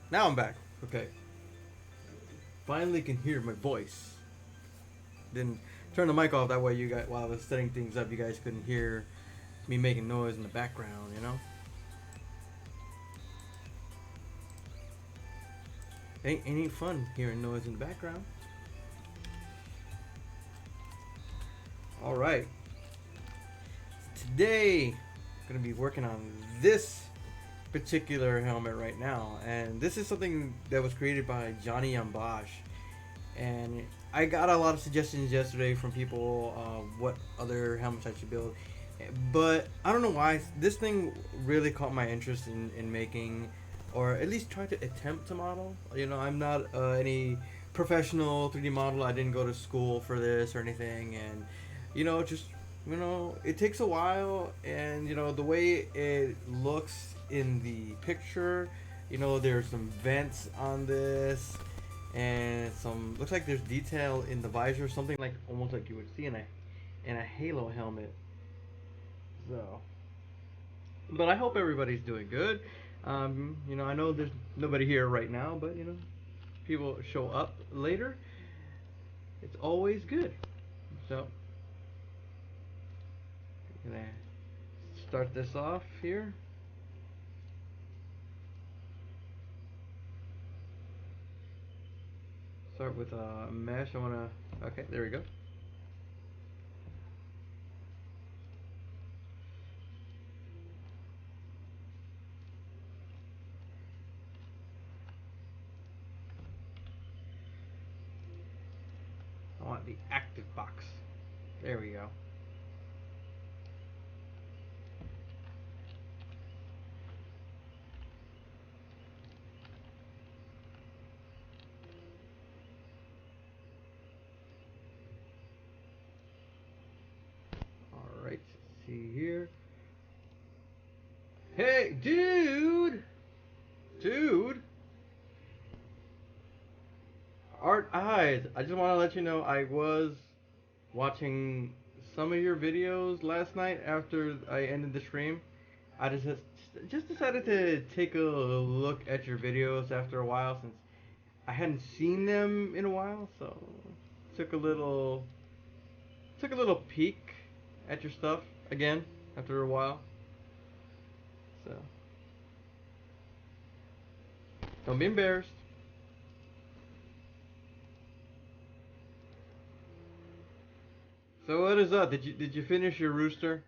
Now I'm back. Okay. Finally can hear my voice. Didn't turn the mic off that way you guys while I was setting things up you guys couldn't hear me making noise in the background, you know? Ain't fun hearing noise in the background. Alright. Today I'm gonna be working on this particular helmet right now, and this is something that was created by Johnny Ambosh. And I got a lot of suggestions yesterday from people what other helmets I should build, but I don't know why this thing really caught my interest in making, or at least try to attempt to model. You know, I'm not any professional 3D model. I didn't go to school for this or anything, and just it takes a while, and the way it looks in the picture, there's some vents on this, and some looks like there's detail in the visor, something like almost like you would see in a Halo helmet. So, but I hope everybody's doing good. I know there's nobody here right now, but people show up later. It's always good. So, gonna start this off here. Start with a mesh. I wanna. Okay, there we go. I want the active box. There we go. All right. See here. Hey, dude. Art Eyes. I just want to let you know I was watching some of your videos last night after I ended the stream. I just decided to take a look at your videos after a while since I hadn't seen them in a while, so took a little took a little peek at your stuff again after a while. So don't be embarrassed. So what is up? Did you finish your rooster?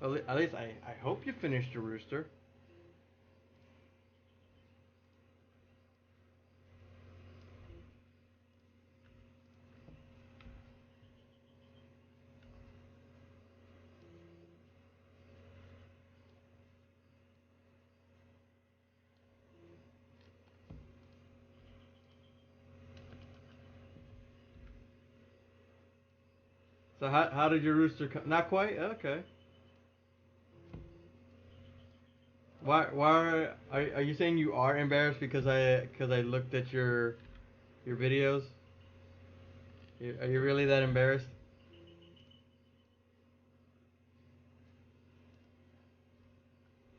At least I hope you finished your rooster. So how did your rooster come? Not quite. Okay. Why are you saying you are embarrassed because I looked at your videos? Are you really that embarrassed?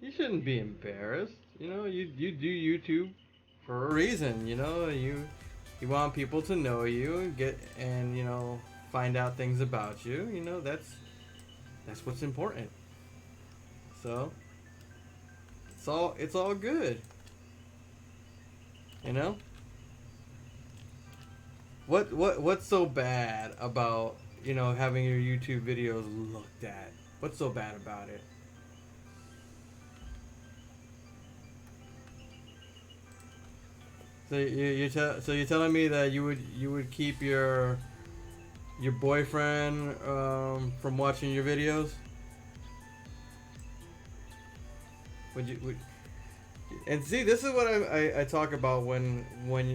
You shouldn't be embarrassed. You do YouTube for a reason. You want people to know you and get and find out things about you. That's what's important. So it's all good. You know what's so bad about having your YouTube videos looked at? What's so bad about it? So you're telling me that you would keep your boyfriend from watching your videos? Would and see, this is what I talk about when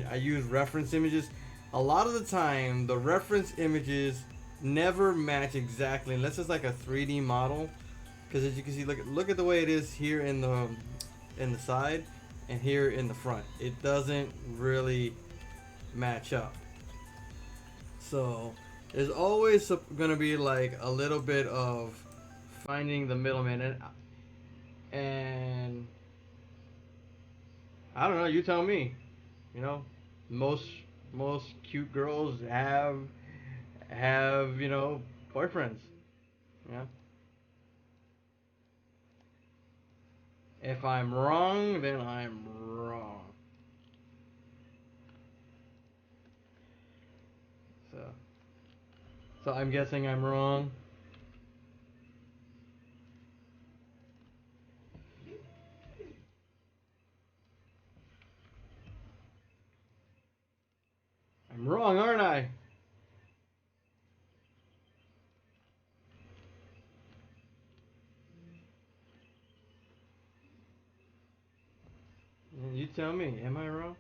I use reference images. A lot of the time, the reference images never match exactly unless it's like a 3D model. Because as you can see, look at the way it is here in the side and here in the front. It doesn't really match up. So there's always gonna be like a little bit of finding the middleman, and I don't know. You tell me. You know, most most cute girls have boyfriends. Yeah. If I'm wrong, then I'm wrong. So so I'm guessing I'm wrong. I'm wrong, aren't I? You tell me. Am I wrong?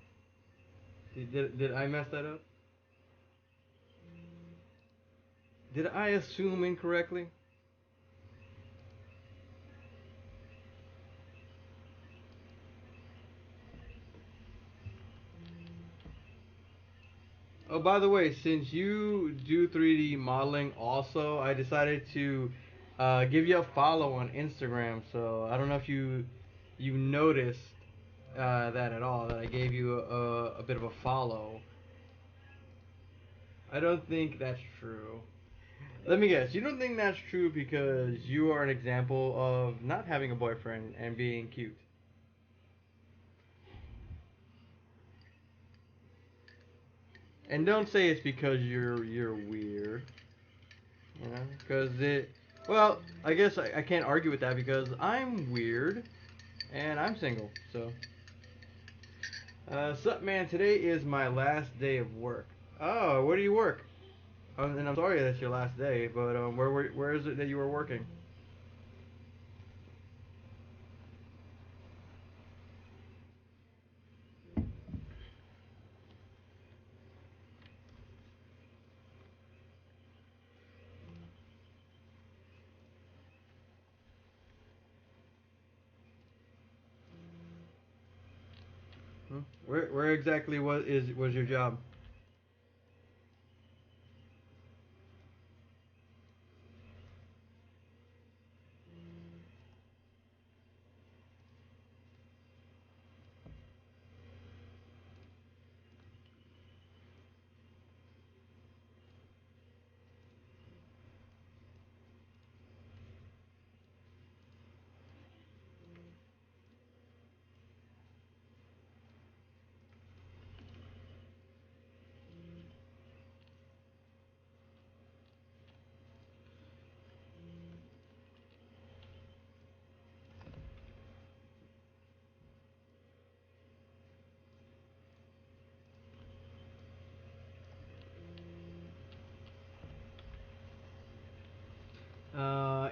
Did I mess that up? Did I assume incorrectly? Oh, by the way, since you do 3D modeling also, I decided to give you a follow on Instagram. So I don't know if you noticed that at all, that I gave you a bit of a follow. I don't think that's true. Let me guess. You don't think that's true because you are an example of not having a boyfriend and being cute. And don't say it's because you're weird. You know, because it. Well, I guess I can't argue with that because I'm weird and I'm single. So, sup, man? Today is my last day of work. Oh, where do you work? And I'm sorry that's your last day, but where is it that you were working? Hmm? Where exactly was your job?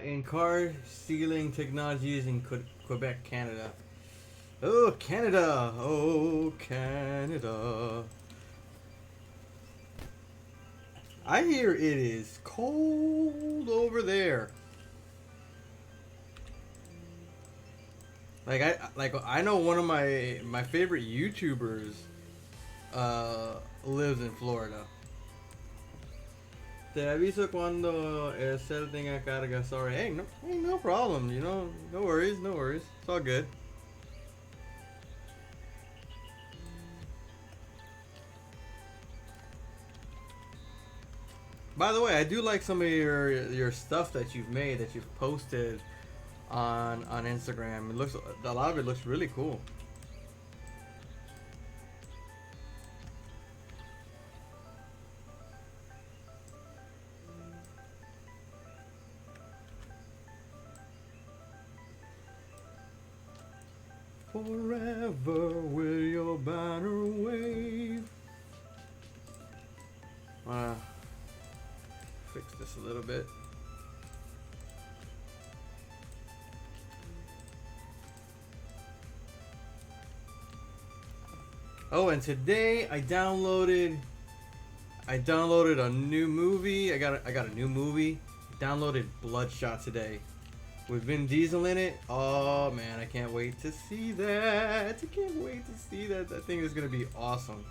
In car sealing technologies in Quebec, Canada. Oh, Canada! Oh, Canada! I hear it is cold over there. I know one of my favorite YouTubers lives in Florida. Te aviso cuando el cel tenga carga. Sorry. Hey, no problem. No worries, no worries. It's all good. By the way, I do like some of your stuff that you've made, that you've posted on Instagram. It looks a lot of it looks really cool. Forever will your banner wave. Wanna fix this a little bit. Oh, and today I downloaded a new movie. I got a new movie. Downloaded Bloodshot today with Vin Diesel in it. Oh man, I can't wait to see that. I can't wait to see that. That thing is gonna be awesome.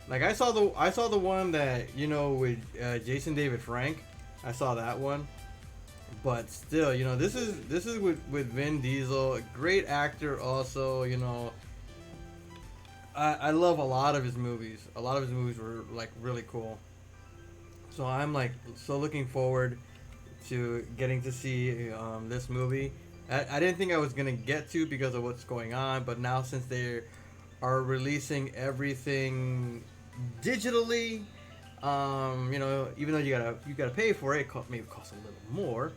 Like I saw the one that with Jason David Frank. I saw that one, but still, this is with Vin Diesel, a great actor. Also, I love a lot of his movies. A lot of his movies were like really cool. So I'm like so looking forward to getting to see this movie. I didn't think I was gonna get to because of what's going on, but now since they are releasing everything digitally, even though you gotta pay for it, maybe it costs a little more.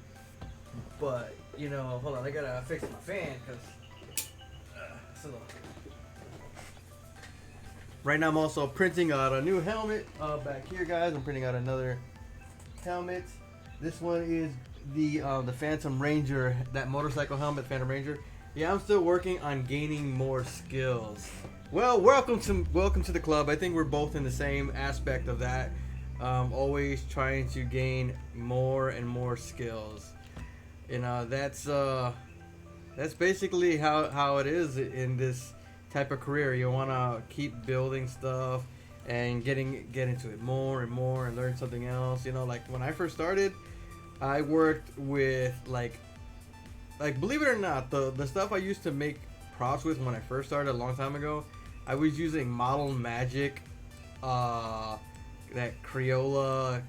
But hold on, I gotta fix my fan because right now I'm also printing out a new helmet back here, guys. I'm printing out another helmet. This one is the Phantom Ranger, that motorcycle helmet, Phantom Ranger. Yeah, I'm still working on gaining more skills. Well, welcome to the club. I think we're both in the same aspect of that. Always trying to gain more and more skills. That's basically how it is in this type of career. You want to keep building stuff and get into it more and more and learn something else. Like when I first started, I worked with like believe it or not, the stuff I used to make props with when I first started a long time ago, I was using Model Magic, that Crayola,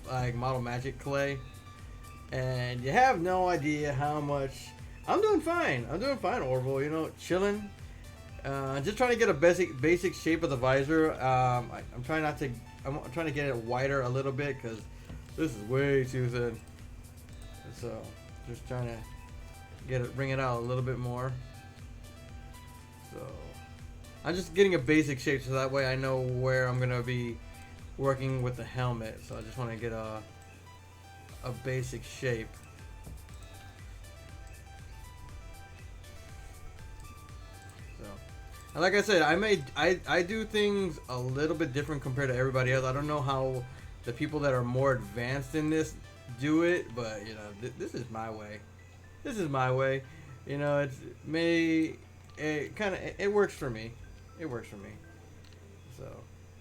like Model Magic clay, and you have no idea how much. I'm doing fine, Orville. Chilling. Just trying to get a basic shape of the visor. I'm trying to get it wider a little bit because this is way too thin. So just trying to bring it out a little bit more. So I'm just getting a basic shape so that way I know where I'm gonna be working with the helmet. So I just want to get a basic shape. So, and like I said, I do things a little bit different compared to everybody else. I don't know how the people that are more advanced in this do it, but this is my way. This is my way. It works for me. It works for me. So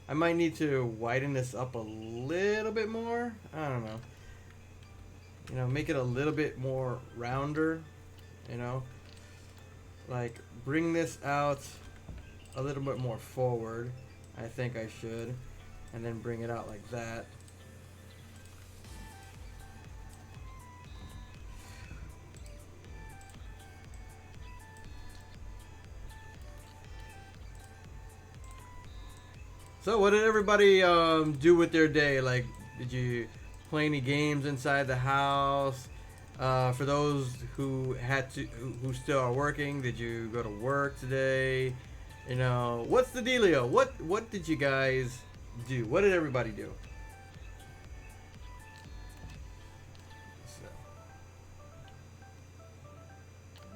I might need to widen this up a little bit more. I don't know. Make it a little bit more rounder. Like bring this out a little bit more forward. I think I should, and then bring it out like that. So what did everybody do with their day? Like, did you play any games inside the house? For those who who still are working, did you go to work today? What's the dealio? What did you guys do? What did everybody do? So,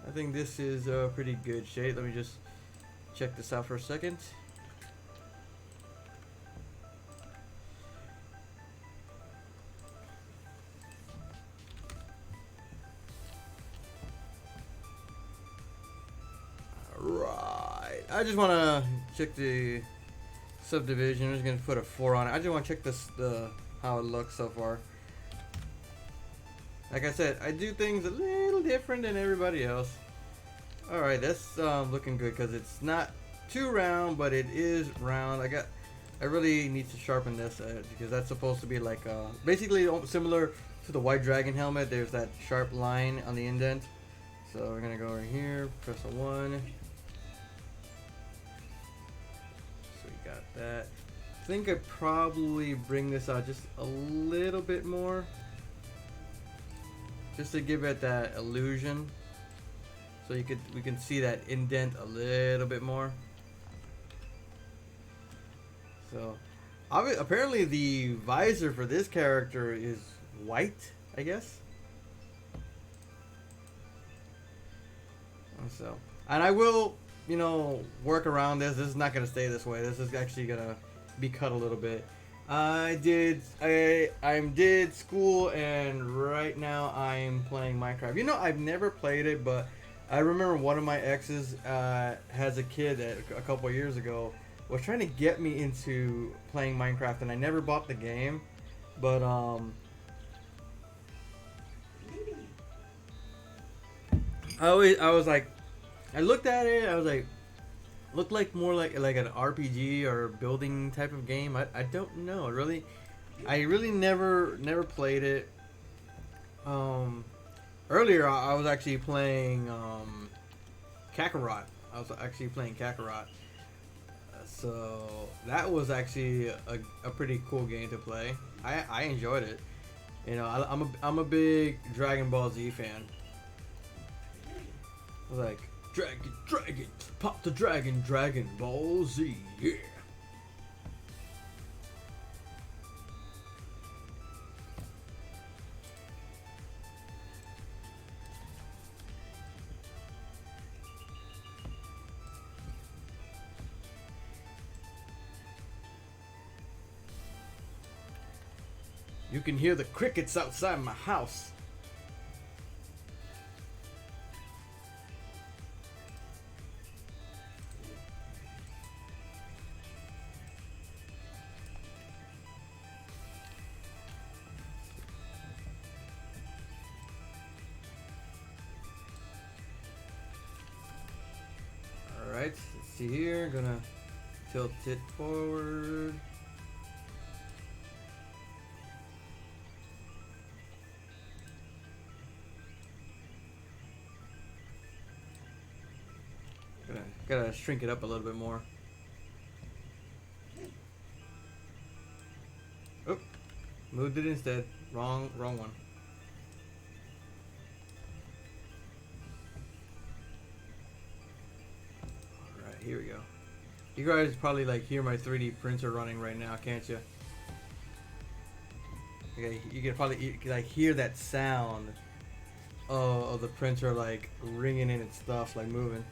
I think this is a pretty good shape. Let me just check this out for a second. I just want to check the subdivision. I'm just going to put a 4 on it. I just want to check how it looks so far. Like I said, I do things a little different than everybody else. Alright, that's looking good because it's not too round, but it is round. I really need to sharpen this because that's supposed to be like basically similar to the White Dragon helmet. There's that sharp line on the indent. So we're going to go over here, press a 1. That. I think I'd probably bring this out just a little bit more, just to give it that illusion, so we can see that indent a little bit more. So apparently the visor for this character is white, I guess. So, and I will work around this. This is not gonna stay this way. This is actually gonna be cut a little bit. I did school, and right now I'm playing Minecraft. I've never played it, but I remember one of my exes has a kid that a couple years ago was trying to get me into playing Minecraft, and I never bought the game, but I was like, I looked at it, I was like, looked like more like an RPG or building type of game. I don't know. I really never played it. Earlier I was actually playing Kakarot. I was actually playing Kakarot. So that was actually a pretty cool game to play. I enjoyed it. You know, I'm a big Dragon Ball Z fan. Like, dragon, pop the dragon, Dragon Ball Z, yeah. You can hear the crickets outside my house. Alright, let's see here. Gonna tilt it forward. Gotta shrink it up a little bit more. Oh, moved it instead. Wrong one. Alright, here we go. You guys probably like hear my 3D printer running right now, can't you? Okay, you can probably like hear that sound of the printer like ringing in its stuff, like moving.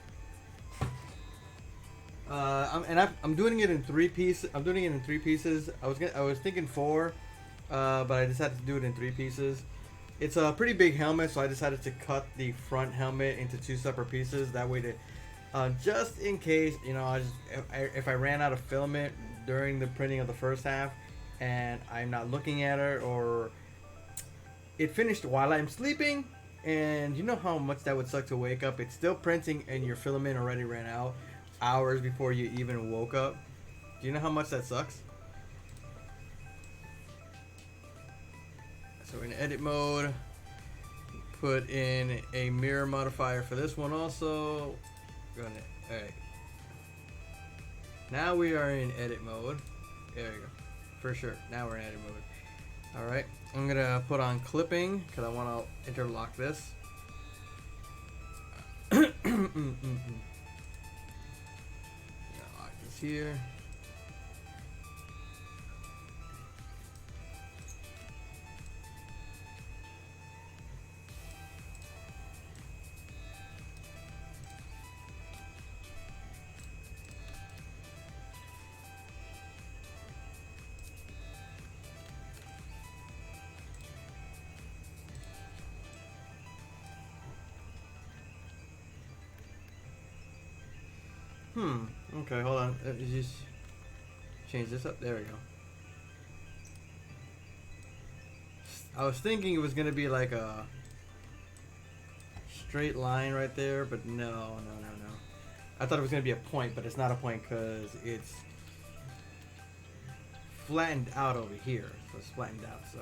I'm doing it in 3 pieces. I'm doing it in 3 pieces. I was thinking 4, but I decided to do it in 3 pieces. It's a pretty big helmet, so I decided to cut the front helmet into 2 separate pieces. That way, just in case, you know, if I ran out of filament during the printing of the first half, and I'm not looking at it, or it finished while I'm sleeping, and you know how much that would suck to wake up. It's still printing, and your filament already ran out hours before you even woke up. Do you know how much that sucks? So in edit mode, put in a mirror modifier for this one also. Alright. Now we are in edit mode. There we go. For sure. Now we're in edit mode. Alright. I'm gonna put on clipping because I want to interlock this. Here. Okay, hold on. Just change this up. There we go. I was thinking it was gonna be like a straight line right there, but no. I thought it was gonna be a point, but it's not a point because it's flattened out over here. So it's flattened out. So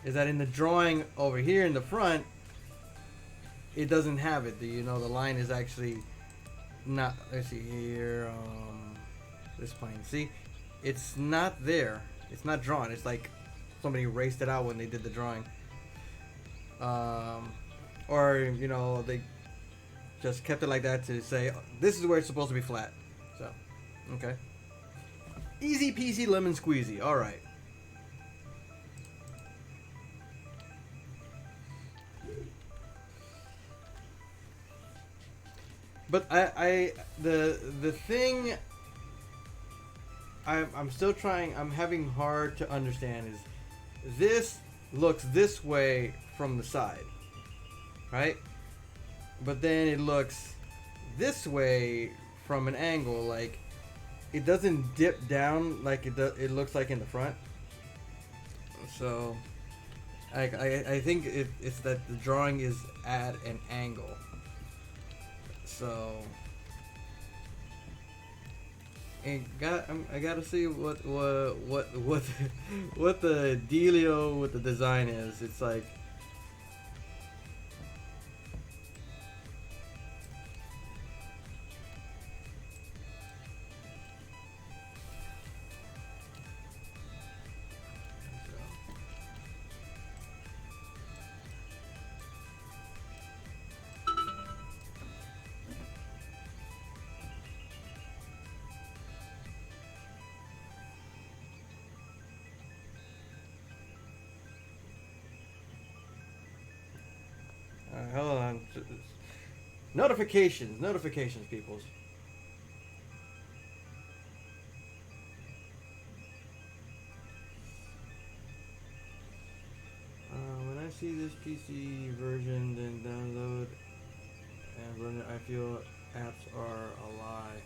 is that in the drawing over here in the front, it doesn't have it. You know, the line is actually not. Let's see here. This plane. See, it's not there. It's not drawn. It's like somebody erased it out when they did the drawing. Or you know, they just kept it like that to say this is where it's supposed to be flat. So, okay. Easy peasy lemon squeezy. All right. But the thing I'm still trying. I'm having hard to understand is this looks this way from the side, right? But then it looks this way from an angle. Like it doesn't dip down like it looks like in the front. So I think it's that the drawing is at an angle. So I gotta see what what the dealio with the design is. It's like hold on. Notifications, peoples. When I see this PC version, then download and run it, I feel apps are a lie.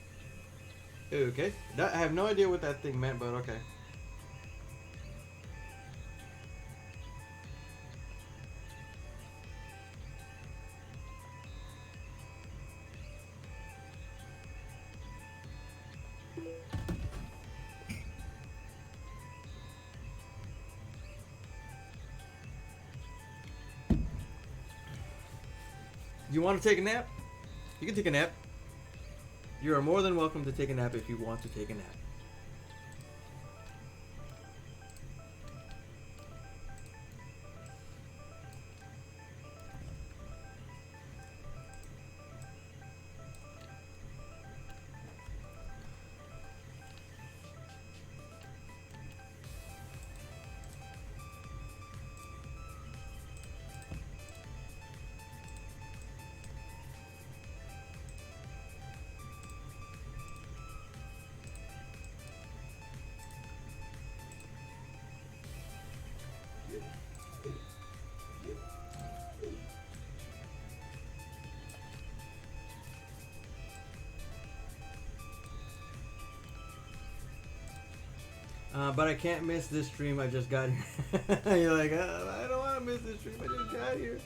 Okay, I have no idea what that thing meant, but okay. You want to take a nap? You can take a nap. You are more than welcome to take a nap if you want to take a nap. But I can't miss this stream. I just got here. You're like, I don't want to miss this stream. I just got here.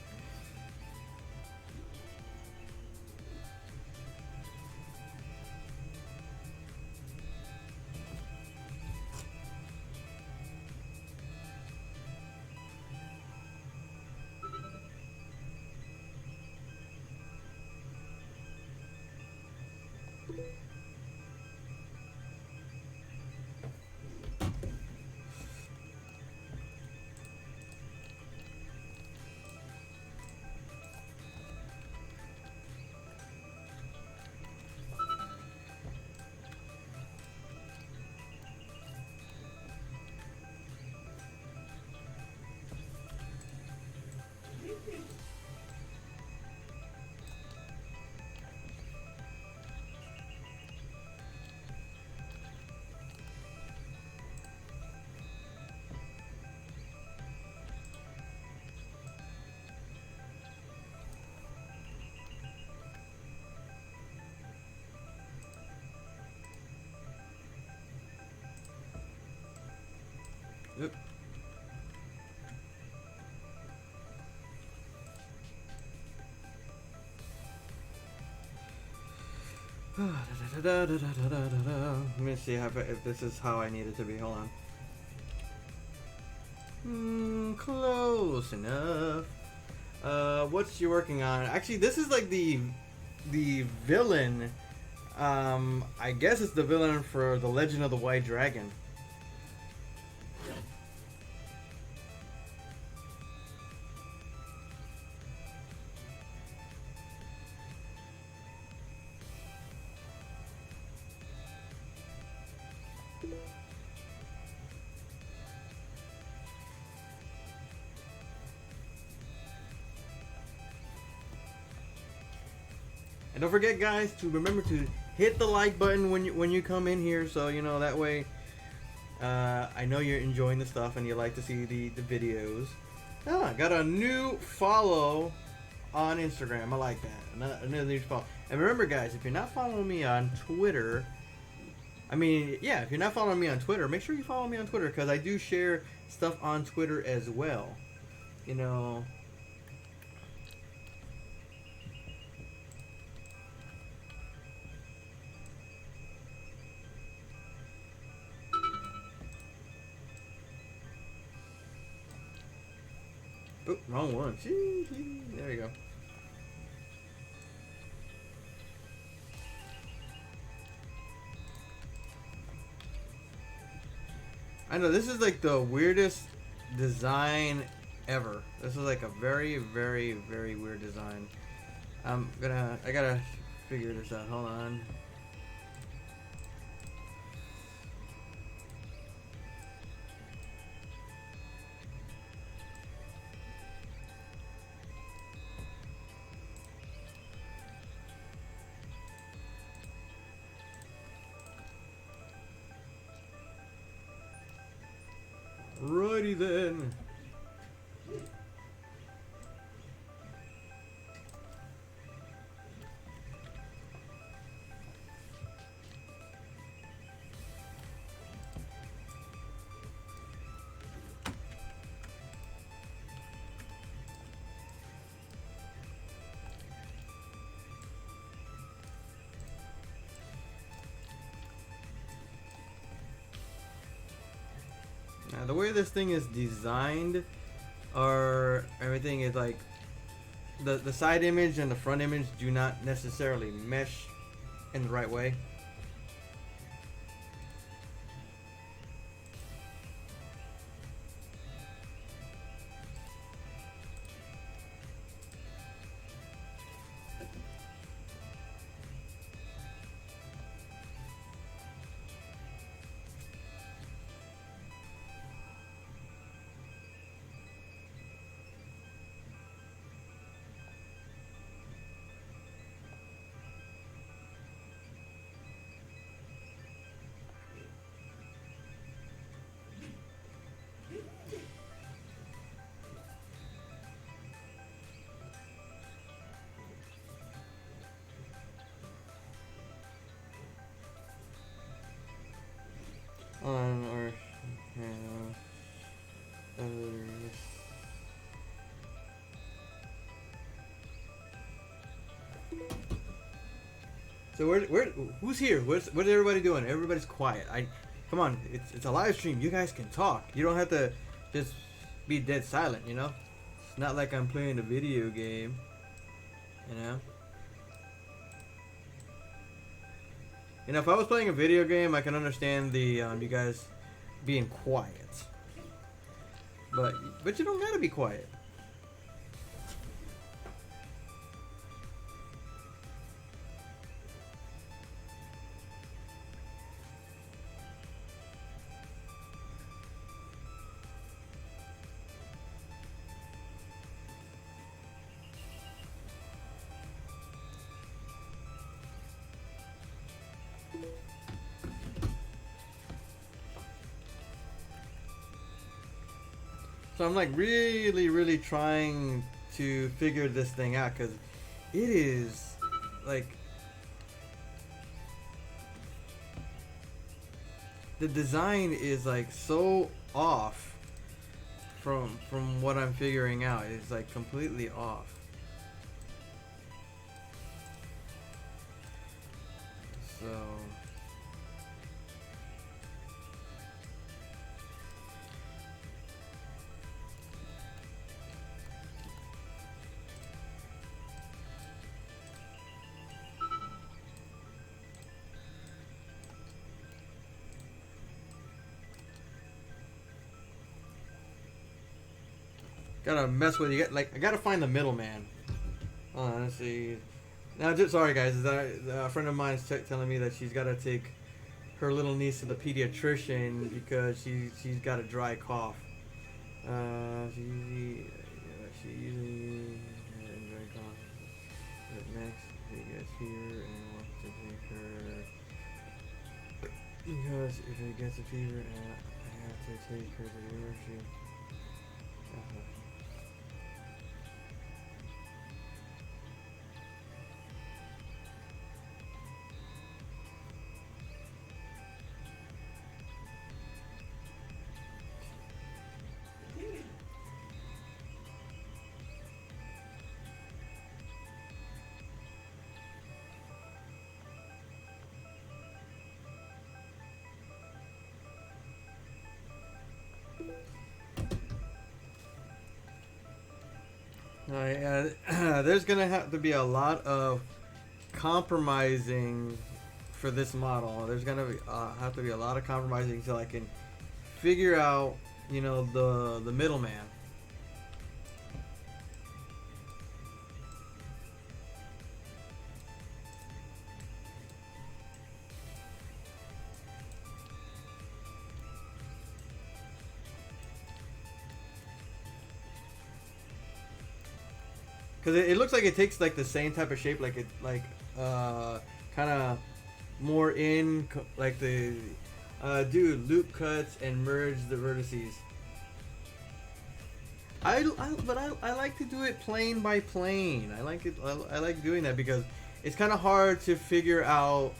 Yep. Let me see if this is how I need it to be. Hold on. Close enough. What's you working on? Actually, this is like the villain. I guess it's the villain for The Legend of the White Dragon. And don't forget, guys, to remember to hit the like button when you come in here, so you know that way I know you're enjoying the stuff and you like to see the videos. I got a new follow on Instagram. I like that. Another new follow. And remember, guys, if you're not following me on Twitter, I mean, yeah, if you're not following me on Twitter, make sure you follow me on Twitter because I do share stuff on Twitter as well. You know. Oop, wrong one. There you go. I know this is like the weirdest design ever. This is like a very, very, very weird design. I gotta figure this out. Hold on. Righty then. Now, the way this thing is designed, or everything is like the side image and the front image do not necessarily mesh in the right way. On or others. So who's here? What's everybody doing? Everybody's quiet. Come on, it's a live stream. You guys can talk. You don't have to just be dead silent. You know, it's not like I'm playing a video game. You know. You know, if I was playing a video game, I can understand the you guys being quiet. But you don't gotta be quiet. So I'm like really trying to figure this thing out because it is like the design is like so off from what I'm figuring out. It's like completely off. So gotta mess with you. Like I gotta find the middleman. Let's see. Now, just sorry guys. A friend of mine is telling me that she's gotta take her little niece to the pediatrician because she's got a dry cough. She usually has a dry cough. But next, he gets here and wants to take her because if he gets a fever, I have to take her to the emergency. There's gonna have to be a lot of compromising for this model. There's gonna be, have to be a lot of compromising so I can figure out, you know, the middleman. Because it looks like it takes like the same type of shape, like it like kind of more like the do loop cuts and merge the vertices. I like to do it plane by plane. I like it. I like doing that because it's kind of hard to figure out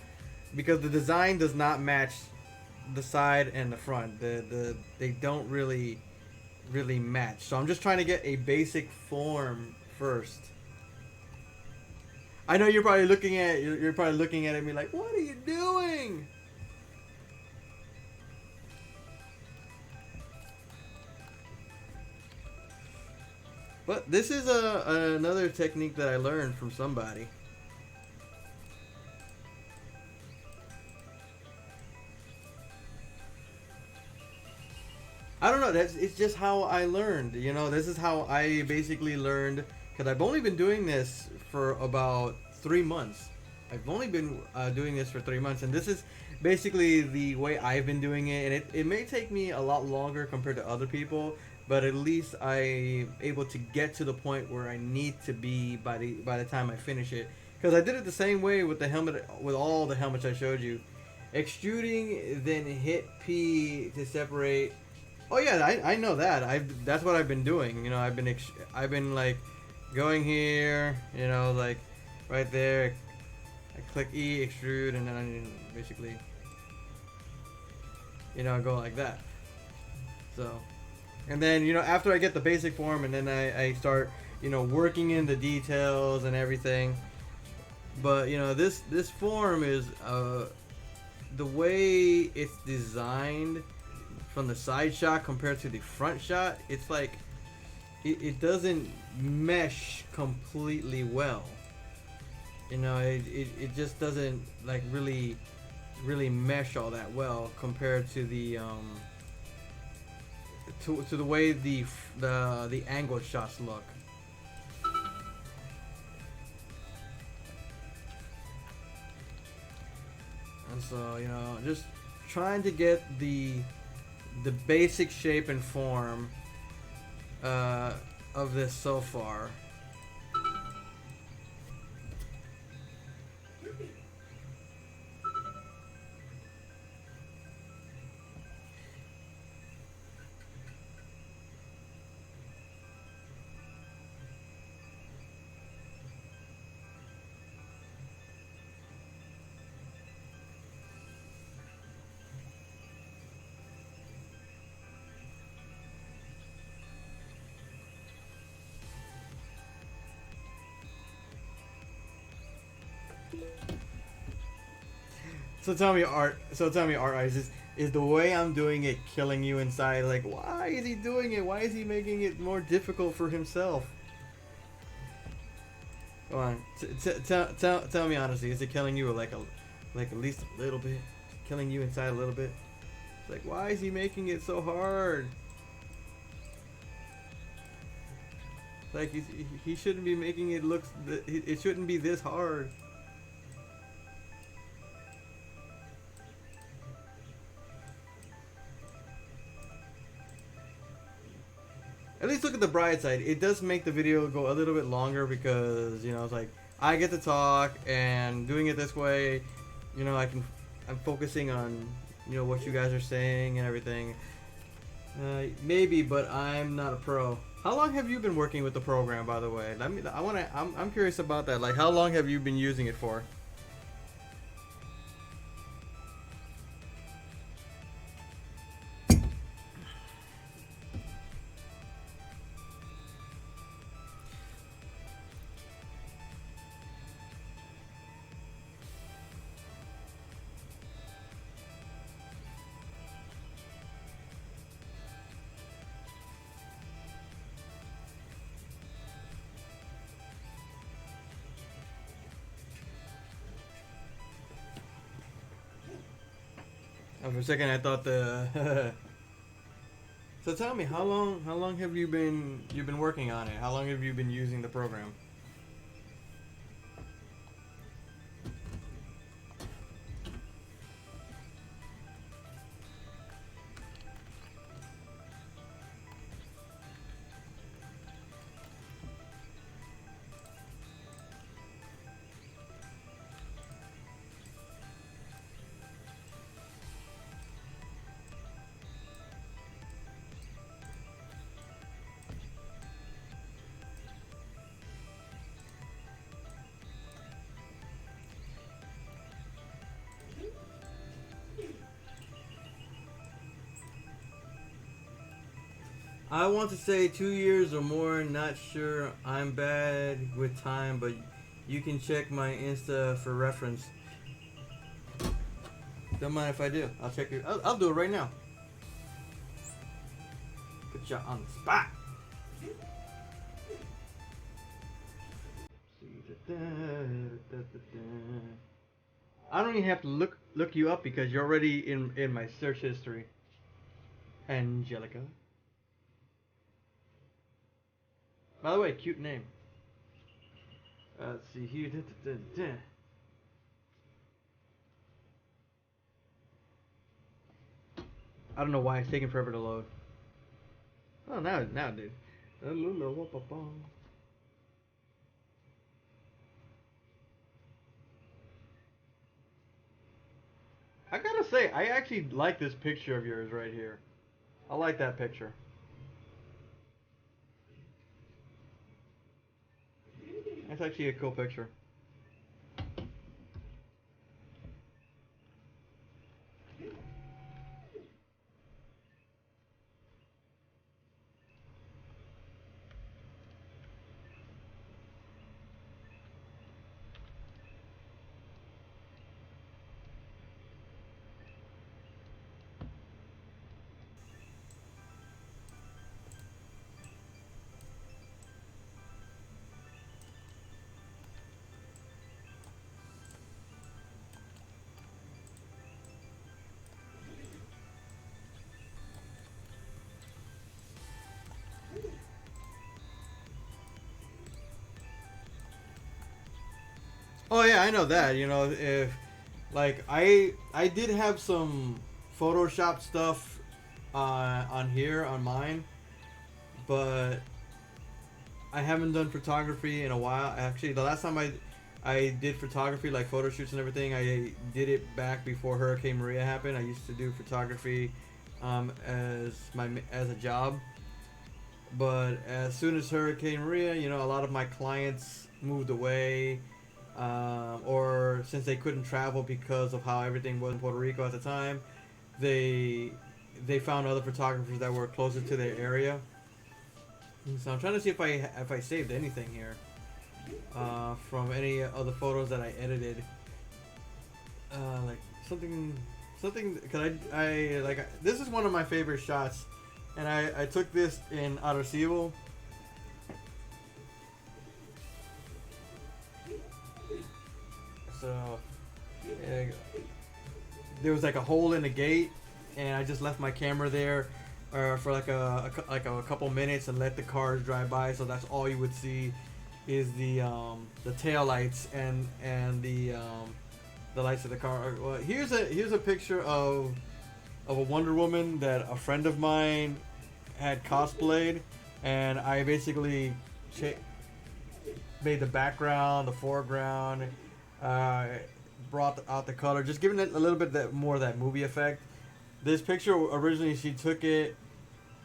because the design does not match the side and the front. They don't really match. So I'm just trying to get a basic form first. I know you're probably looking at me like, what are you doing? But this is another technique that I learned from somebody. I don't know. It's just how I learned. You know, this is how I basically learned because I've only been doing this for about 3 months. I've only been doing this for 3 months, and this is basically the way I've been doing it. And it may take me a lot longer compared to other people, but at least I'm able to get to the point where I need to be by the time I finish it. Because I did it the same way with the helmet, with all the helmets I showed you, extruding, then hit P to separate. Oh yeah, I know that. That's what I've been doing. You know, I've been like going here. You know, like right there. I click E, extrude, and then I basically, you know, go like that. So, and then you know after I get the basic form, and then I start you know working in the details and everything. But you know this form is the way it's designed from the side shot compared to the front shot, it's like it doesn't mesh completely well. You know, it just doesn't like really mesh all that well compared to the to the way the angled shots look. And so, you know, just trying to get the basic shape and form of this so far. So tell me, Art Eyes, is the way I'm doing it killing you inside? Like, why is he doing it? Why is he making it more difficult for himself? Come on, tell me honestly, is it killing you like at least a little bit? Killing you inside a little bit? Like, why is he making it so hard? Like, he shouldn't be making it look. It shouldn't be this hard. At least look at the bright side. It does make the video go a little bit longer because you know it's like I get to talk and doing it this way. You know, I'm focusing on you know what you guys are saying and everything. Maybe, but I'm not a pro. How long have you been working with the program, by the way? I'm curious about that. Like, how long have you been using it for? For a second, I thought the. So tell me, how long have you've been working on it? How long have you been using the program? I want to say 2 years or more. Not sure. I'm bad with time, but you can check my Insta for reference. Don't mind if I do. I'll check it. I'll do it right now. Put you on the spot. I don't even have to look you up because you're already in my search history. Angelica. By the way, cute name. Let's see here. I don't know why it's taking forever to load. Oh, now it did. I gotta say, I actually like this picture of yours right here. I like that picture. That's actually a cool picture. Oh yeah, I know that. You know, if like I did have some Photoshop stuff on here on mine, but I haven't done photography in a while. Actually, the last time I did photography, like photo shoots and everything, I did it back before Hurricane Maria happened. I used to do photography as a job, but as soon as Hurricane Maria, you know, a lot of my clients moved away, or since they couldn't travel because of how everything was in Puerto Rico at the time, they they found other photographers that were closer to their area. So I'm trying to see if I saved anything here from any other photos that I edited. Like something because I like this is one of my favorite shots, and I took this in Arecibo. So yeah, there was like a hole in the gate, and I just left my camera there for like a couple minutes and let the cars drive by. So that's all you would see is the tail lights and the lights of the car. Well, here's a picture of a Wonder Woman that a friend of mine had cosplayed, and I basically made the background, the foreground, brought out the color, just giving it a little bit more of that movie effect. This picture originally she took it,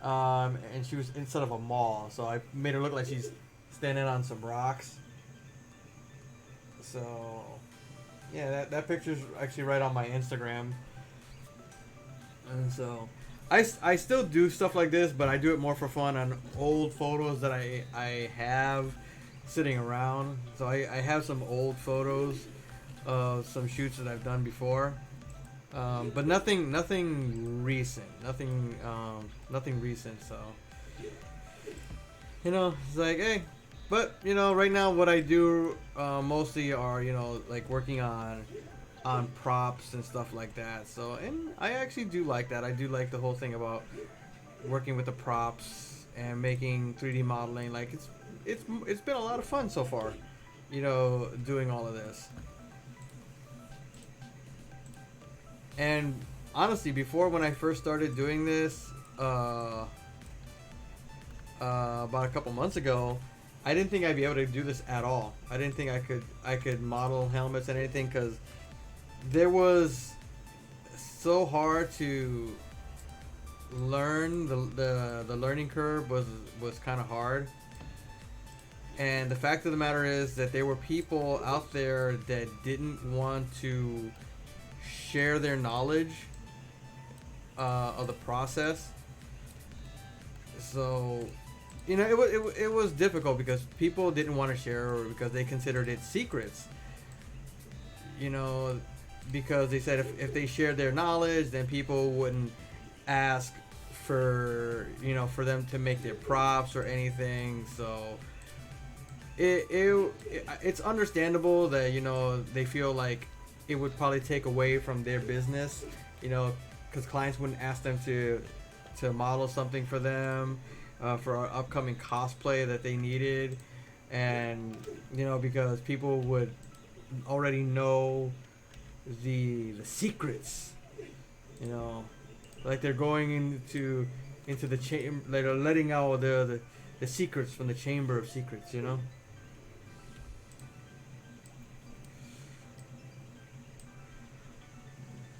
and she was inside of a mall, so I made her look like she's standing on some rocks. So yeah, that picture's actually right on my Instagram, and so I still do stuff like this, but I do it more for fun on old photos that I have sitting around. So I have some old photos of some shoots that I've done before. But nothing recent, nothing recent. So, you know, it's like, hey, but you know, right now what I do mostly are, you know, like working on on props and stuff like that. So, and I actually do like that. I do like the whole thing about working with the props and making 3D modeling. Like it's been a lot of fun so far, you know, doing all of this. And honestly, before, when I first started doing this, about a couple months ago, I didn't think I'd be able to do this at all. I didn't think I could model helmets and anything, because there was so hard to learn. The learning curve was kind of hard. And the fact of the matter is that there were people out there that didn't want to share their knowledge of the process. So, you know, it was difficult because people didn't want to share, or because they considered it secrets. You know, because they said if they shared their knowledge, then people wouldn't ask for, you know, for them to make their props or anything. So it's understandable that, you know, they feel like it would probably take away from their business, you know, because clients wouldn't ask them to model something for them for our upcoming cosplay that they needed. And, you know, because people would already know the secrets, you know, like they're going into the chamber, they're letting out the secrets from the chamber of secrets, you know.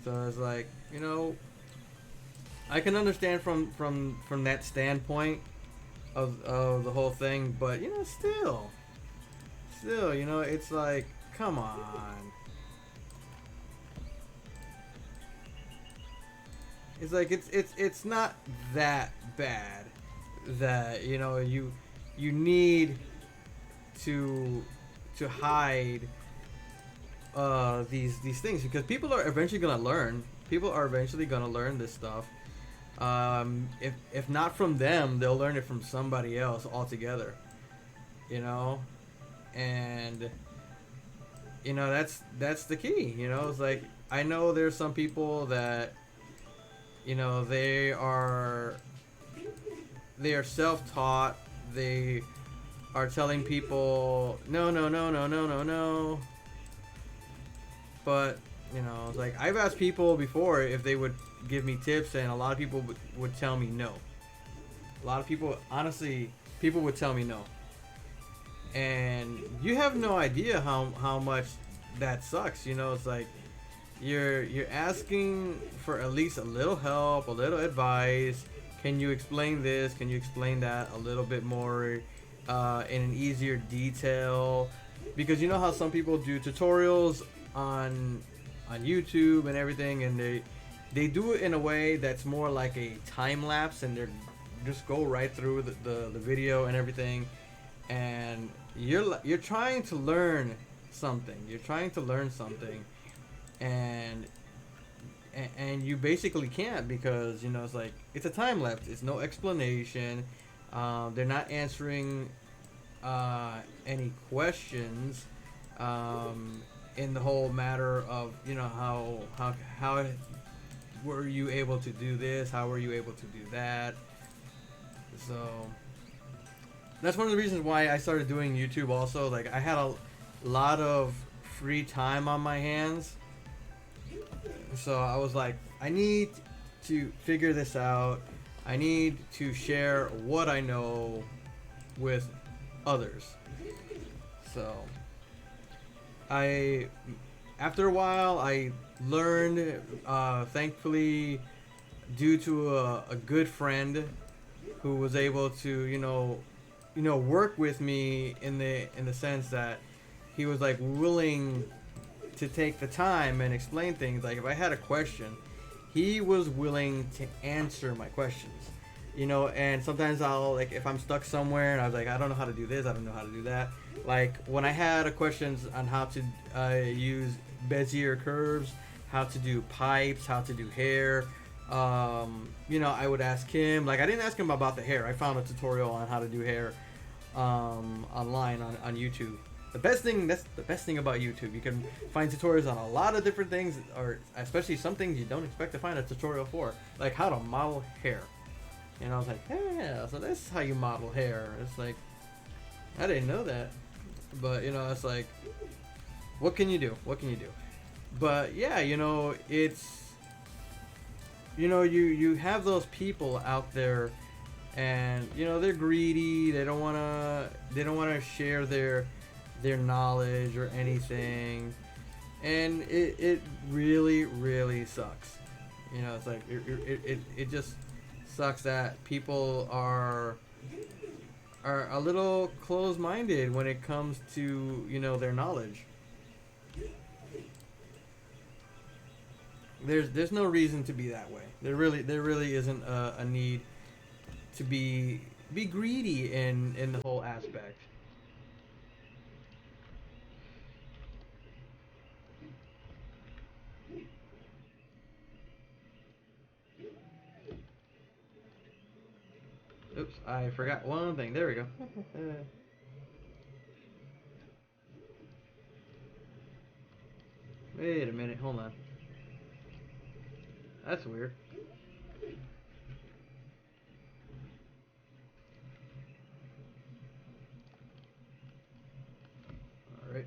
So it's like, you know, I can understand from that standpoint of the whole thing, but, you know, still, you know, it's like, come on. It's like it's not that bad that, you know, you need to hide these things, because people are eventually gonna learn. People are eventually gonna learn this stuff. If not from them, they'll learn it from somebody else altogether. You know, and you know that's the key. You know, it's like, I know there's some people that, you know, they are self-taught. They are telling people no. But, you know, it's like, I've asked people before if they would give me tips, and a lot of people would tell me no. A lot of people, honestly, people would tell me no. And you have no idea how much that sucks. You know, it's like, you're asking for at least a little help, a little advice. Can you explain this? Can you explain that a little bit more in an easier detail? Because you know how some people do tutorials on YouTube and everything, and they do it in a way that's more like a time lapse, and they just go right through the video and everything. And you're trying to learn something. You're trying to learn something, and you basically can't, because, you know, it's like, it's a time lapse. It's no explanation. They're not answering any questions in the whole matter of, you know, how were you able to do this? How were you able to do that? So that's one of the reasons why I started doing YouTube also. Like, I had a lot of free time on my hands. So I was like, I need to figure this out. I need to share what I know with others. So after a while, I learned, thankfully, due to a good friend who was able to, you know, work with me in the sense that he was like willing to take the time and explain things. Like, if I had a question, he was willing to answer my questions. You know, and sometimes I'll, like, if I'm stuck somewhere and I was like, I don't know how to do this, I don't know how to do that. Like, when I had questions on how to use Bezier curves, how to do pipes, how to do hair, you know, I would ask him. Like, I didn't ask him about the hair. I found a tutorial on how to do hair online on YouTube. The best thing, that's the best thing about YouTube. You can find tutorials on a lot of different things, or especially some things you don't expect to find a tutorial for, like how to model hair. And I was like, hey, yeah, so that's how you model hair. It's like, I didn't know that, but you know, it's like, what can you do? What can you do? But yeah, you know, it's, you know, you have those people out there, and you know they're greedy. They don't wanna share their knowledge or anything, and it really really sucks. You know, it's like it just sucks that people are a little closed-minded when it comes to, you know, their knowledge. There's no reason to be that way. There really isn't a need to be greedy in the whole aspect. Oops, I forgot one thing. There we go. Wait a minute, hold on. That's weird. All right.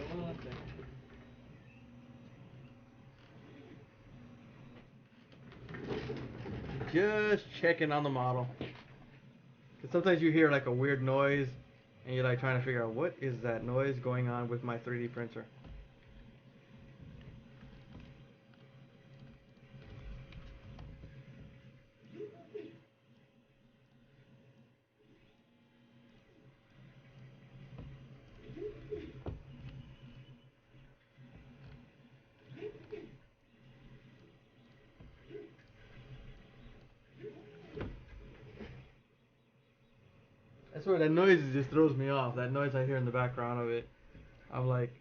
Hold on one second. Just checking on the model. Cause sometimes you hear like a weird noise, and you're like trying to figure out what is that noise going on with my 3D printer. I swear that noise just throws me off. That noise I hear in the background of it. I'm like,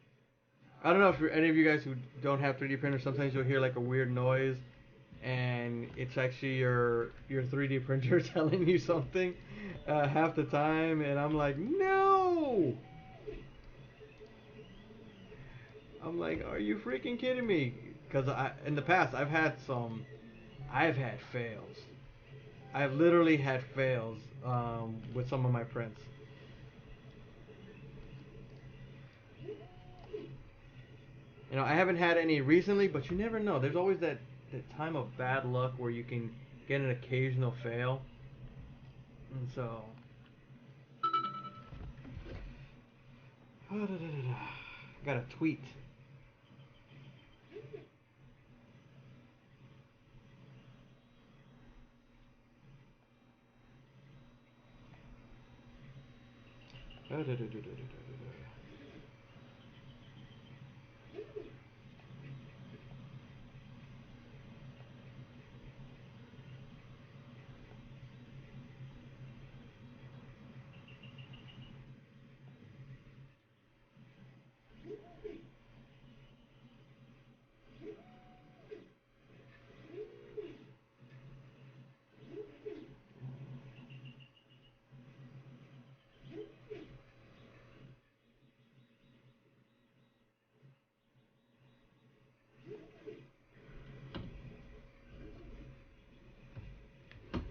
I don't know if any of you guys who don't have 3D printers, sometimes you'll hear like a weird noise, and it's actually your 3D printer telling you something half the time, and I'm like, no. I'm like, are you freaking kidding me? Because I in the past I've had fails. I've literally had fails with some of my prints. You know, I haven't had any recently, but you never know. There's always that time of bad luck where you can get an occasional fail. And so, got a tweet.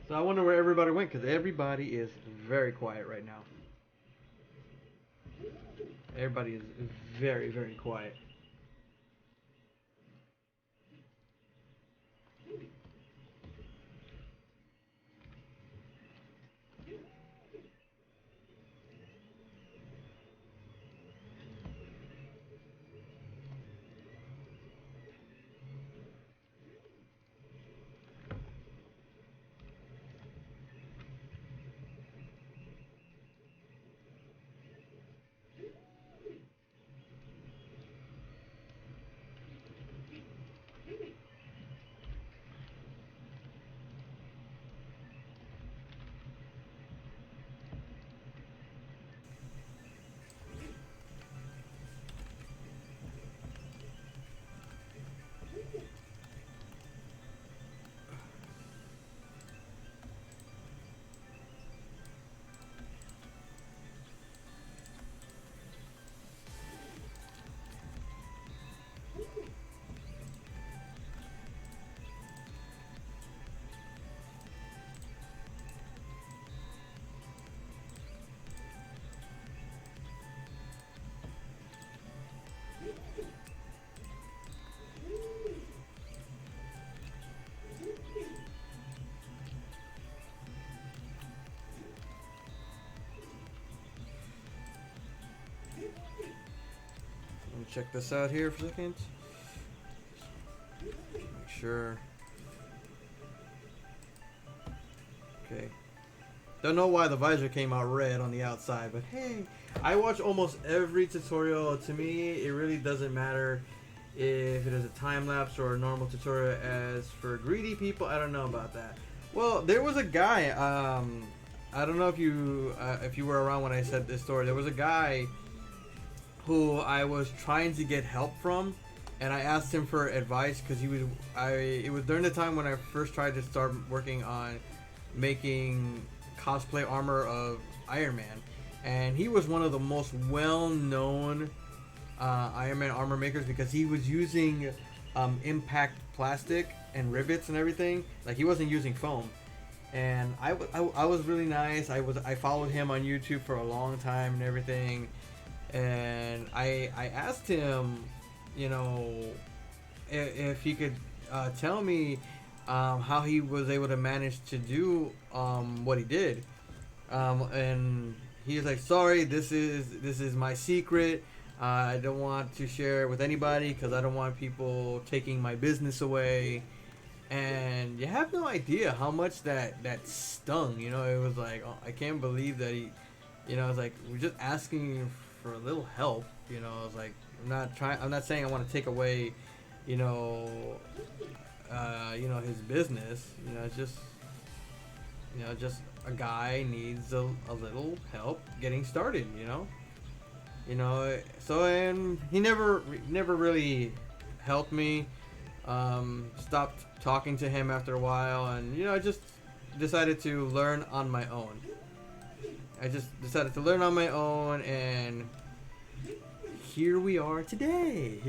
So I wonder where everybody went because everybody is very quiet right now. Everybody is very, very quiet. Let me check this out here for a second. Make sure. Okay. Don't know why the visor came out red on the outside, but hey, I watch almost every tutorial. To me, it really doesn't matter if it is a time lapse or a normal tutorial. As for greedy people, I don't know about that. Well, there was a guy. I don't know if you were around when I said this story. There was a guy who I was trying to get help from, and I asked him for advice because it was during the time when I first tried to start working on making cosplay armor of Iron Man, and he was one of the most well-known Iron Man armor makers because he was using impact plastic and rivets and everything. Like, he wasn't using foam. And I was really nice. I followed him on YouTube for a long time and everything, and I asked him, you know, if he could tell me how he was able to manage to do what he did, and he was like, "Sorry, this is my secret. I don't want to share it with anybody because I don't want people taking my business away." And you have no idea how much that stung. You know, it was like, oh, I can't believe that he, you know, it's like, we're just asking for a little help. You know, I was like, I'm not saying I want to take away, you know, his business. You know, it's just, just a guy needs a little help getting started. So, and he never really helped me. Stopped talking to him after a while, and I just decided to learn on my own. And here we are today.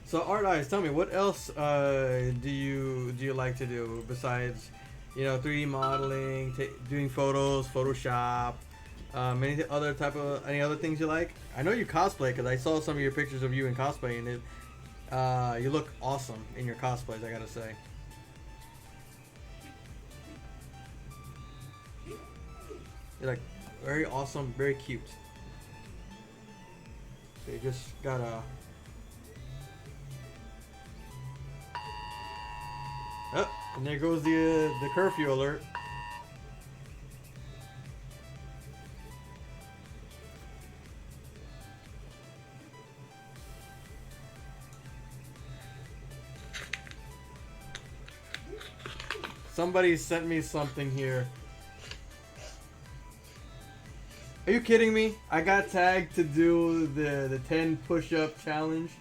So, Art Eyes, tell me, what else do you like to do besides 3D modeling, doing photos, Photoshop, any other things you like? I know you cosplay because I saw some of your pictures of you in cosplay, and you look awesome in your cosplays, I gotta say. You're like very awesome, very cute. So you just gotta. Oh, and there goes the curfew alert. Somebody sent me something here. Are you kidding me? I got tagged to do the 10 push-up challenge.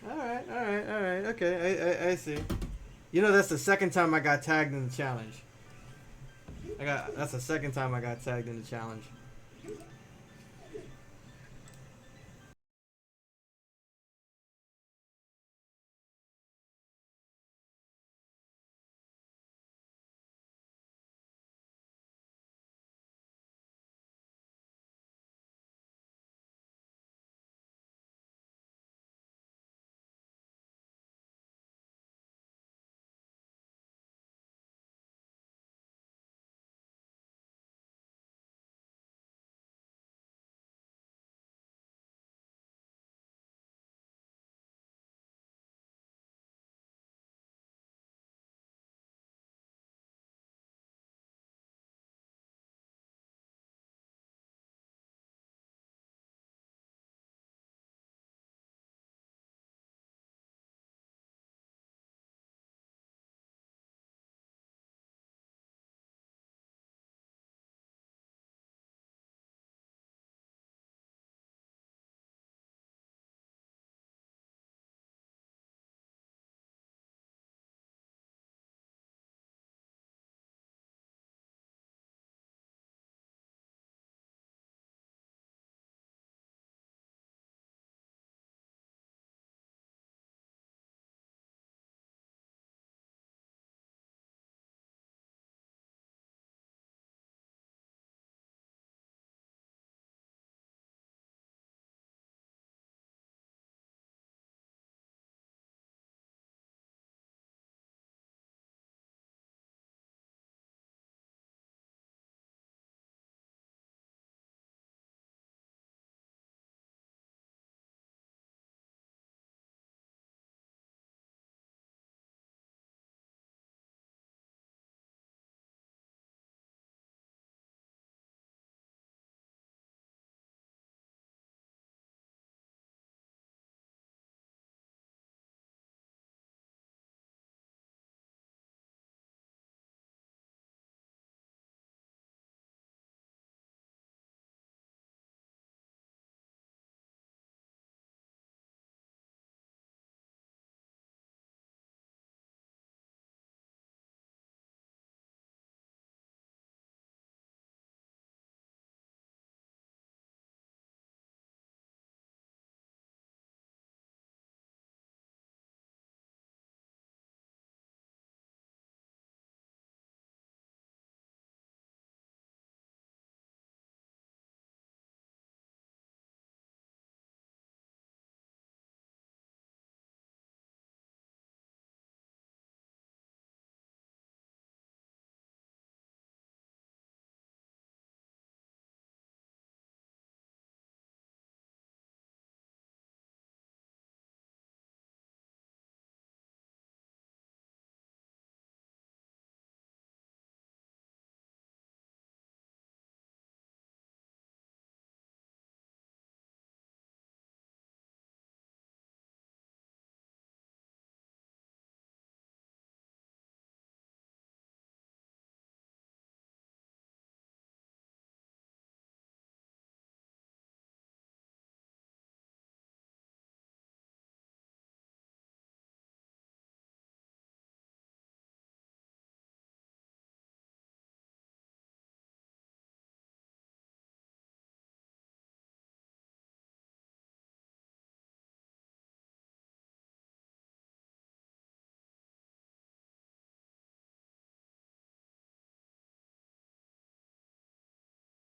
Alright, okay, I see. That's the second time I got tagged in the challenge. That's the second time I got tagged in the challenge.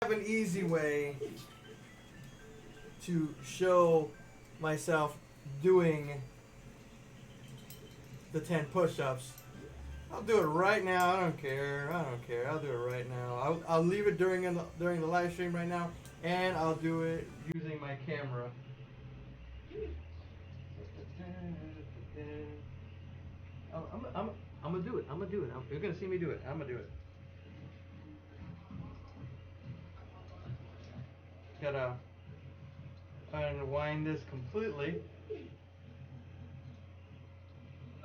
have an easy way to show myself doing the 10 push-ups. I'll do it right now. I don't care. I'll do it right now. I'll leave it during the live stream right now, and I'll do it using my camera. I'm gonna do it. You're gonna see me do it. I'm gonna do it. Gotta unwind this completely.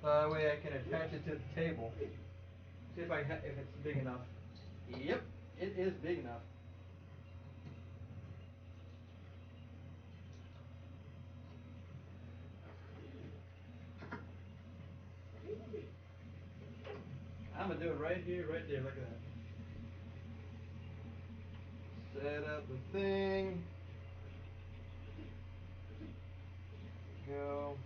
That way I can attach it to the table. See if if it's big enough. Yep, it is big enough. I'm gonna do it right here, right there. Look at that. Set up the thing. Go.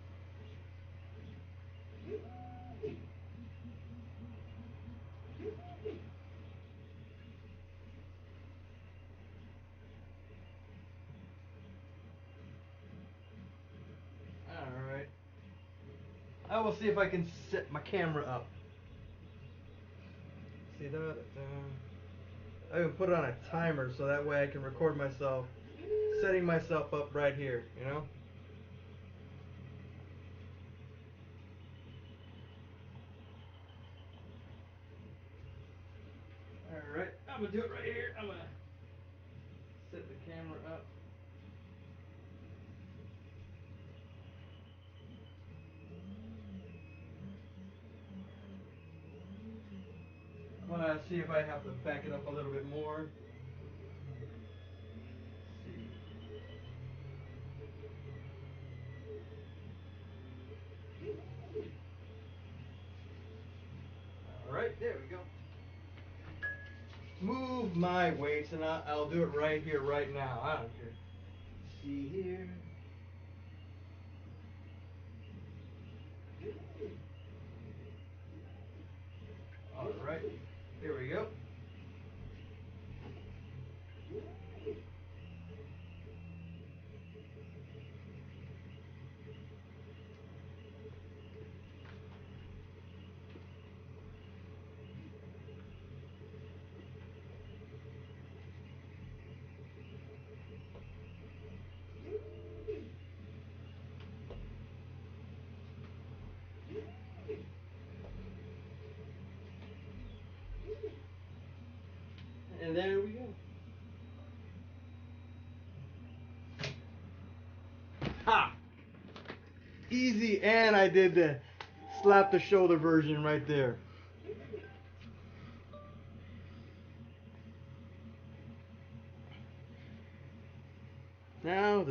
Alright. I will see if I can set my camera up. See that? I even put it on a timer so that way I can record myself setting myself up right here, you know? Alright, I'm gonna do it right here. I'm gonna set the camera up. I'm gonna see if I have to back it up a little bit more. See. Alright, there we go. Move my weights and I'll do it right here, right now. I don't care. See here. Alright, here we go. And there we go. Ha! Easy, and I did the slap the shoulder version right there. Now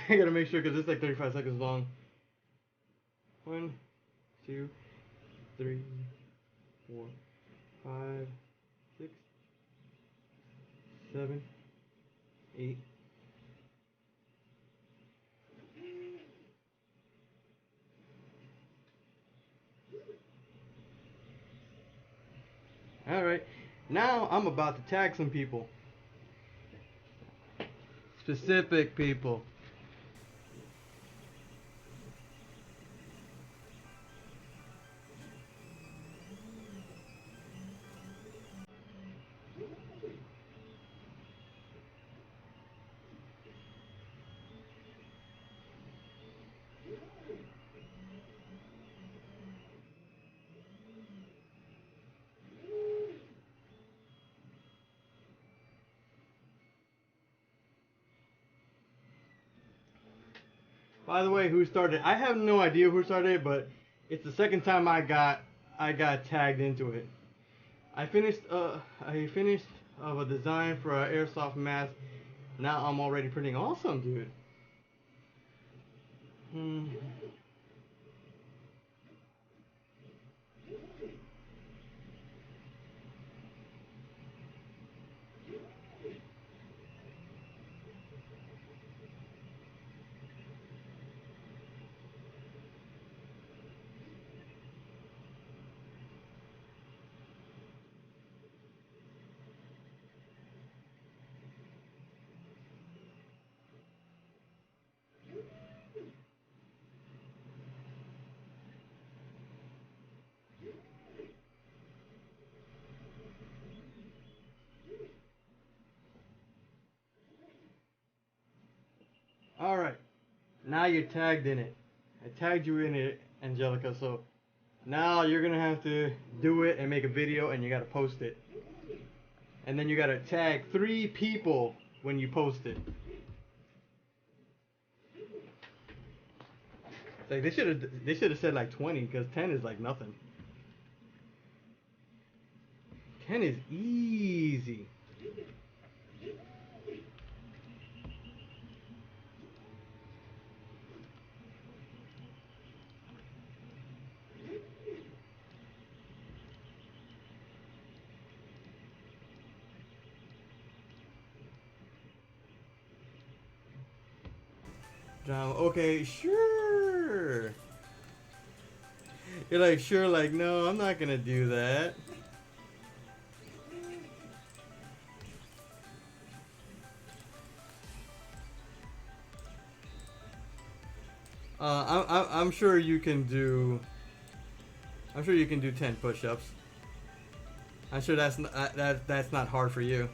I gotta make sure because it's like 35 seconds long. 1, 2, 3, 4, 5, 6, 7, 8. Alright, now I'm about to tag some people. Specific people. By the way, who started? I have no idea who started it, but it's the second time I got tagged into it. I finished a design for an airsoft mask Now I'm already printing awesome, dude. Hmm. All right. Now you're tagged in it. I tagged you in it, Angelica. So now you're gonna have to do it and make a video, and you gotta post it. And then you gotta tag 3 people when you post it. It's like they should have said like 20 because 10 is like nothing. 10 is easy. Okay, sure. You're like, sure, like, no, I'm not gonna do that. I'm sure you can do. I'm sure you can do 10 push-ups. I'm sure that's not hard for you.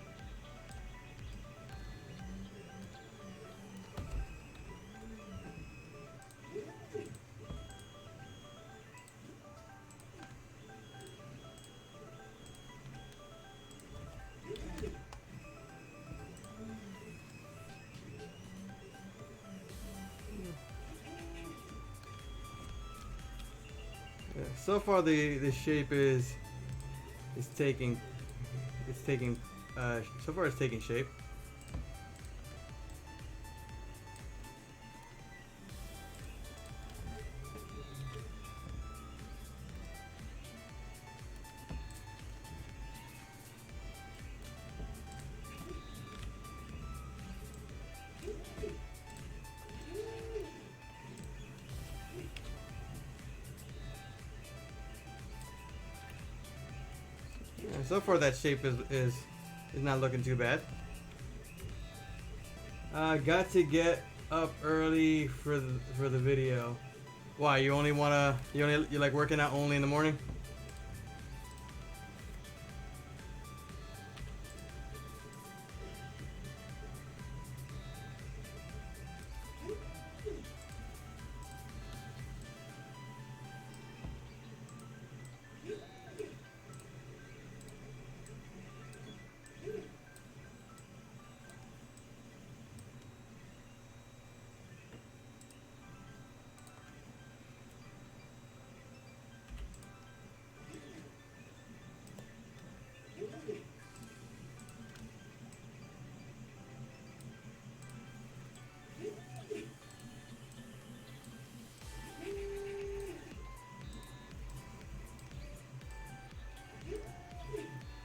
Yeah, so far the shape is taking so far it's taking shape. Yeah, so far that shape is not looking too bad. Got to get up early for the video. Why, you only wanna you like working out only in the morning?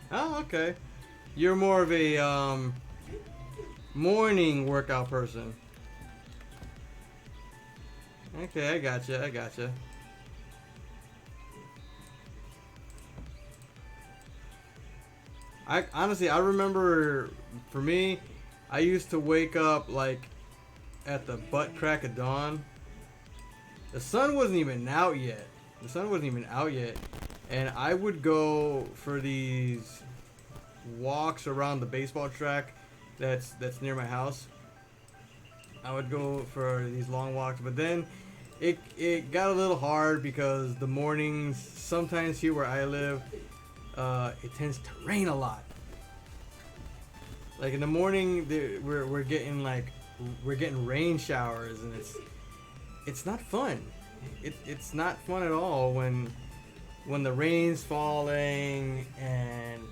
Oh, okay. You're more of a morning workout person. Okay, I gotcha. I gotcha. I honestly, I remember for me, I used to wake up like at the butt crack of dawn. The sun wasn't even out yet. The sun wasn't even out yet, and I would go for these walks around the baseball track that's near my house. I would go for these long walks, but then it got a little hard because the mornings sometimes here where I live, it tends to rain a lot. Like in the morning, we're getting rain showers, and it's not fun. It's not fun at all when the rain's falling and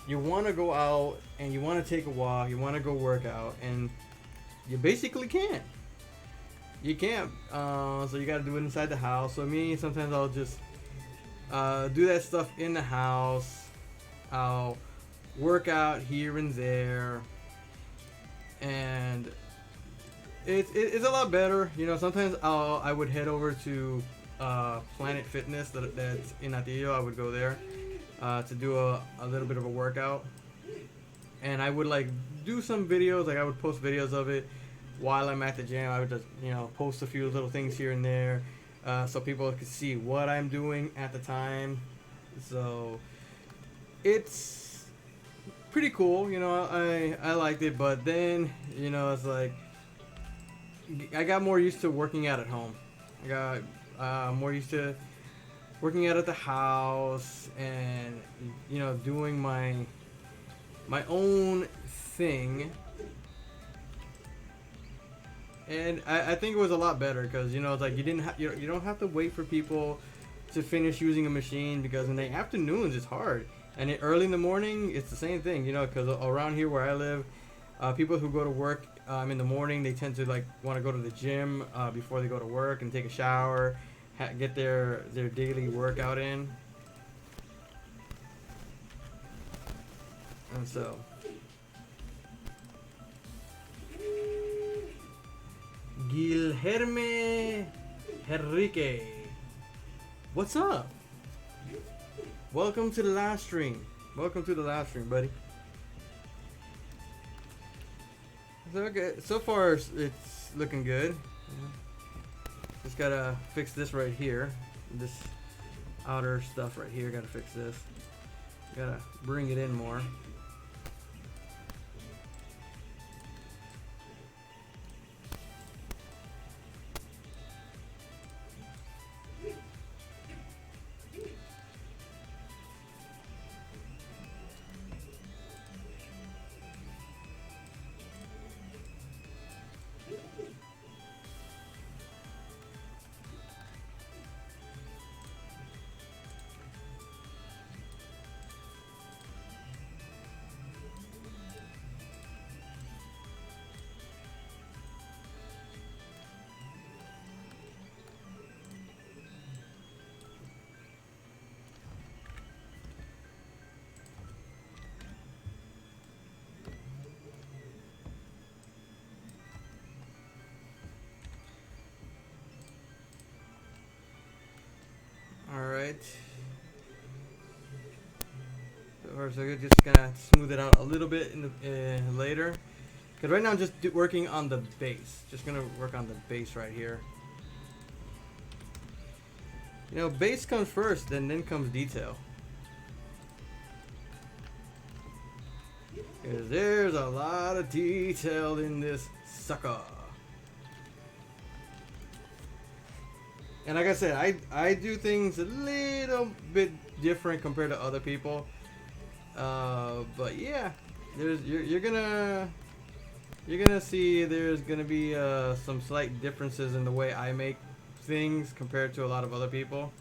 you want to go out and you want to take a walk, you want to go work out, and you basically can't. You can't. So you got to do it inside the house. So me, sometimes I'll just do that stuff in the house. I'll work out here and there, and it's a lot better. You know, sometimes I would head over to Planet Fitness that's in Atillo. I would go there to do a little bit of a workout, and I would like do some videos. Like I would post videos of it while I'm at the gym. I would just post a few little things here and there, so people could see what I'm doing at the time. So it's pretty cool. I liked it, but then it's like I got more used to working out at home. I got more used to working out at the house and doing my own thing, and I think it was a lot better because it's like you don't have to wait for people to finish using a machine, because in the afternoons it's hard, and early in the morning it's the same thing, because around here where I live, people who go to work in the morning, they tend to like want to go to the gym before they go to work and take a shower, get their daily workout in. And so Guilherme Henrique, what's up? Welcome to the live stream. Welcome to the live stream, buddy. Okay, so far it's looking good. Just gotta fix this right here. This outer stuff right here, gotta fix this. Gotta bring it in more. Alright. So we're just gonna smooth it out a little bit in the, later. Because right now I'm just working on the base. Just gonna work on the base right here. Base comes first, and then comes detail. Because there's a lot of detail in this sucker. And like I said, I do things a little bit different compared to other people. But yeah, you're gonna see there's gonna be some slight differences in the way I make things compared to a lot of other people.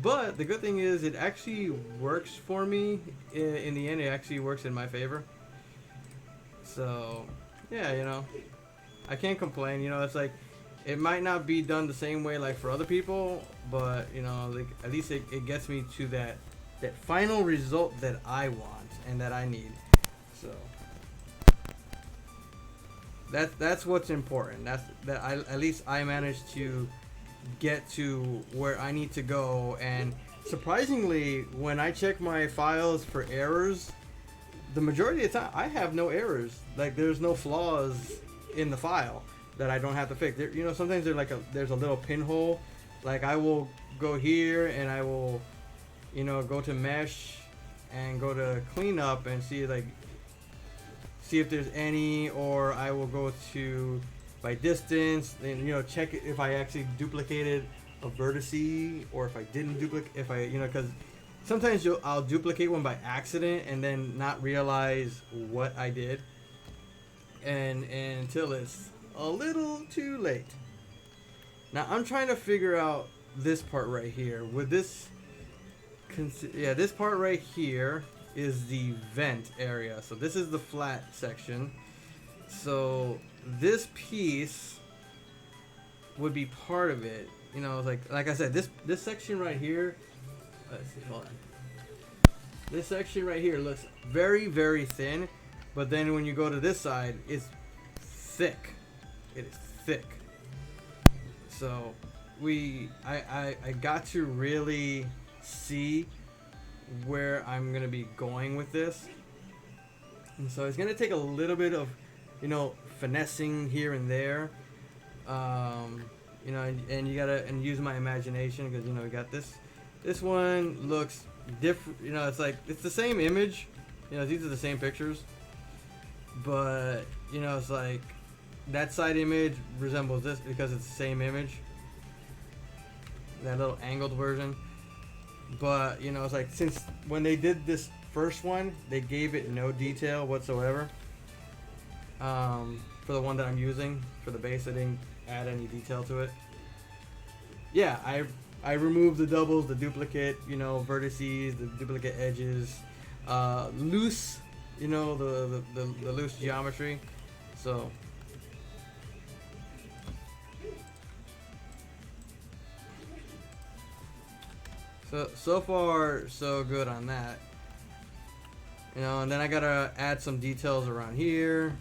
But the good thing is it actually works for me. In the end, it actually works in my favor. So yeah, I can't complain. It's like, it might not be done the same way like for other people, but like at least it gets me to that final result that I want and that I need. So that's what's important. At least I managed to get to where I need to go. And surprisingly, when I check my files for errors, the majority of the time I have no errors. Like, there's no flaws in the file that I don't have to fix. Sometimes there's a little pinhole. Like, I will go here and I will, go to mesh and go to cleanup and see if there's any, or I will go to by distance and check if I actually duplicated a vertice, or if I didn't duplicate, because sometimes I'll duplicate one by accident and then not realize what I did, and until it's a little too late. Now I'm trying to figure out this part right here. With this, this part right here, is the vent area. So this is the flat section. So this piece would be part of it. You know, like I said, this section right here. Let's see, hold on. This section right here looks very, very thin, but then when you go to this side, it's thick. It is thick. So I got to really see where I'm gonna be going with this, and so it's gonna take a little bit of, you know, finessing here and there, you know, and you gotta use my imagination, because, you know, we got this one looks different, you know, it's like it's the same image, you know, these are the same pictures, but, you know, it's like that side image resembles this because it's the same image, that little angled version. But, you know, it's like, since when they did this first one, they gave it no detail whatsoever. For the one that I'm using for the base, I didn't add any detail to it. Yeah, I removed the doubles, the duplicate, you know, vertices, the duplicate edges, loose, you know, the loose geometry. So so far so good on that. You know, and then I gotta add some details around here,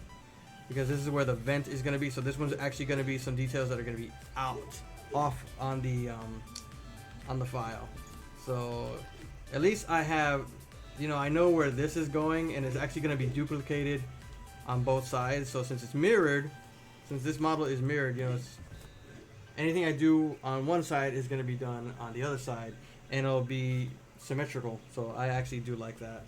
because this is where the vent is gonna be. So this one's actually gonna be some details that are gonna be off on the file. So at least I have, you know, I know where this is going, and it's actually gonna be duplicated on both sides. So since it's mirrored, since this model is mirrored, you know, it's, anything I do on one side is gonna be done on the other side, and it'll be symmetrical. So I actually do like that.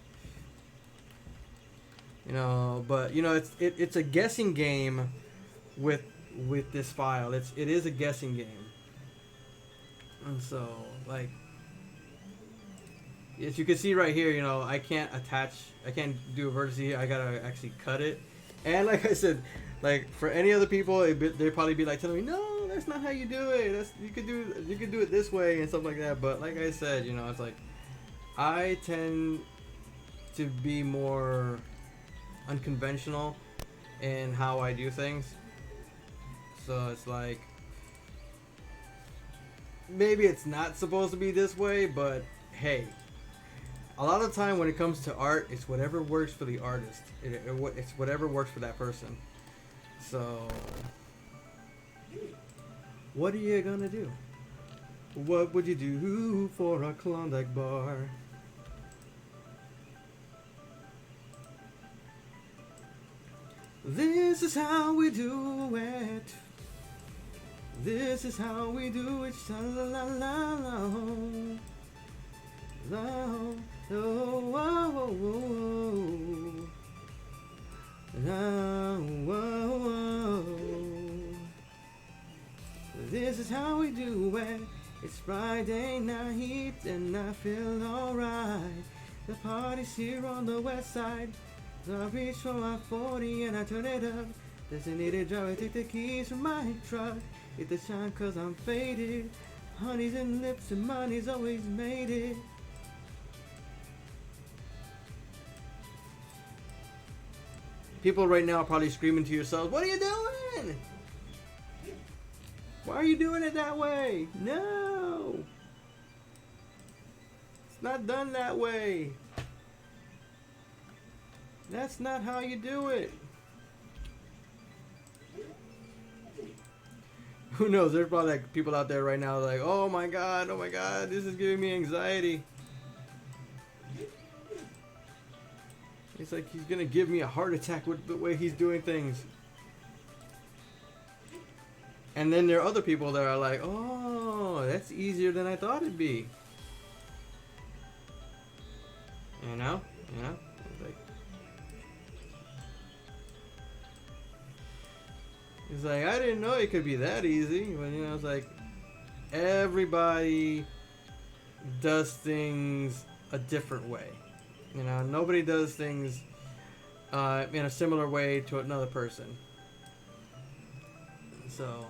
You know, but, you know, it's a guessing game with this file. It is a guessing game. And so, like, as you can see right here, you know, I can't do a vertex here. I gotta actually cut it. And like I said, like, for any other people, they'd probably be like telling me, no, that's not how you do it. You could do it this way and stuff like that. But like I said, you know, it's like, I tend to be more unconventional in how I do things. So it's like, maybe it's not supposed to be this way, but hey, a lot of the time when it comes to art, it's whatever works for the artist. It's whatever works for that person. So what are you gonna do? What would you do for a Klondike bar? This is how we do it. This is how we do it. La la la la la. Oh, oh, oh, oh. This is how we do it. It's Friday night and I feel alright. The party's here on the west side. So I reach for my 40 and I turn it up. Designated driver, take the keys from my truck. Hit the shine cause I'm faded. Honey's and lips and money's always made it. People right now are probably screaming to yourselves, what are you doing? Why are you doing it that way? No! It's not done that way. That's not how you do it. Who knows? There's probably like people out there right now like, oh my god, this is giving me anxiety. It's like he's gonna give me a heart attack with the way he's doing things. And then there are other people that are like, oh, that's easier than I thought it'd be. You know? It's like, I didn't know it could be that easy. But, you know, it's like, everybody does things a different way. You know, nobody does things in a similar way to another person. So,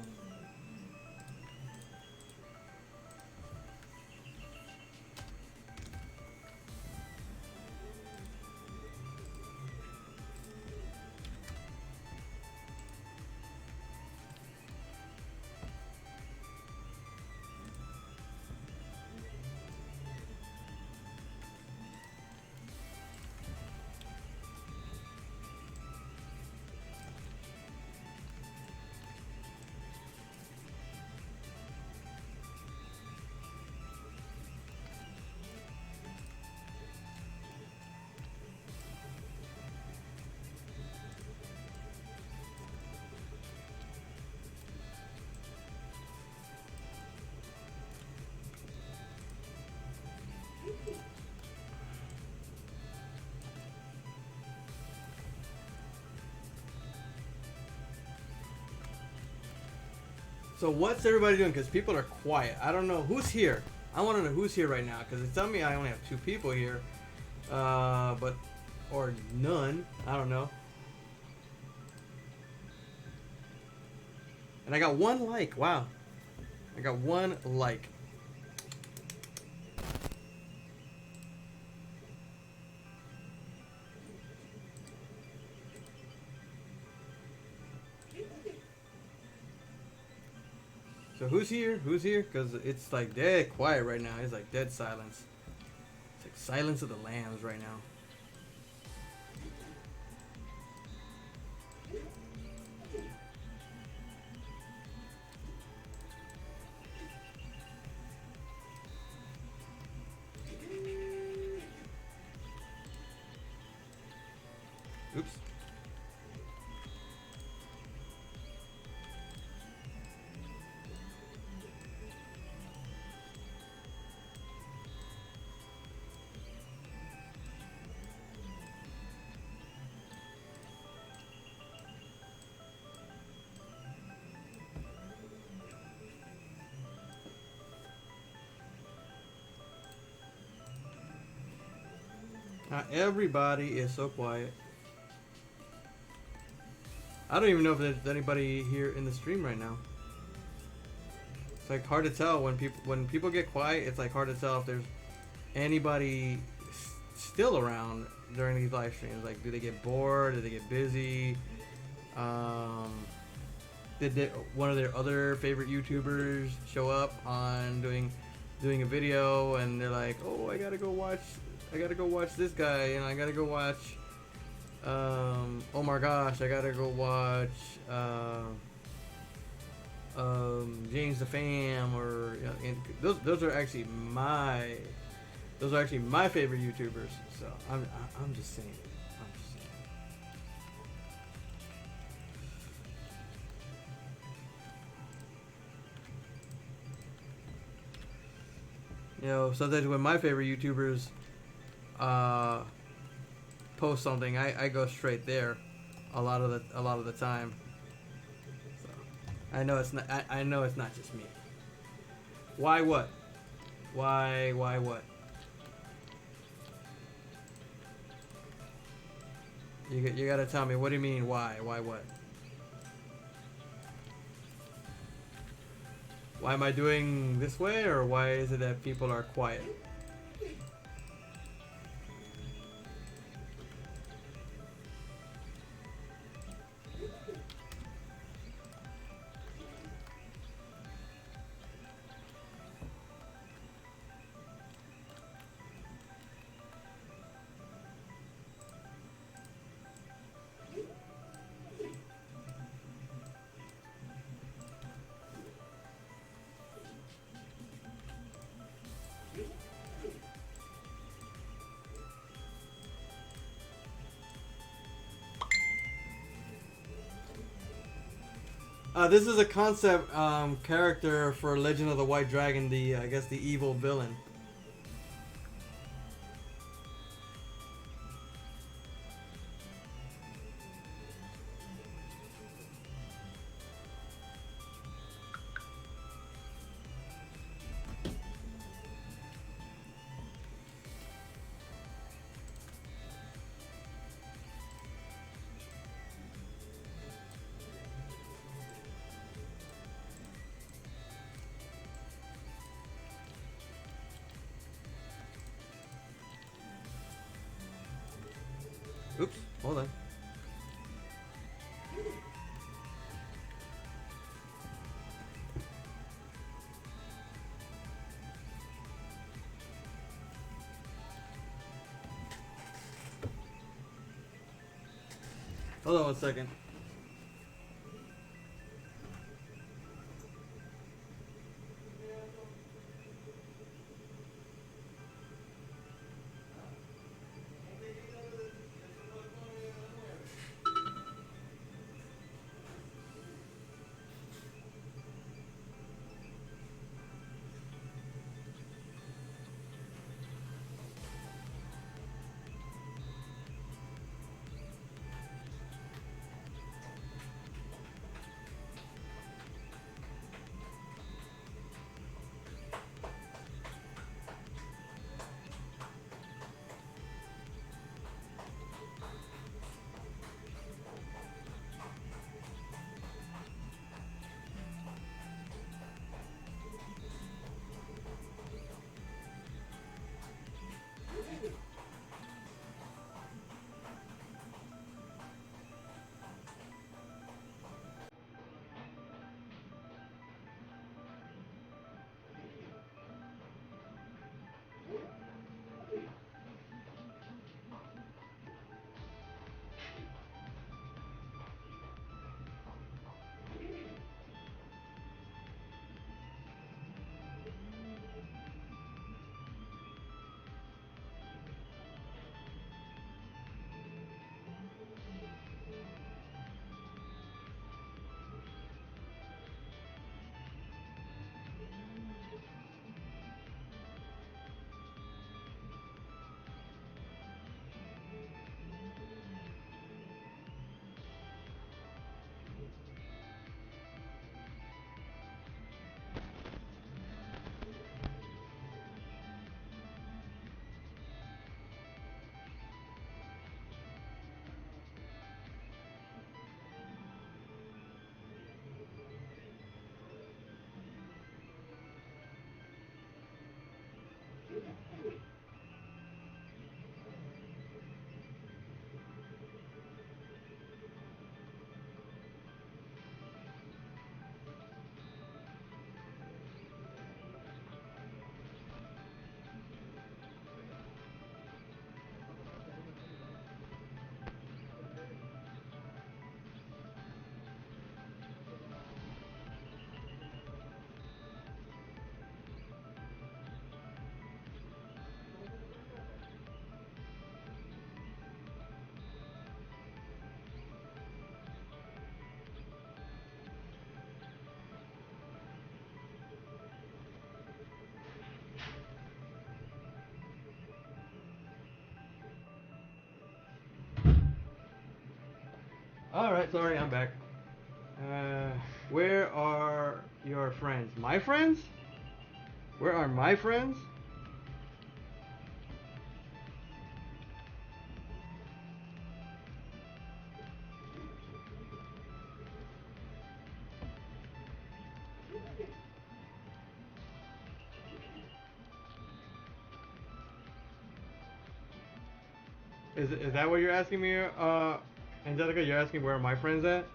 So what's everybody doing? Because people are quiet. I don't know who's here. I want to know who's here right now. Because it's telling me I only have 2 people here. But or none. I don't know. And I got 1 like. Wow. I got 1 like. So who's here? Who's here? Because it's like dead quiet right now. It's like dead silence. It's like silence of the lambs right now. Oops. Not everybody is so quiet. I don't even know if there's anybody here in the stream right now. It's like hard to tell when people get quiet. It's like hard to tell if there's anybody still around during these live streams. Like, do they get bored? Do they get busy? Did one of their other favorite YouTubers show up on doing a video, and they're like, "Oh, I gotta go watch this guy, and I gotta go watch." Oh my gosh, I gotta go watch James the Fam, or and those are actually my favorite YouTubers. So I'm just saying. You know, sometimes when my favorite YouTubers post something, I go straight there a lot of the time. So I know it's not just me. Why what? Why what? You gotta tell me, what do you mean why? Why what? Why am I doing this way, or why is it that people are quiet? This is a concept character for Legend of the White Dragon, I guess the evil villain. Oops, hold on. Hold on 1 second. All right, sorry, I'm back. Uh, where are your friends? My friends? Where are my friends? Is that what you're asking me? Angelica, you're asking where are my friends at?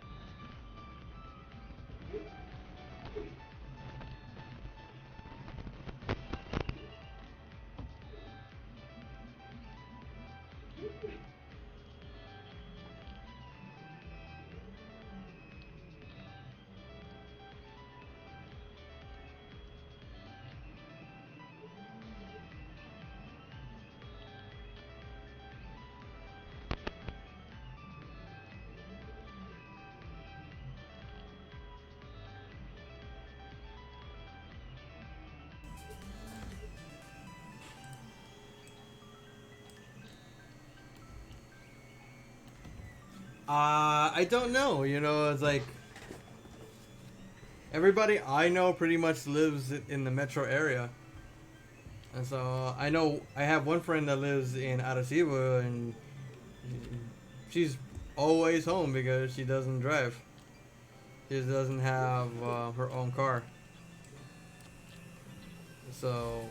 I don't know. You know, it's like everybody I know pretty much lives in the metro area. And so I know I have one friend that lives in Arecibo, and she's always home because she doesn't drive. She doesn't have her own car. So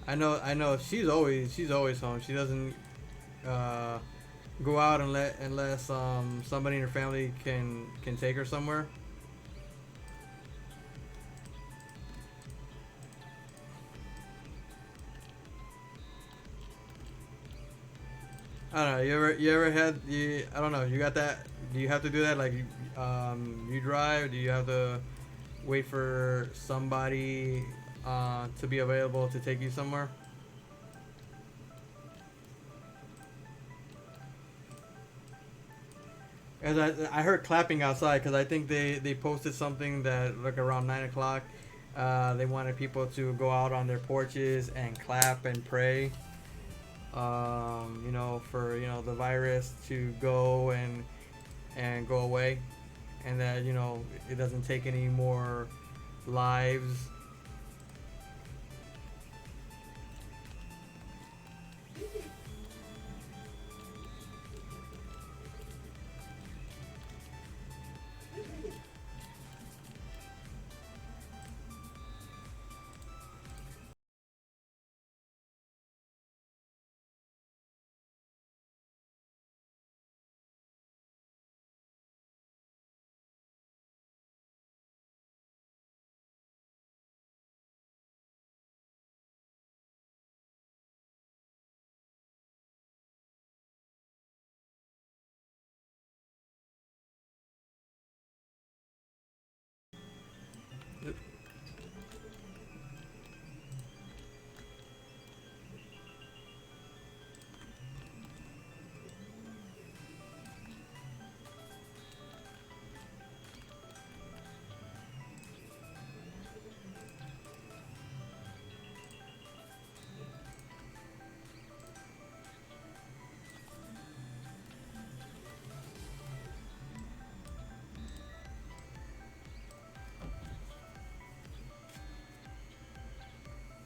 I know she's always home. She doesn't uh, go out unless somebody in her family can take her somewhere. I don't know. You ever had I don't know. You got that? Do you have to do that? Like you drive? Do you have to wait for somebody to be available to take you somewhere? As I heard clapping outside because I think they posted something that like around 9 o'clock. They wanted people to go out on their porches and clap and pray. For the virus to go and go away, and that it doesn't take any more lives.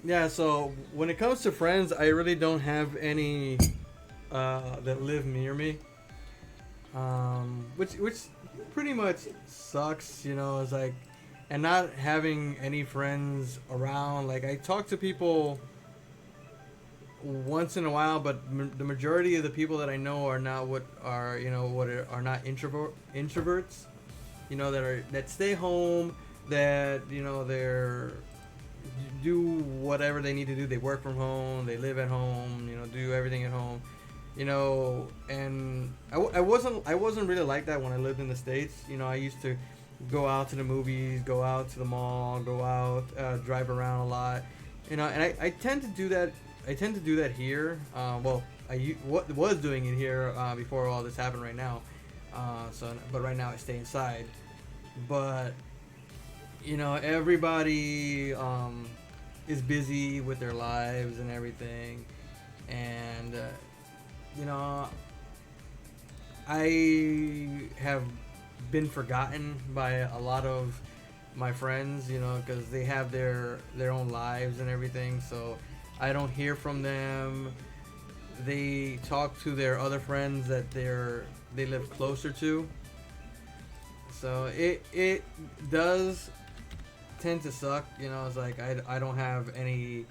Yeah, so when it comes to friends, I really don't have any that live near me, which pretty much sucks. It's like, and not having any friends around. Like I talk to people once in a while, but the majority of the people that I know are not what are not introverts. That stay home, that they're do whatever they need to do. They work from home. They live at home. Do everything at home. And I wasn't really like that when I lived in the States. I used to go out to the movies, go out to the mall, go out, drive around a lot. And I tend to do that. I tend to do that here. Well, was doing it here before all this happened. Right now, but right now I stay inside. But everybody is busy with their lives and everything, and you know I have been forgotten by a lot of my friends, you know, because they have their own lives and everything. So I don't hear from them. They talk to their other friends that they live closer to. So it does tend to suck, you know. It's like I don't have any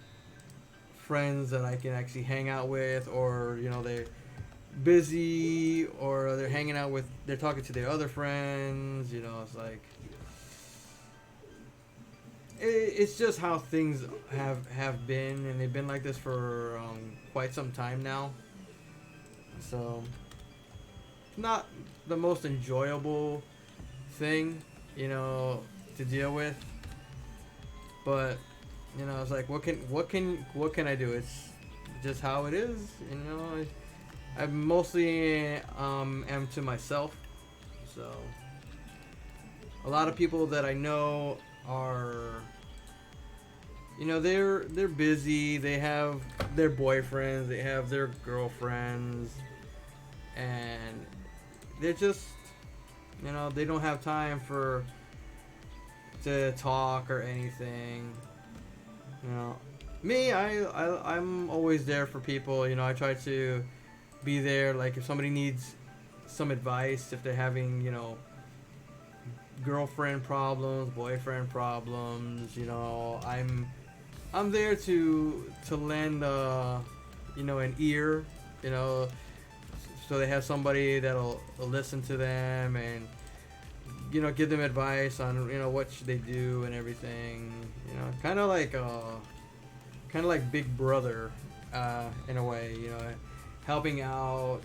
friends that I can actually hang out with, or you know they're busy, or they're hanging out with, they're talking to their other friends, you know. It's like it's just how things have been, and they've been like this for quite some time now. So not the most enjoyable thing, you know, to deal with. But you know, it's like what can I do? It's just how it is, you know. I mostly am to myself, so a lot of people that I know are, you know, they're busy. They have their boyfriends, they have their girlfriends, and they're just, you know, they don't have time for to talk or anything. You know, me, I'm always there for people. You know, I try to be there. Like if somebody needs some advice, if they're having, you know, girlfriend problems, boyfriend problems, you know, I'm there to lend you know, an ear, you know, so they have somebody that'll listen to them and, you know, give them advice on, you know, what should they do and everything, you know, kind of like Big Brother, in a way, you know, helping out,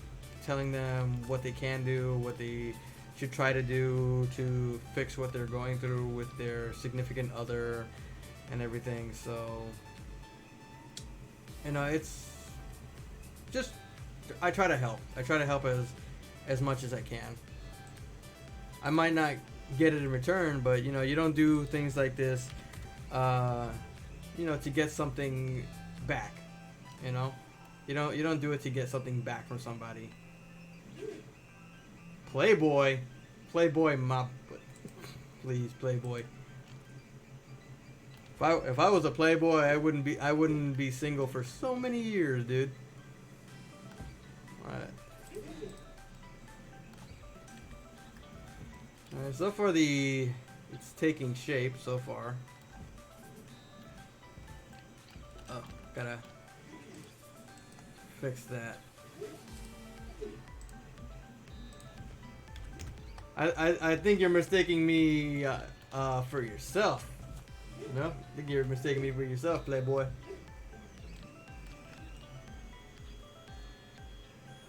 telling them what they can do, what they should try to do to fix what they're going through with their significant other and everything. So, you know, it's just, I try to help. I try to help as much as I can. I might not get it in return, but you know, you don't do things like this, you know, to get something back. You know, you don't do it to get something back from somebody. Playboy, my, please, Playboy. If I was a Playboy, I wouldn't be single for so many years, dude. All right. Alright, so far it's taking shape so far. Oh, gotta fix that. I think you're mistaking me for yourself. No, I think you're mistaking me for yourself, Playboy.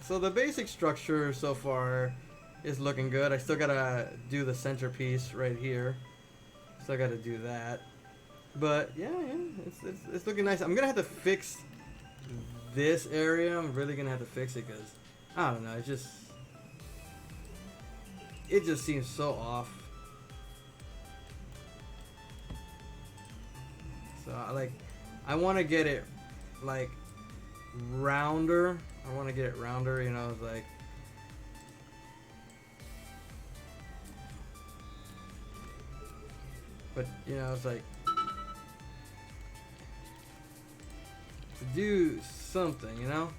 So the basic structure so far is looking good. I still gotta do the centerpiece right here. Still gotta do that. But yeah, it's looking nice. I'm gonna have to fix this area. I'm really gonna have to fix it because I don't know. It just seems so off. So I want to get it like rounder. I want to get it rounder. You know, it's like. But you know, it's like to do something, you know.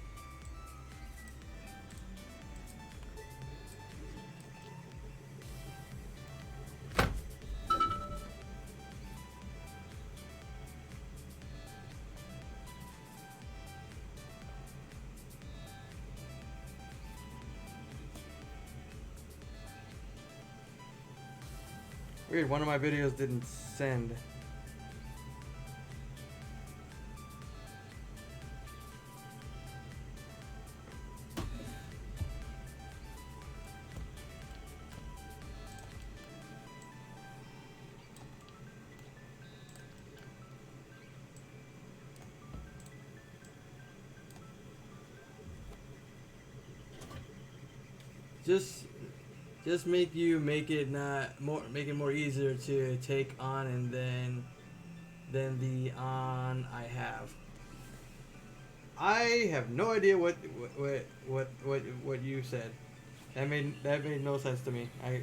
Weird, one of my videos didn't send. Just make it more easier to take on, and then the on I have. I have no idea what you said. That made no sense to me. I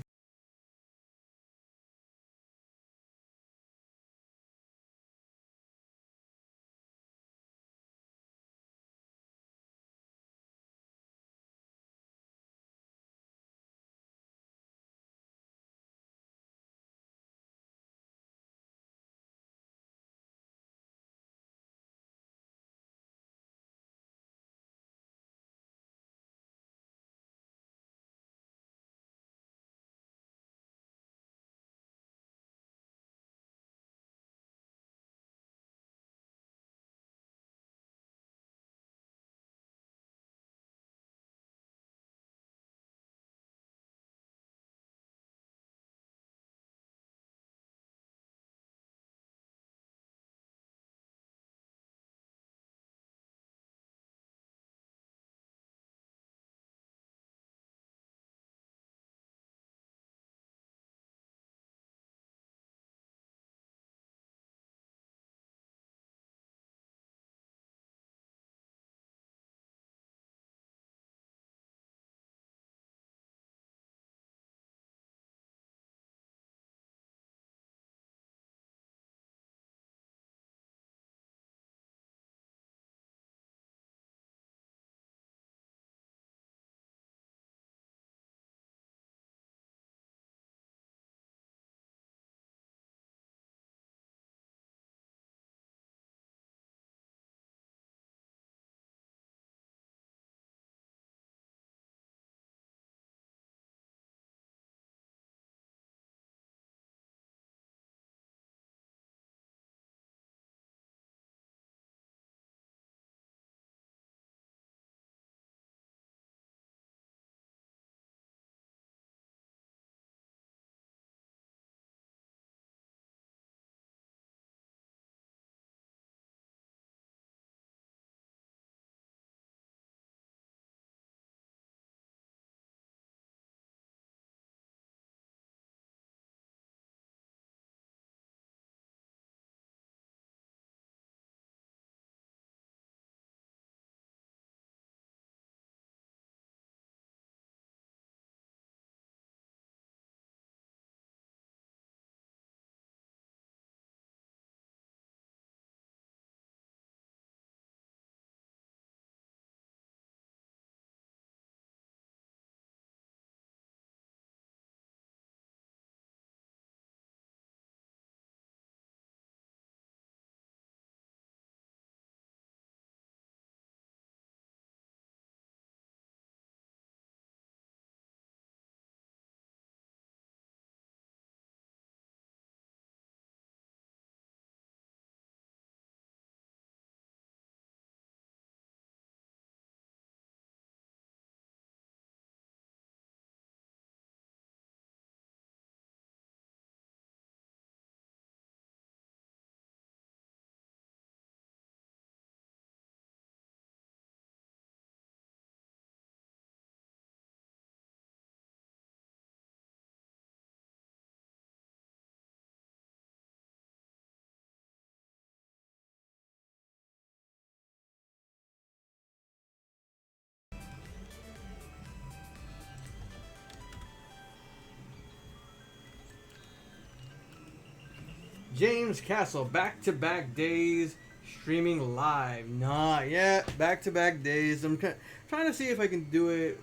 James Castle, back-to-back days streaming live. Not yet. Back-to-back days. I'm trying to see if I can do it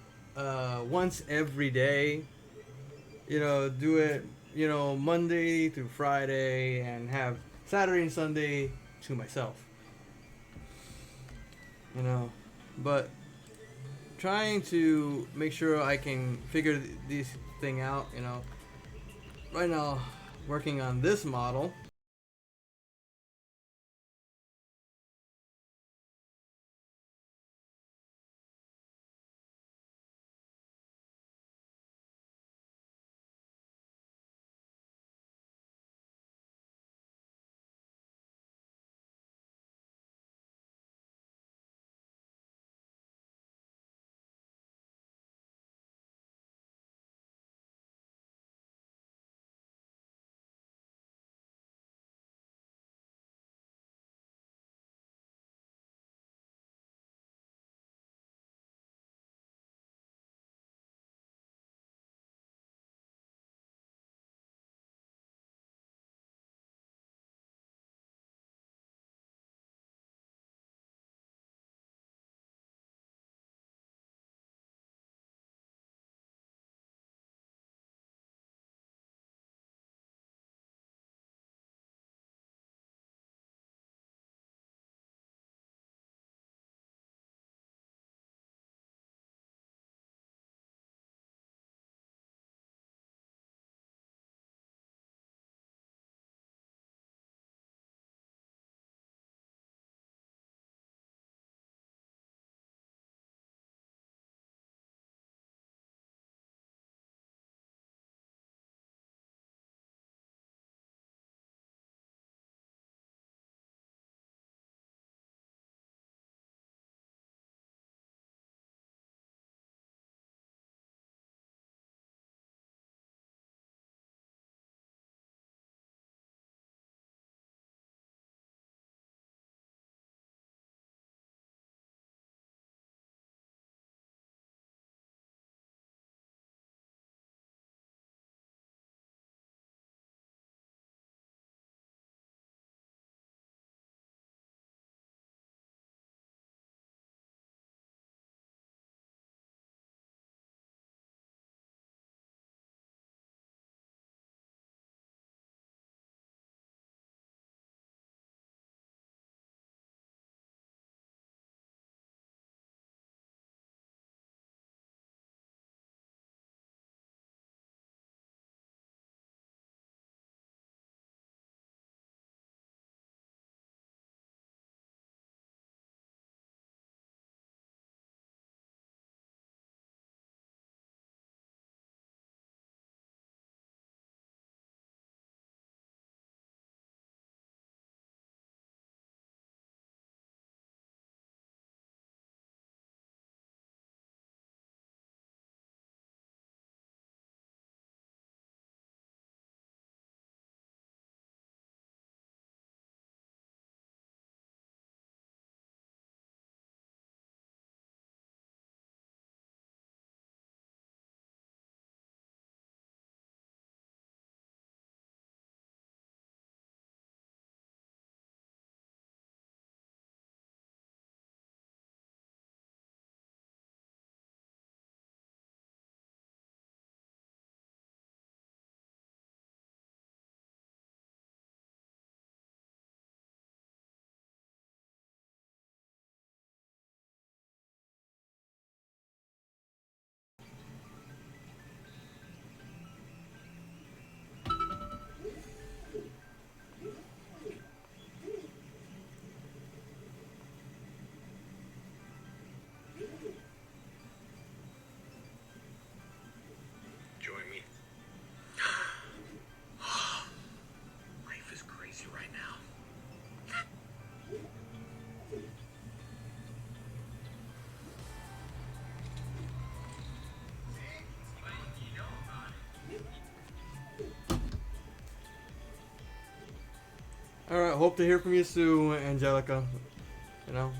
once every day. Do it, Monday through Friday and have Saturday and Sunday to myself. You know, but trying to make sure I can figure this thing out. Right now, working on this model. All right, hope to hear from you soon, Angelica. You know.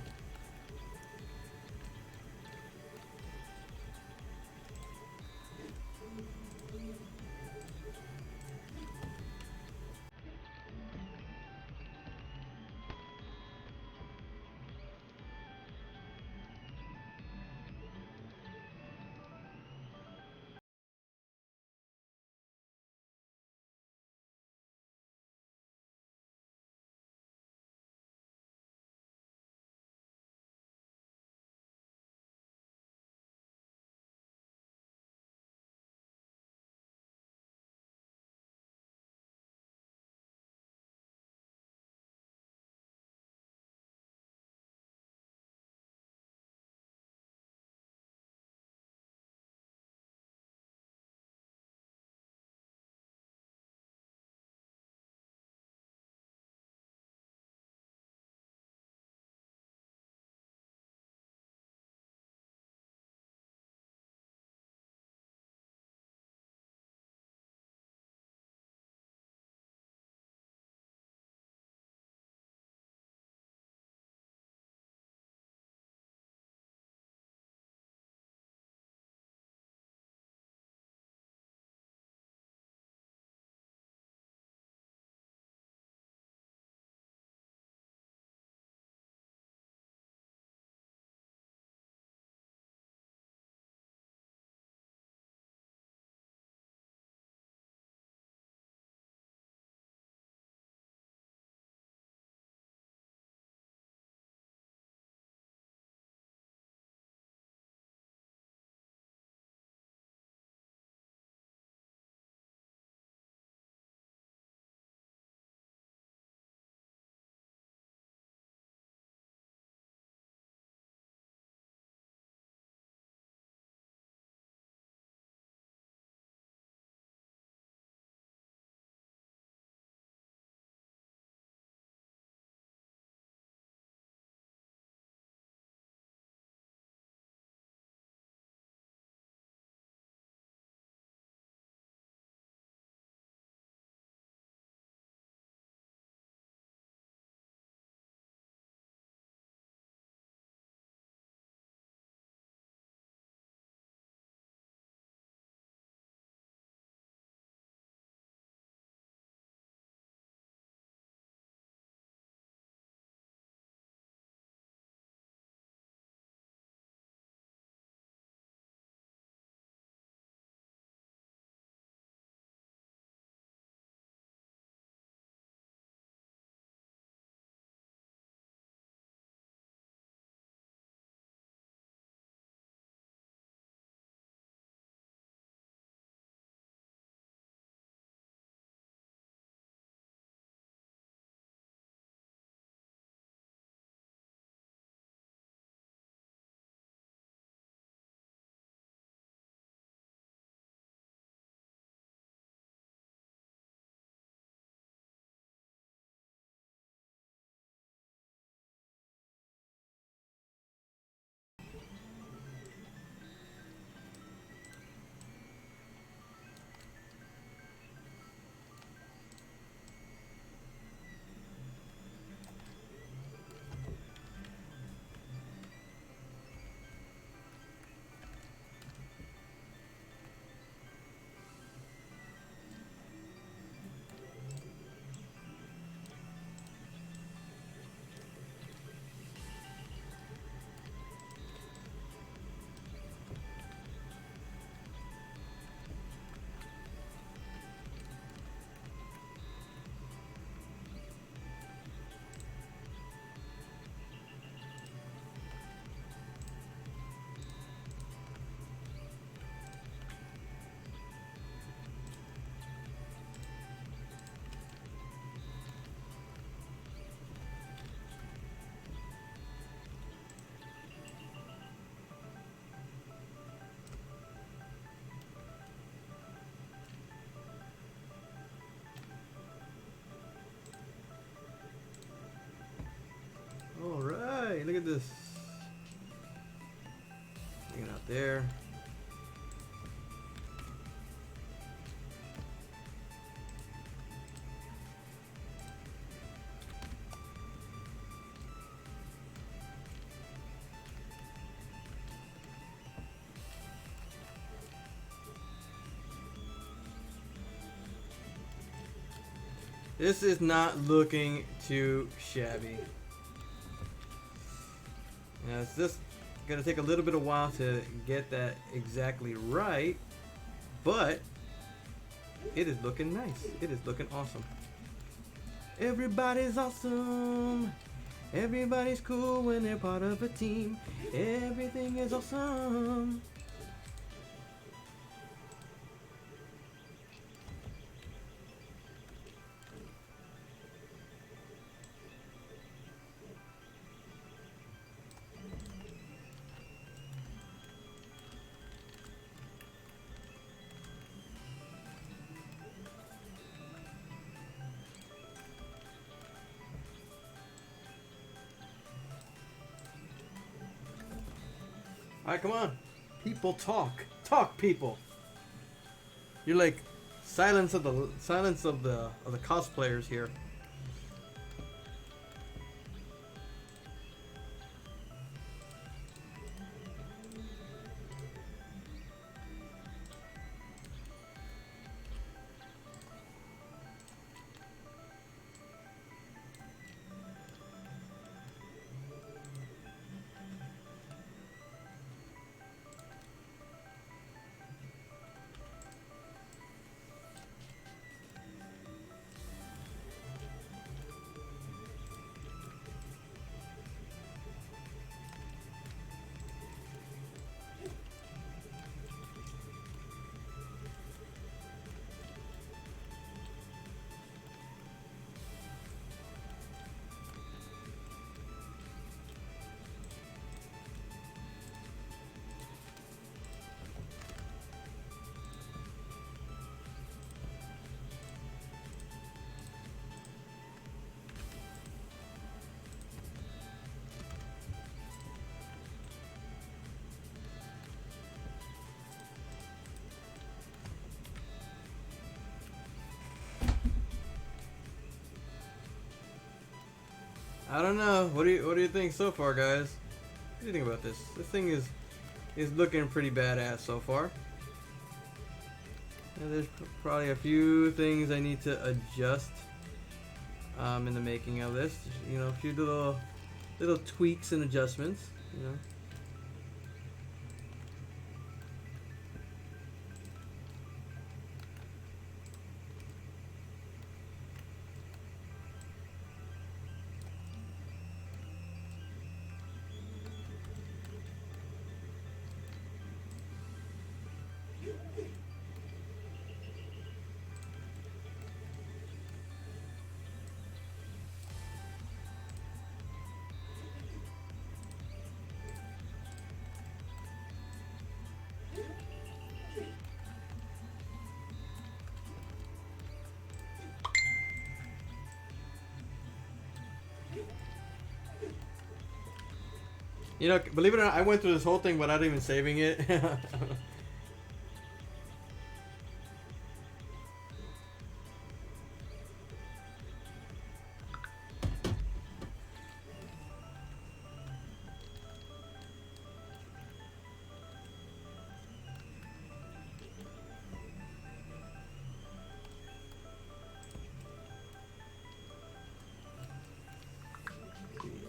All right, look at this. Hang it out there. This is not looking too shabby. Now it's just gonna take a little bit of while to get that exactly right, but it is looking nice. It is looking awesome. Everybody's awesome. Everybody's cool when they're part of a team. Everything is awesome. Alright, come on. People talk. Talk, people. You're like silence of the cosplayers here. I don't know. What do you think so far, guys? What do you think about this? This thing is looking pretty badass so far. And there's probably a few things I need to adjust in the making of this. You know, a few little tweaks and adjustments. You know. You know, believe it or not, I went through this whole thing without even saving it.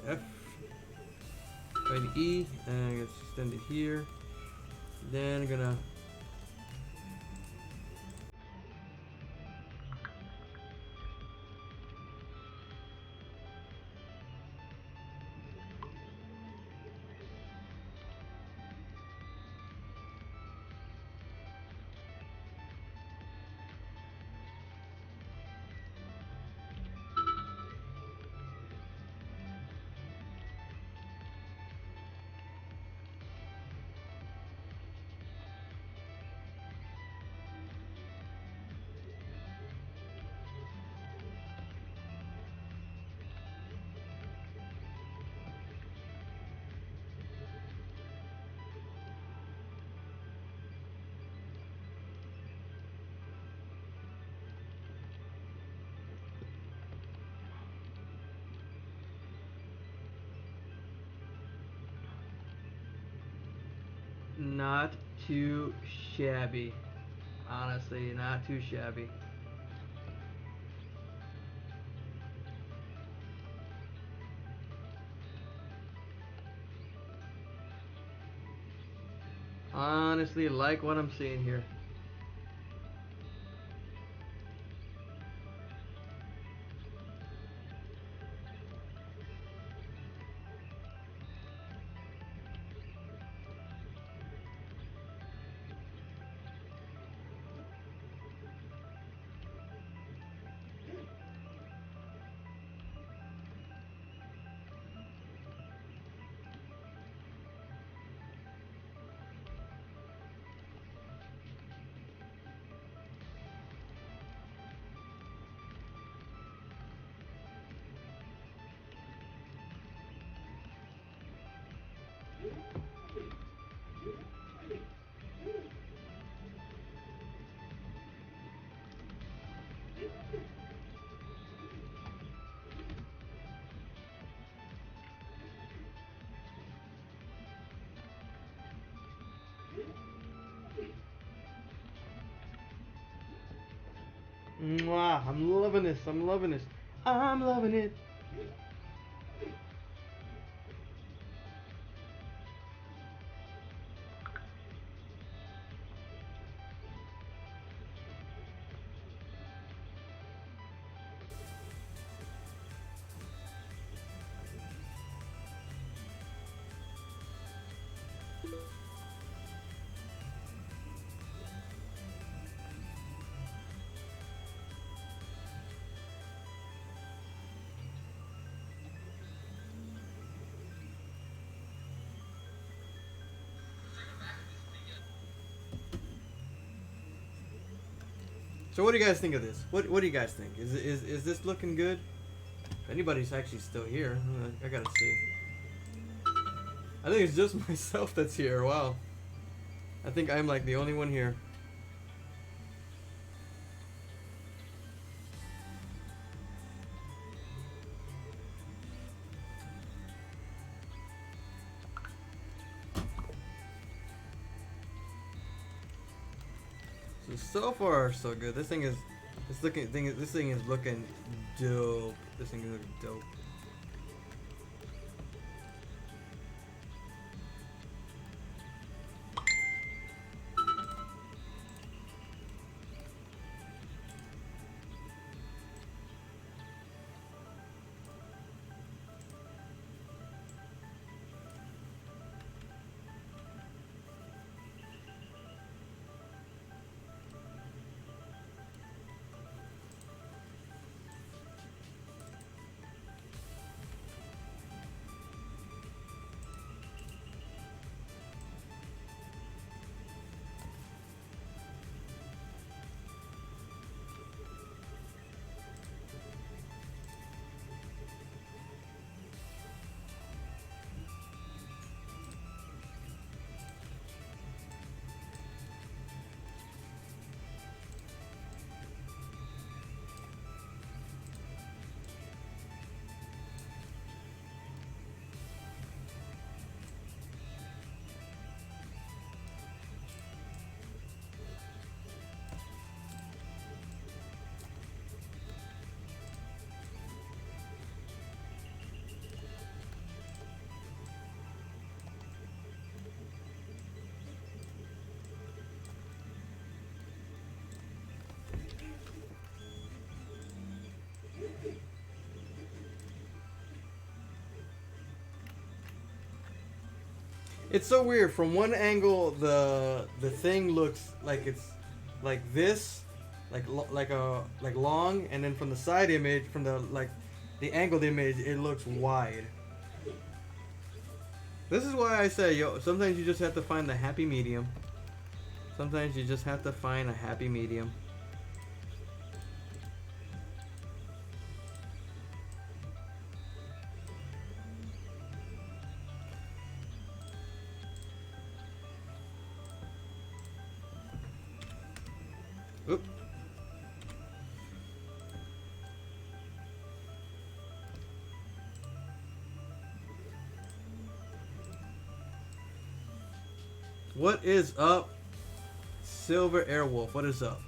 F. Right, E, and I'm gonna extend it here. Then I'm gonna not too shabby. Honestly, not too shabby. honestly like what I'm seeing here. Mwah, I'm loving this. I'm loving this. I'm loving it. So what do you guys think of this? What do you guys think? Is this looking good? If anybody's actually still here, I gotta see. I think it's just myself that's here. Wow. I think I'm like the only one here. So far so good. This thing is this thing is looking dope. This thing is looking dope. It's so weird. From one angle, the thing looks like it's like this, like long, and then from the side image, from the angled image, it looks wide. This is why I say, yo, sometimes you just have to find the happy medium. Sometimes you just have to find a happy medium. Oop. What is up, Silver Airwolf? What is up?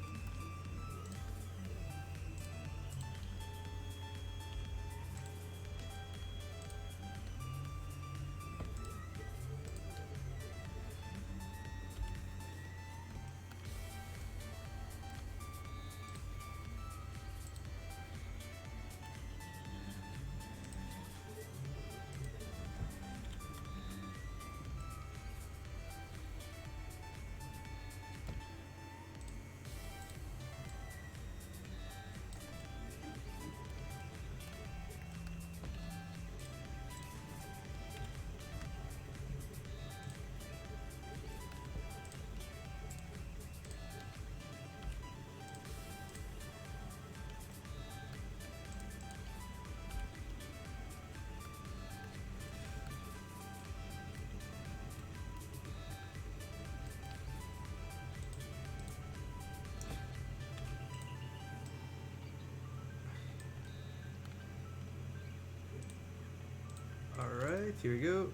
Alright, here we go.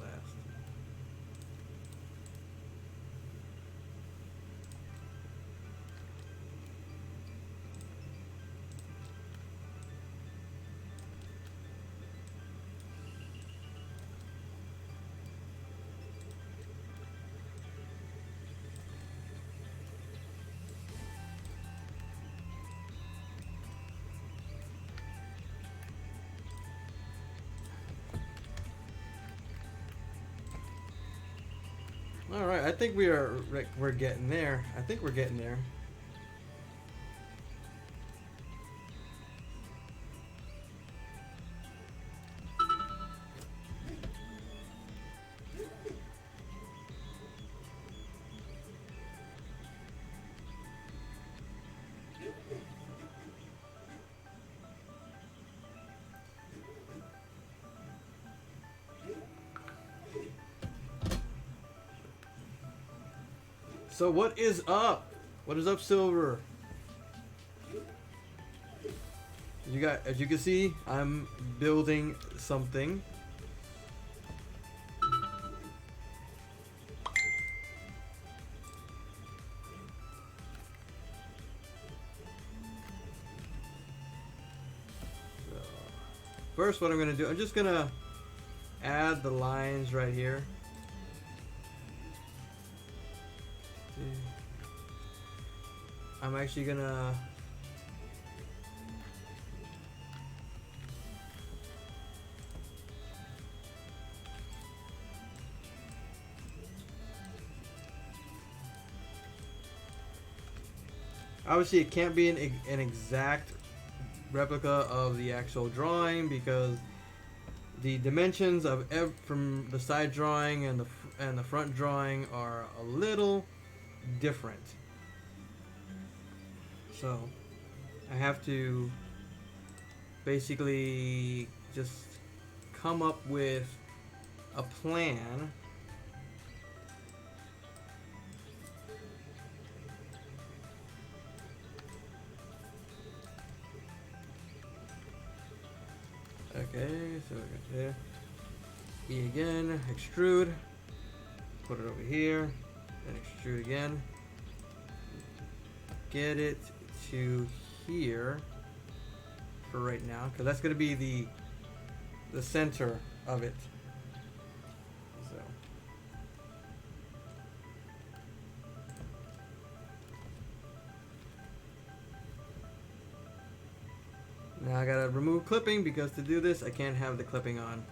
Last. All right, I think we're getting there. I think we're getting there. So what is up? What is up, Silver? As you can see, I'm building something. So, first, what I'm gonna do, I'm just gonna add the lines right here. I'm actually gonna obviously it can't be an exact replica of the actual drawing because the dimensions of from the side drawing and the front drawing are a little different. So I have to basically just come up with a plan okay, so we got there. E again, extrude, put it over here, then extrude again. Get it to here for right now, because that's going to be the center of it. So now I gotta remove clipping because to do this I can't have the clipping on.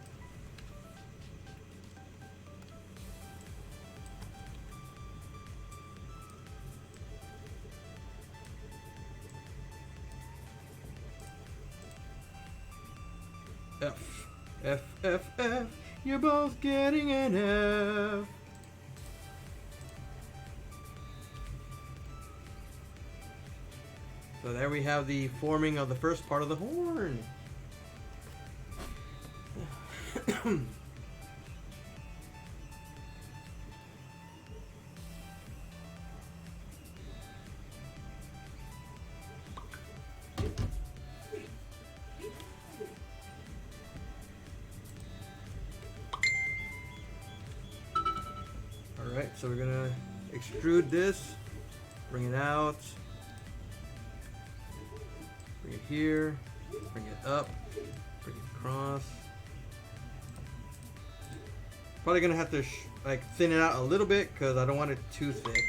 F, you're both getting an F. So there we have the forming of the first part of the horn. Alright, so we're gonna extrude this, bring it out, bring it here, bring it up, bring it across. Probably gonna have to like thin it out a little bit because I don't want it too thick.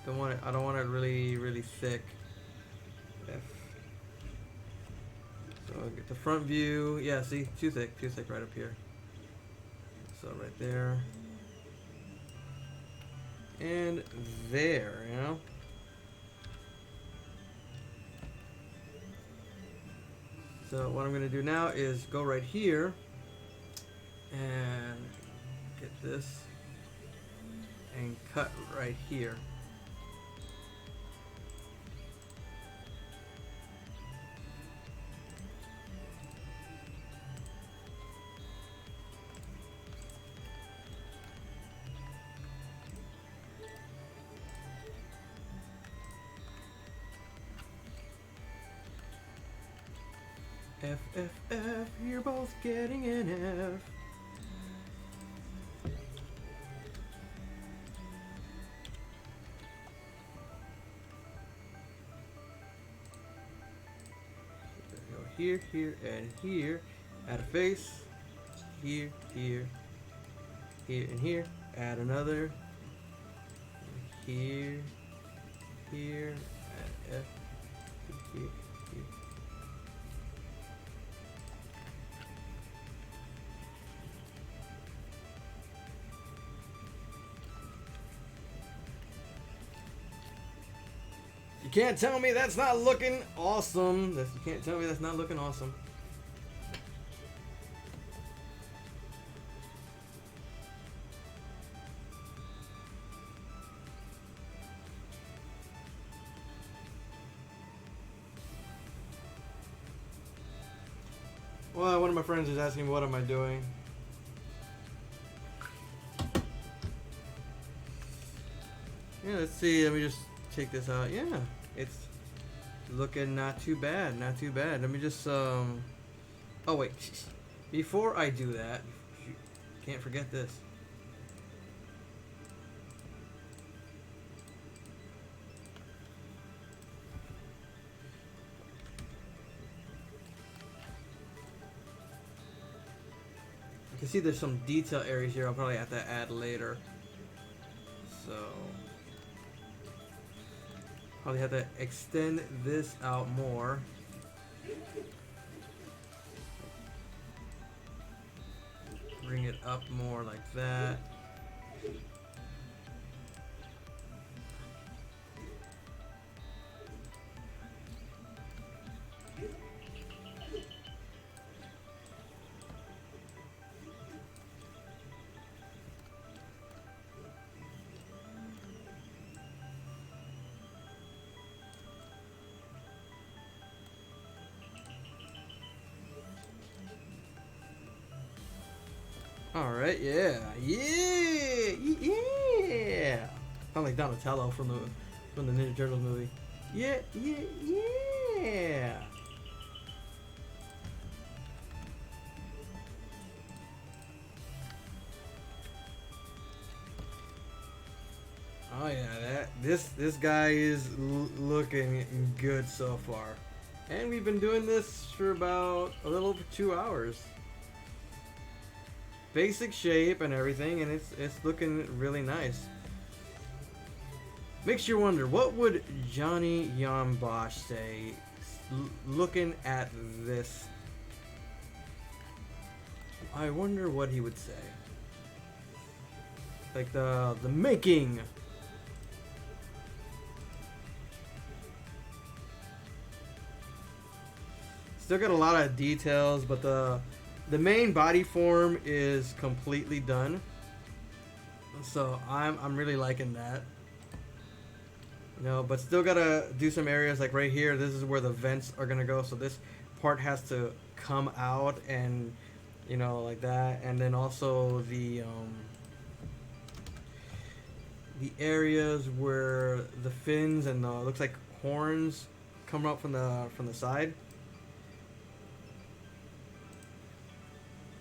I don't want it really thick. F. So I'll get the front view. Yeah, see, too thick right up here. So right there. And there, you know. So what I'm going to do now is go right here and get this and cut right here. F, you're both getting an F. here, here, and here. Add a face. Here, here, here, and here. Add another. Here, here, add F. Here, here. You can't tell me that's not looking awesome. You can't tell me that's not looking awesome. Well, one of my friends is asking, what am I doing? Yeah, let's see. Let me just check this out. Yeah, it's looking not too bad. Not too bad. Let me just oh wait, before I do that, can't forget this. You can see there's some detail areas here I'll probably have to add later. So probably have to extend this out more. Bring it up more like that. All right, yeah. Sound like Donatello from the Ninja Turtles movie. Yeah. Oh yeah, this guy is looking good so far, and we've been doing this for about a little over 2 hours. Basic shape and everything, and it's looking really nice. Makes you wonder, what would Johnny Yambosh say looking at this? I wonder what he would say. Like the making. Still got a lot of details, but the main body form is completely done. So I'm really liking that. You know, but still gotta do some areas like right here. This is where the vents are gonna go. So this part has to come out, and you know, like that. And then also the areas where the fins and the looks like horns come up from the side.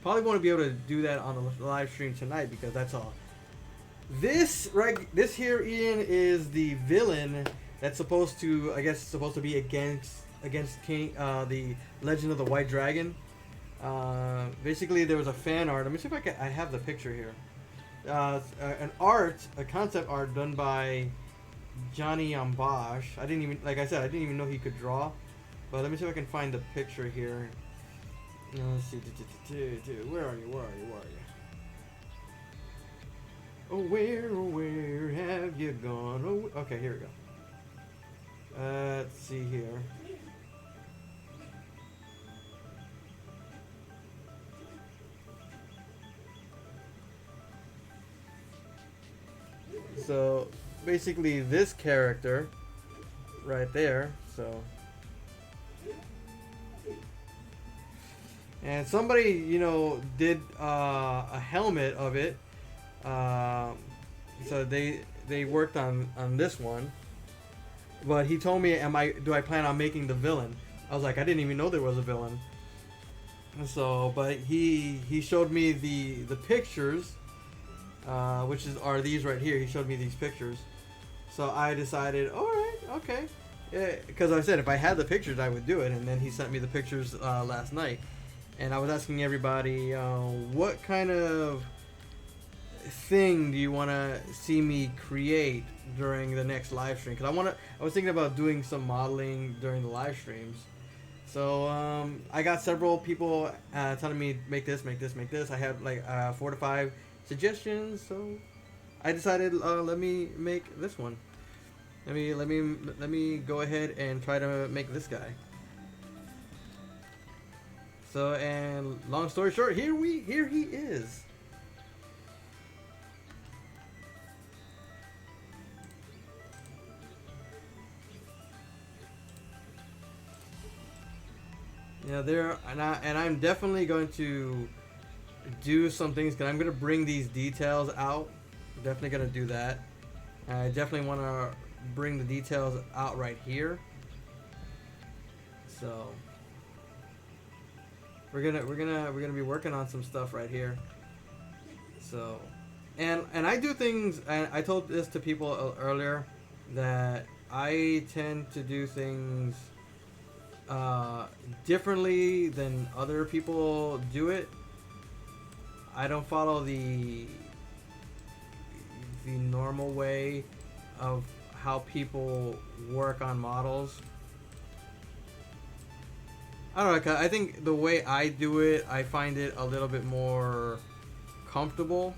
Probably won't be able to do that on the live stream tonight because that's all. This here, Ian, is the villain that's supposed to, I guess, supposed to be against King, the Legend of the White Dragon. Basically, there was a fan art. Let me see if I have the picture here. A concept art done by Johnny Yambosh. I didn't even, like I said, I didn't even know he could draw. But let me see if I can find the picture here. Let's see. Where are you? Oh, where have you gone? Oh, okay, here we go. Let's see here. So, basically this character right there, so. And somebody, you know, did a helmet of it. So they worked on this one. But he told me, do I plan on making the villain? I was like, I didn't even know there was a villain. So, but he showed me the pictures, which are these right here. He showed me these pictures. So I decided, all right, okay. because I said if I had the pictures, I would do it. And then he sent me the pictures last night, and I was asking everybody, what kind of thing do you want to see me create during the next live stream? Because I was thinking about doing some modeling during the live streams. So I got several people telling me make this, make this, make this. I have like 4 to 5 suggestions, so I decided let me make this one. Let me go ahead and try to make this guy. So, and long story short, here he is. Yeah, I'm definitely going to do some things. Cause I'm gonna bring these details out. Definitely gonna do that. I definitely want to bring the details out right here. So we're gonna be working on some stuff right here. So, and I do things. And I told this to people earlier that I tend to do things differently than other people do it. I don't follow the normal way of how people work on models. I don't know. 'Cause I think the way I do it, I find it a little bit more comfortable,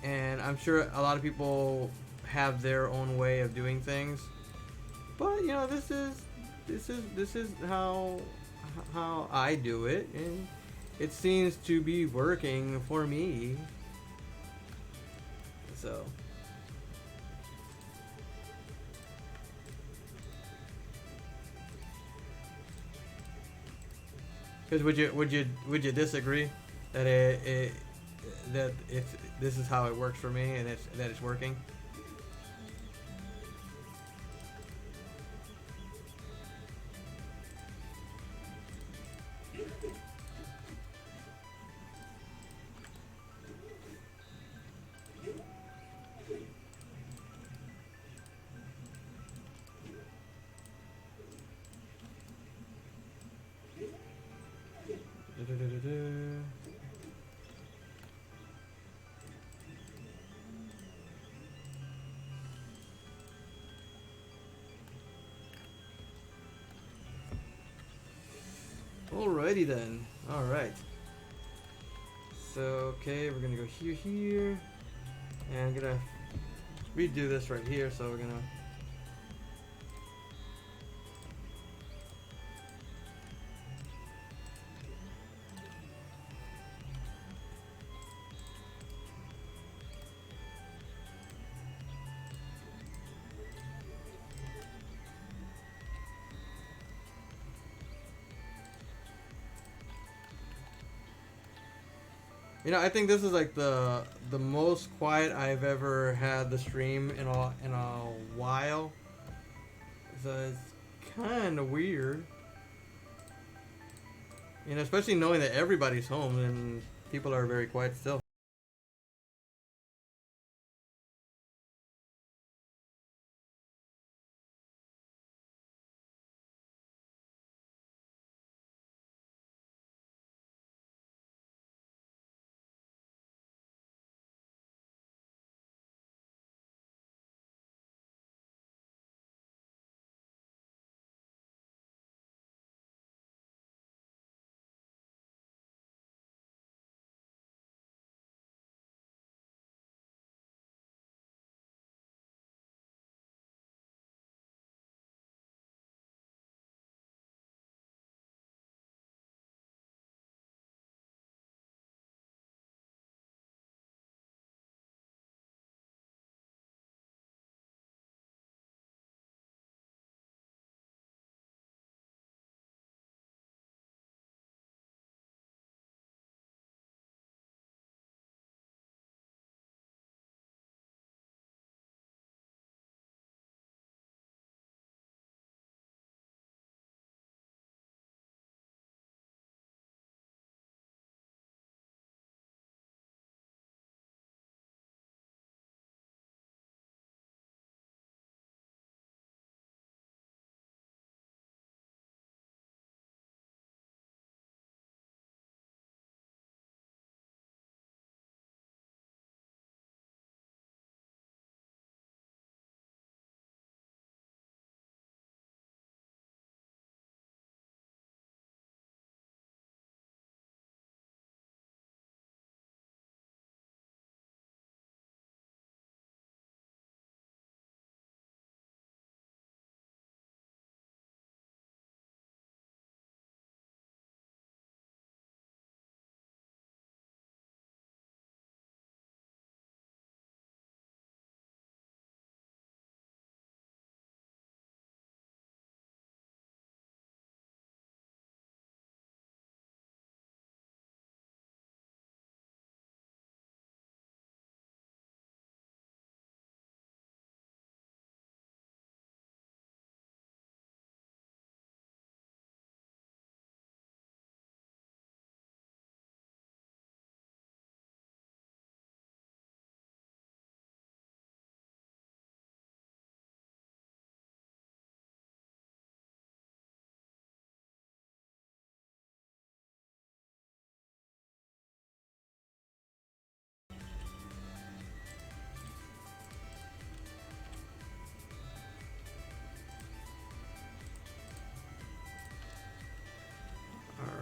and I'm sure a lot of people have their own way of doing things. But this is how I do it, and it seems to be working for me. So, because would you disagree that that if this is how it works for me and that it's working? Alrighty then. All right. So okay, we're gonna go here, and I'm gonna redo this right here. So we're gonna. I think this is like the most quiet I've ever had the stream in a while. So it's kind of weird. Especially knowing that everybody's home and people are very quiet still.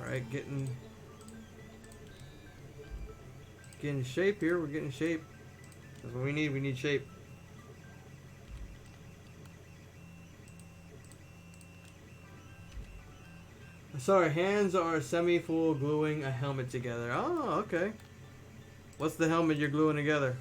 right, getting shape here. We're getting shape. That's what we need. We need shape. So our hands are semi-full gluing a helmet together. Oh, okay. What's the helmet you're gluing together?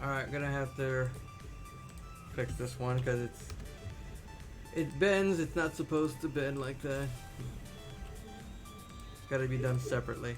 Alright, gonna have to fix this one because it bends. It's not supposed to bend like that. It's gotta be done separately.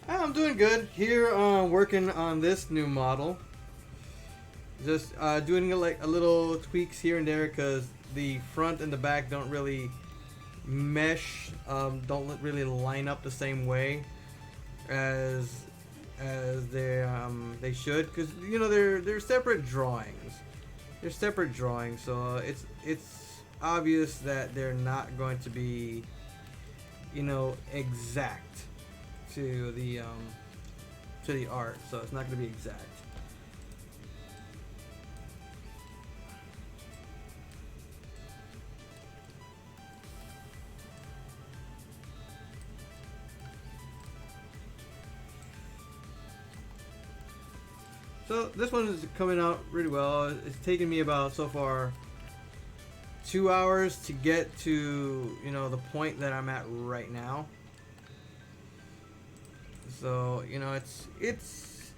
I'm doing good here. Working on this new model. Just doing like a little tweaks here and there because the front and the back don't really mesh. Don't really line up the same way as they should, because you know they're separate drawings. They're separate drawings, so it's obvious that they're not going to be, you know, exact to the art. So it's not going to be exact. So this one is coming out really well. It's taken me about, so far, 2 hours to get to, you know, the point that I'm at right now. So, you know, it's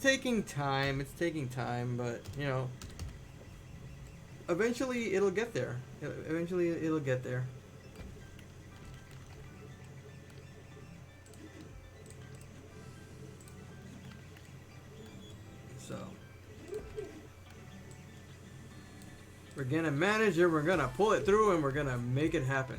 taking time. It's taking time, but you know, eventually it'll get there. Eventually it'll get there. So we're gonna manage it, we're gonna pull it through, and we're gonna make it happen.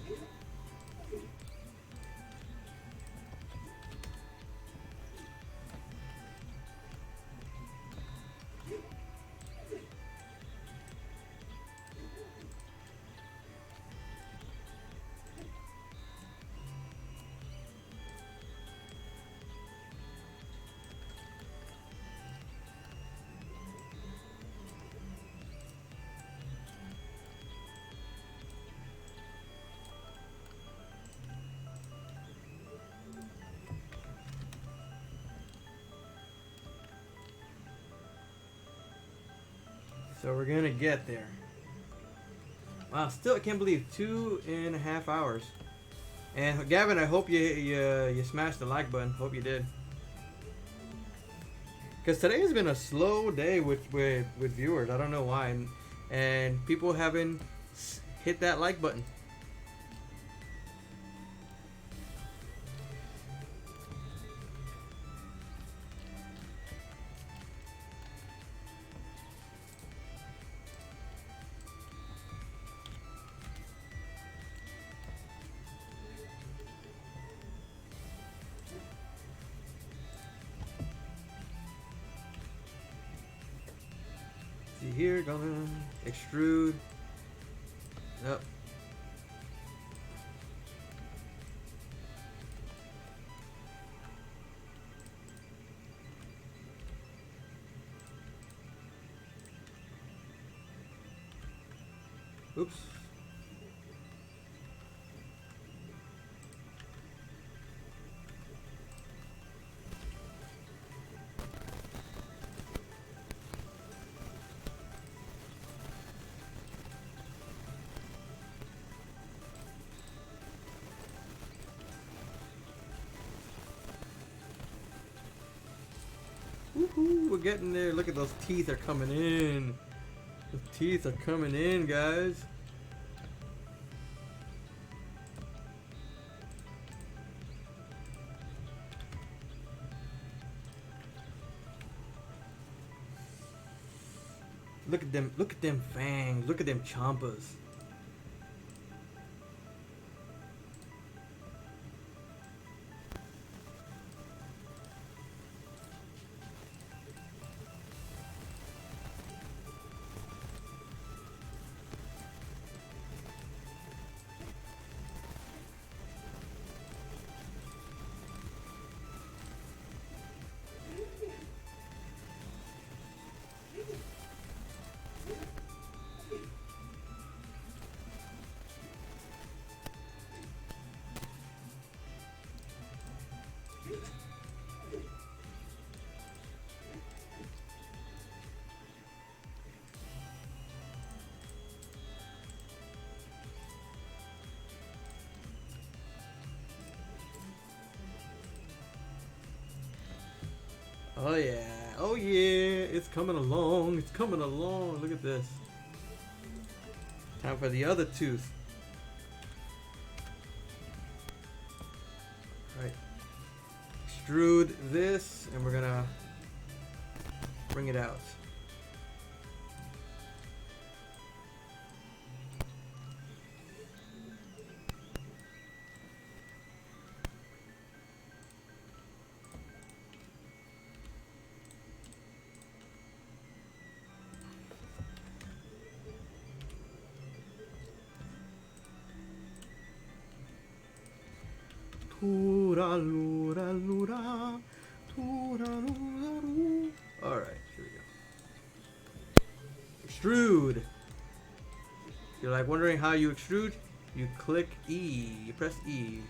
So we're gonna get there. Wow, still I can't believe 2.5 hours. And Gavin, I hope you smashed the like button. Hope you did. Because today has been a slow day with viewers. I don't know why, and people haven't hit that like button. See here, gonna extrude. Yep. Oops. Woohoo, we're getting there. Look at those teeth are coming in. The teeth are coming in, guys. Look at them. Look at them fangs. Look at them chompas. Oh yeah. Oh yeah. It's coming along. It's coming along. Look at this. Time for the other tooth. Right. Extrude this, and we're gonna bring it out. Alright, here we go. Extrude. You're like wondering how you extrude? You click E. You press E.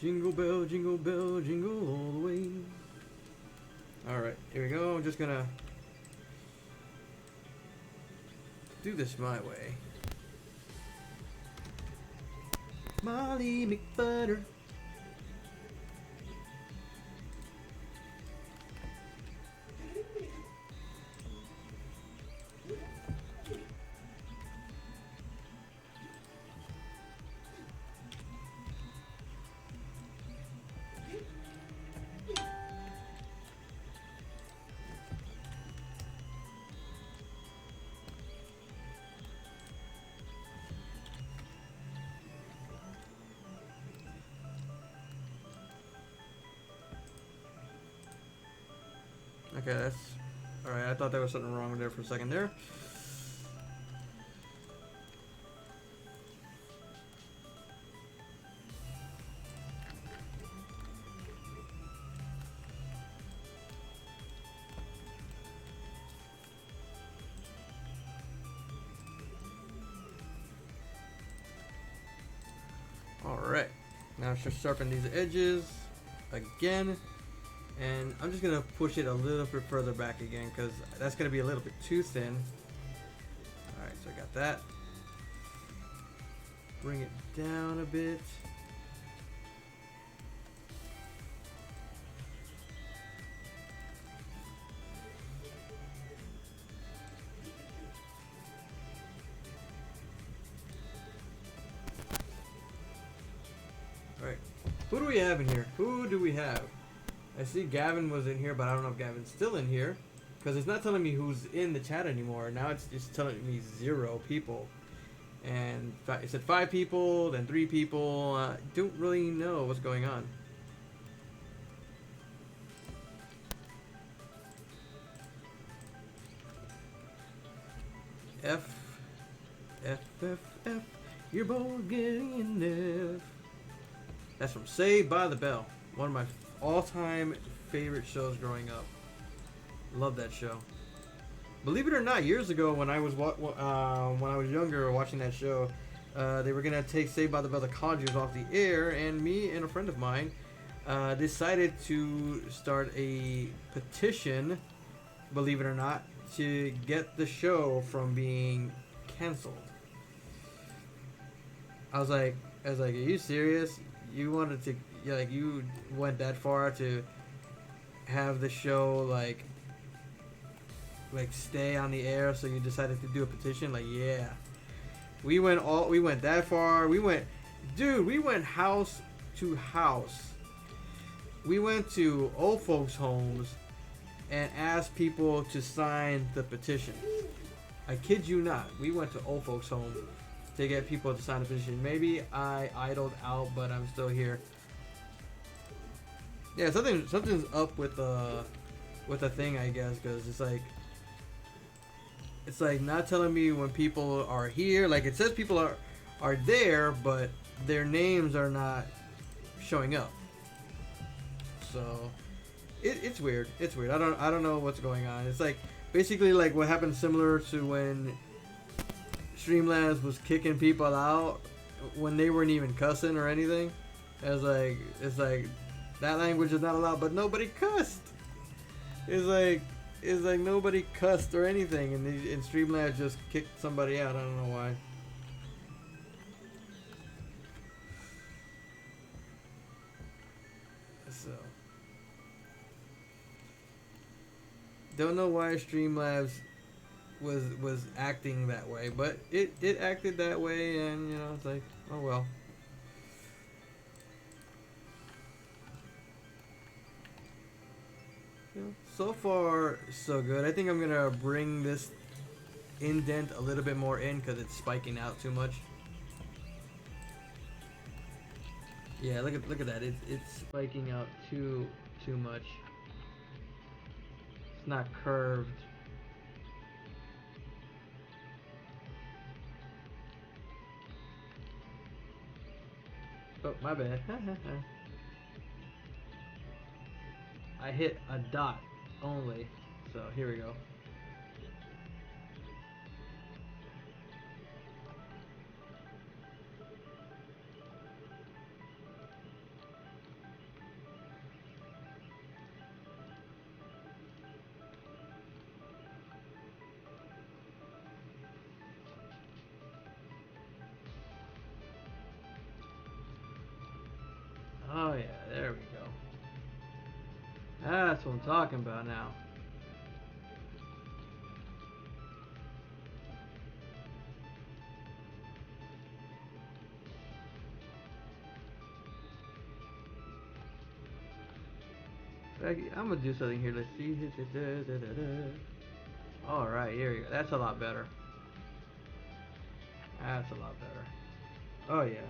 Jingle bell, jingle bell, jingle all the way. Alright, here we go. I'm just gonna do this my way. Molly McButter. Okay, that's alright. I thought there was something wrong there for a second there. Alright, now let's just sharpen these edges again. And I'm just going to push it a little bit further back again because that's going to be a little bit too thin. Alright, so I got that. Bring it down a bit. Alright, who do we have in here? Who do we have? I see Gavin was in here, but I don't know if Gavin's still in here. Because it's not telling me who's in the chat anymore. Now it's just telling me 0 people. And it said 5 people, then 3 people. Don't really know what's going on. F. You're both getting an F. That's from Saved by the Bell. One of my all-time favorite shows growing up. Love that show. Believe it or not, years ago when I was younger watching that show, they were gonna take Saved by the Bell the Conjures off the air, and me and a friend of mine decided to start a petition, believe it or not, to get the show from being canceled. I was like, are you serious? You wanted to, you went that far to have the show like stay on the air, so you decided to do a petition? Like, yeah. We went that far. We went house to house. We went to old folks' homes and asked people to sign the petition. I kid you not. We went to old folks' homes to get people to sign the petition. Maybe I idled out, but I'm still here. Yeah, something's up with the thing, I guess, because it's like not telling me when people are here. Like, it says people are there, but their names are not showing up. So it's weird. It's weird. I don't know what's going on. It's like basically like what happened similar to when Streamlabs was kicking people out when they weren't even cussing or anything. It's like that language is not allowed, but nobody cussed. It's like nobody cussed or anything, and Streamlabs just kicked somebody out. I don't know why. So don't know why Streamlabs was acting that way, but it acted that way, and it's like, oh well. So far so good. I think I'm gonna bring this indent a little bit more in because it's spiking out too much. Yeah, look at that. It's spiking out too much. It's not curved. Oh, my bad. I hit a dot only, so here we go. There we go. That's what I'm talking about now. I'm gonna do something here. Let's see. Alright, here we go. That's a lot better. That's a lot better. Oh yeah.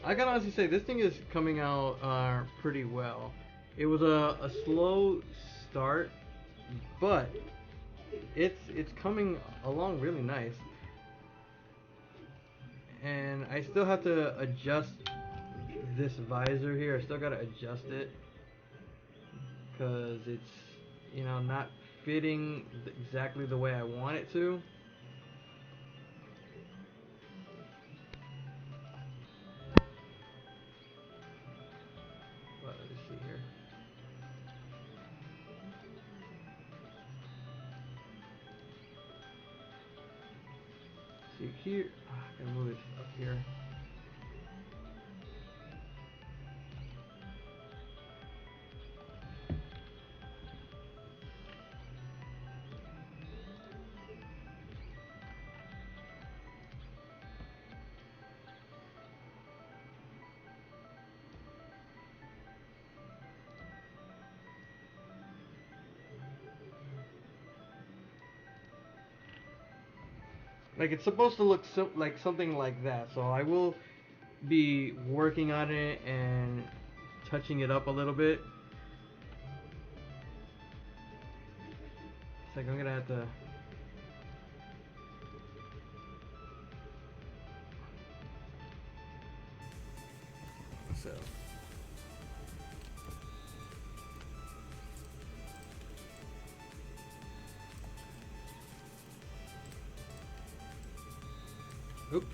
I can honestly say this thing is coming out pretty well. It was a slow start, but it's coming along really nice. And I still have to adjust this visor here. I still gotta adjust it because it's, you know, not fitting exactly the way I want it to. But let's see here. See here. I can move it up here. Like it's supposed to look like something like that. So I will be working on it and touching it up a little bit. It's like I'm gonna have to. So. Oop.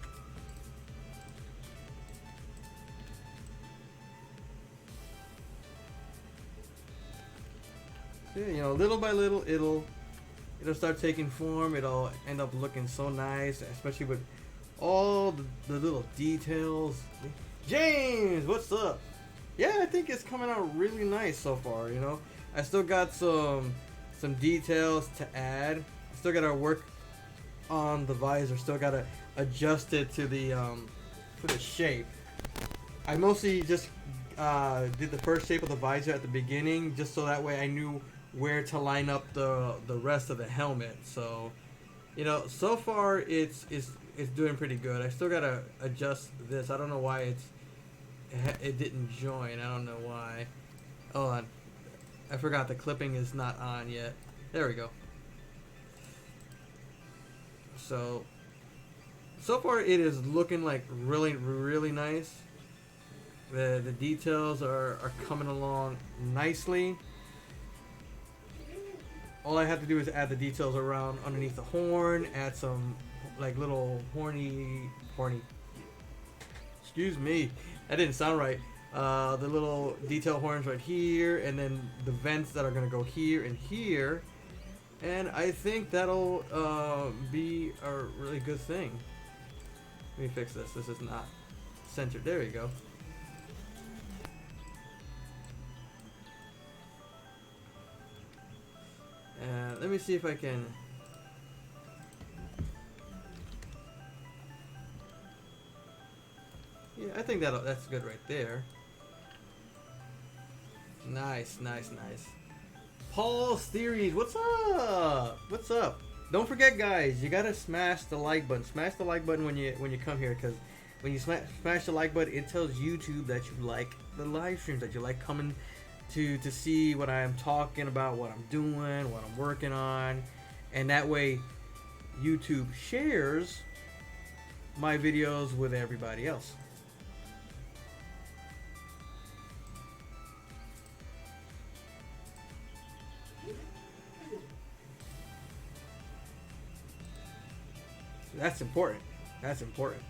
So, you know, little by little, it'll start taking form. It'll end up looking so nice, especially with all the little details. James, what's up? Yeah, I think it's coming out really nice so far. You know, I still got some details to add. I still gotta work on the visor. Still gotta adjust it to the shape. I mostly just did the first shape of the visor at the beginning, just so that way I knew where to line up the rest of the helmet. So, you know, so far it's doing pretty good. I still gotta adjust this. I don't know why it didn't join. I don't know why. Hold on, I forgot the clipping is not on yet. There we go. So far it is looking like really nice. The details are coming along nicely. All I have to do is add the details around underneath the horn, add some like little horny. Excuse me, that didn't sound right. The little detail horns right here, and then the vents that are gonna go here and here. And I think that'll be a really good thing. Let me fix this. This is not centered. There you go. Let me see if I can. Yeah, I think that's good right there. Nice. Paul's Theories, what's up? What's up? Don't forget, guys, you gotta smash the like button. Smash the like button when you come here, because when you smash the like button, it tells YouTube that you like the live streams, that you like coming to see what I'm talking about, what I'm doing, what I'm working on, and that way YouTube shares my videos with everybody else. That's important. That's important.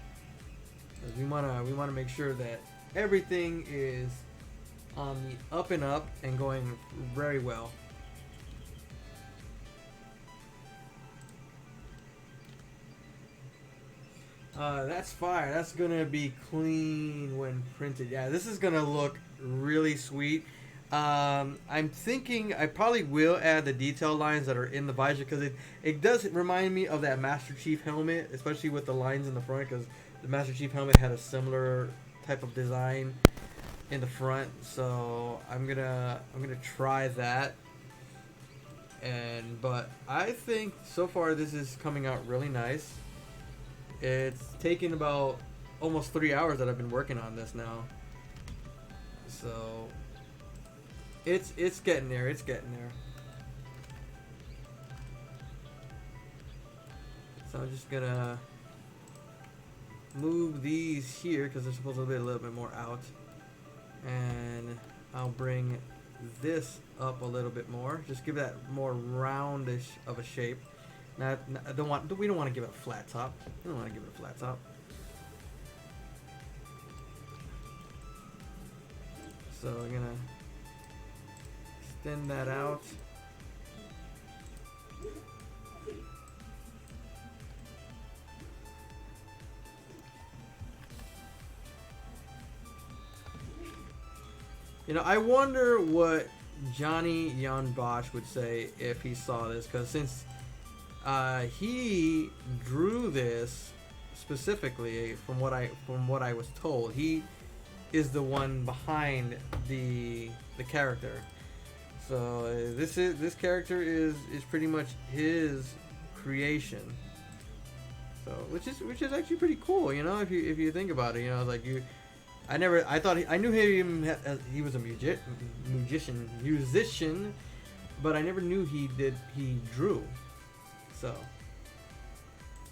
Because we wanna make sure that everything is on the up and up and going very well. That's fire. That's gonna be clean when printed. Yeah, this is gonna look really sweet. I'm thinking I probably will add the detail lines that are in the visor because it does remind me of that Master Chief helmet, especially with the lines in the front because the Master Chief helmet had a similar type of design in the front. So I'm gonna try that. But I think so far this is coming out really nice. It's taken about almost 3 hours that I've been working on this now. So it's getting there. It's getting there. So I'm just gonna move these here because they're supposed to be a little bit more out, and I'll bring this up a little bit more. Just give that more roundish of a shape. I don't want. We don't want to give it a flat top. We don't want to give it a flat top. So I'm gonna extend that out. I wonder what Johnny Jan Bosch would say if he saw this, because since he drew this specifically, from what I was told, he is the one behind the character. So this character is pretty much his creation. So which is actually pretty cool, if you think about it, like I thought I knew him as he was a musician, but I never knew he drew. So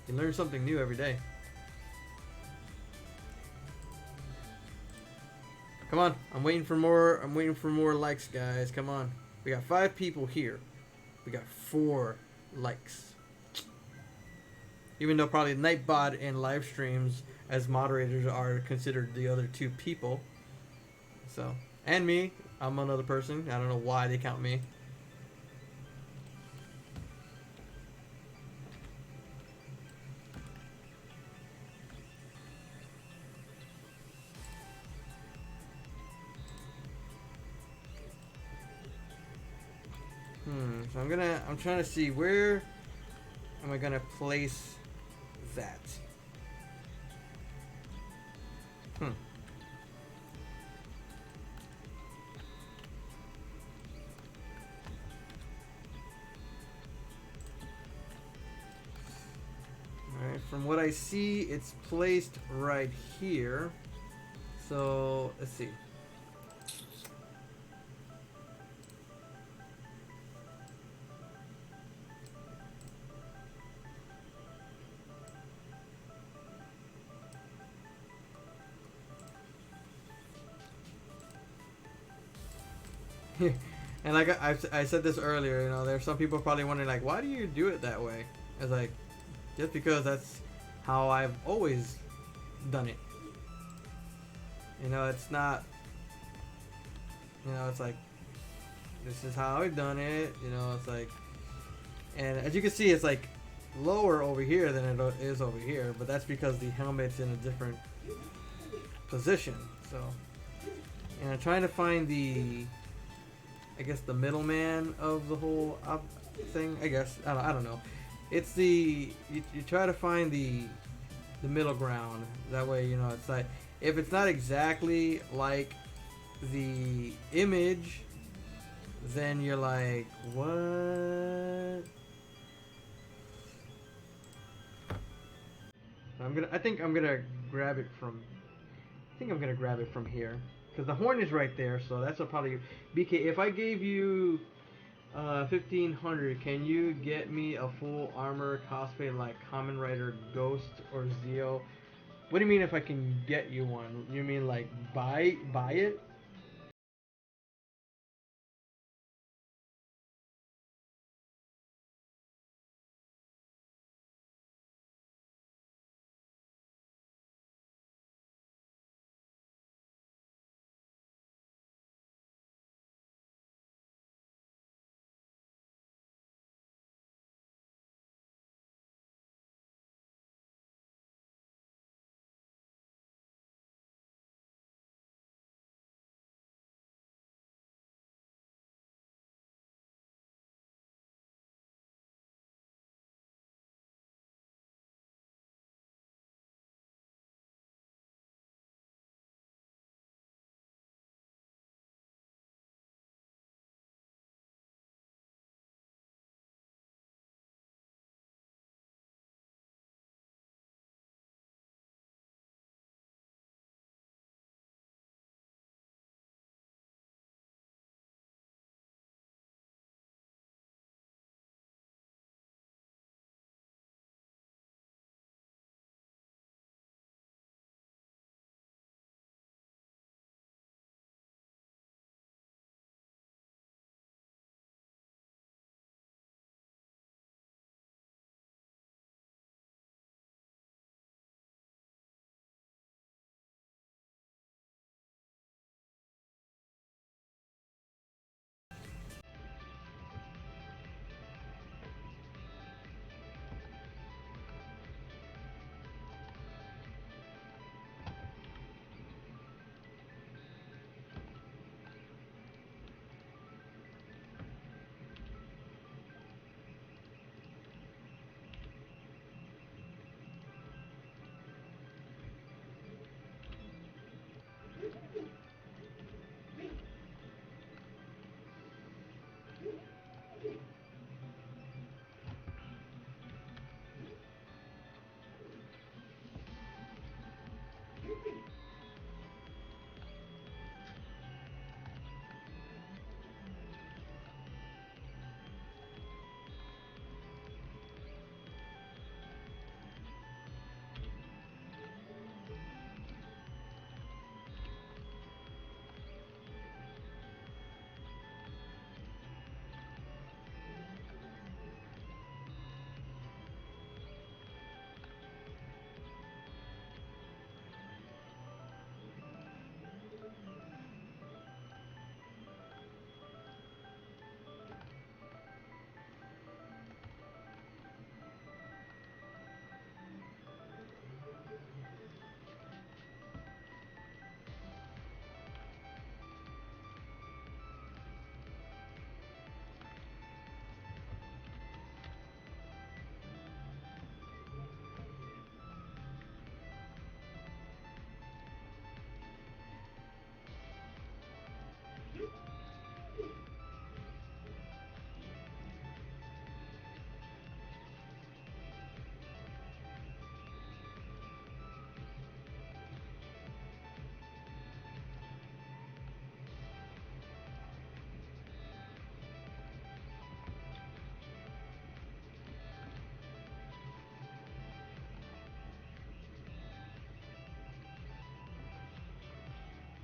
you learn something new every day. Come on, I'm waiting for more. I'm waiting for more likes, guys. Come on, we got 5 people here. We got 4 likes. Even though probably Nightbot and live streams as moderators are considered the other 2 people. So, and me, I'm another person. I don't know why they count me. So I'm trying to see where am I gonna place that. Alright, from what I see, it's placed right here. So, let's see. And like I said this earlier, there's some people probably wondering, like, why do you do it that way? It's like, just because that's how I've always done it. It's not, it's like, this is how I've done it. It's like, and as you can see, it's like lower over here than it is over here, but that's because the helmet's in a different position. So, trying to find I guess the middleman of the whole thing. I guess I don't know. It's you try to find the middle ground. That way, it's like if it's not exactly like the image, then you're like, what? I think I'm gonna grab it from. I think I'm gonna grab it from here because the horn is right there. So that's probably BK. If I gave you 1500, can you get me a full armor cosplay like Kamen Rider Ghost or Zeo? What do you mean if I can get you one? You mean like buy it?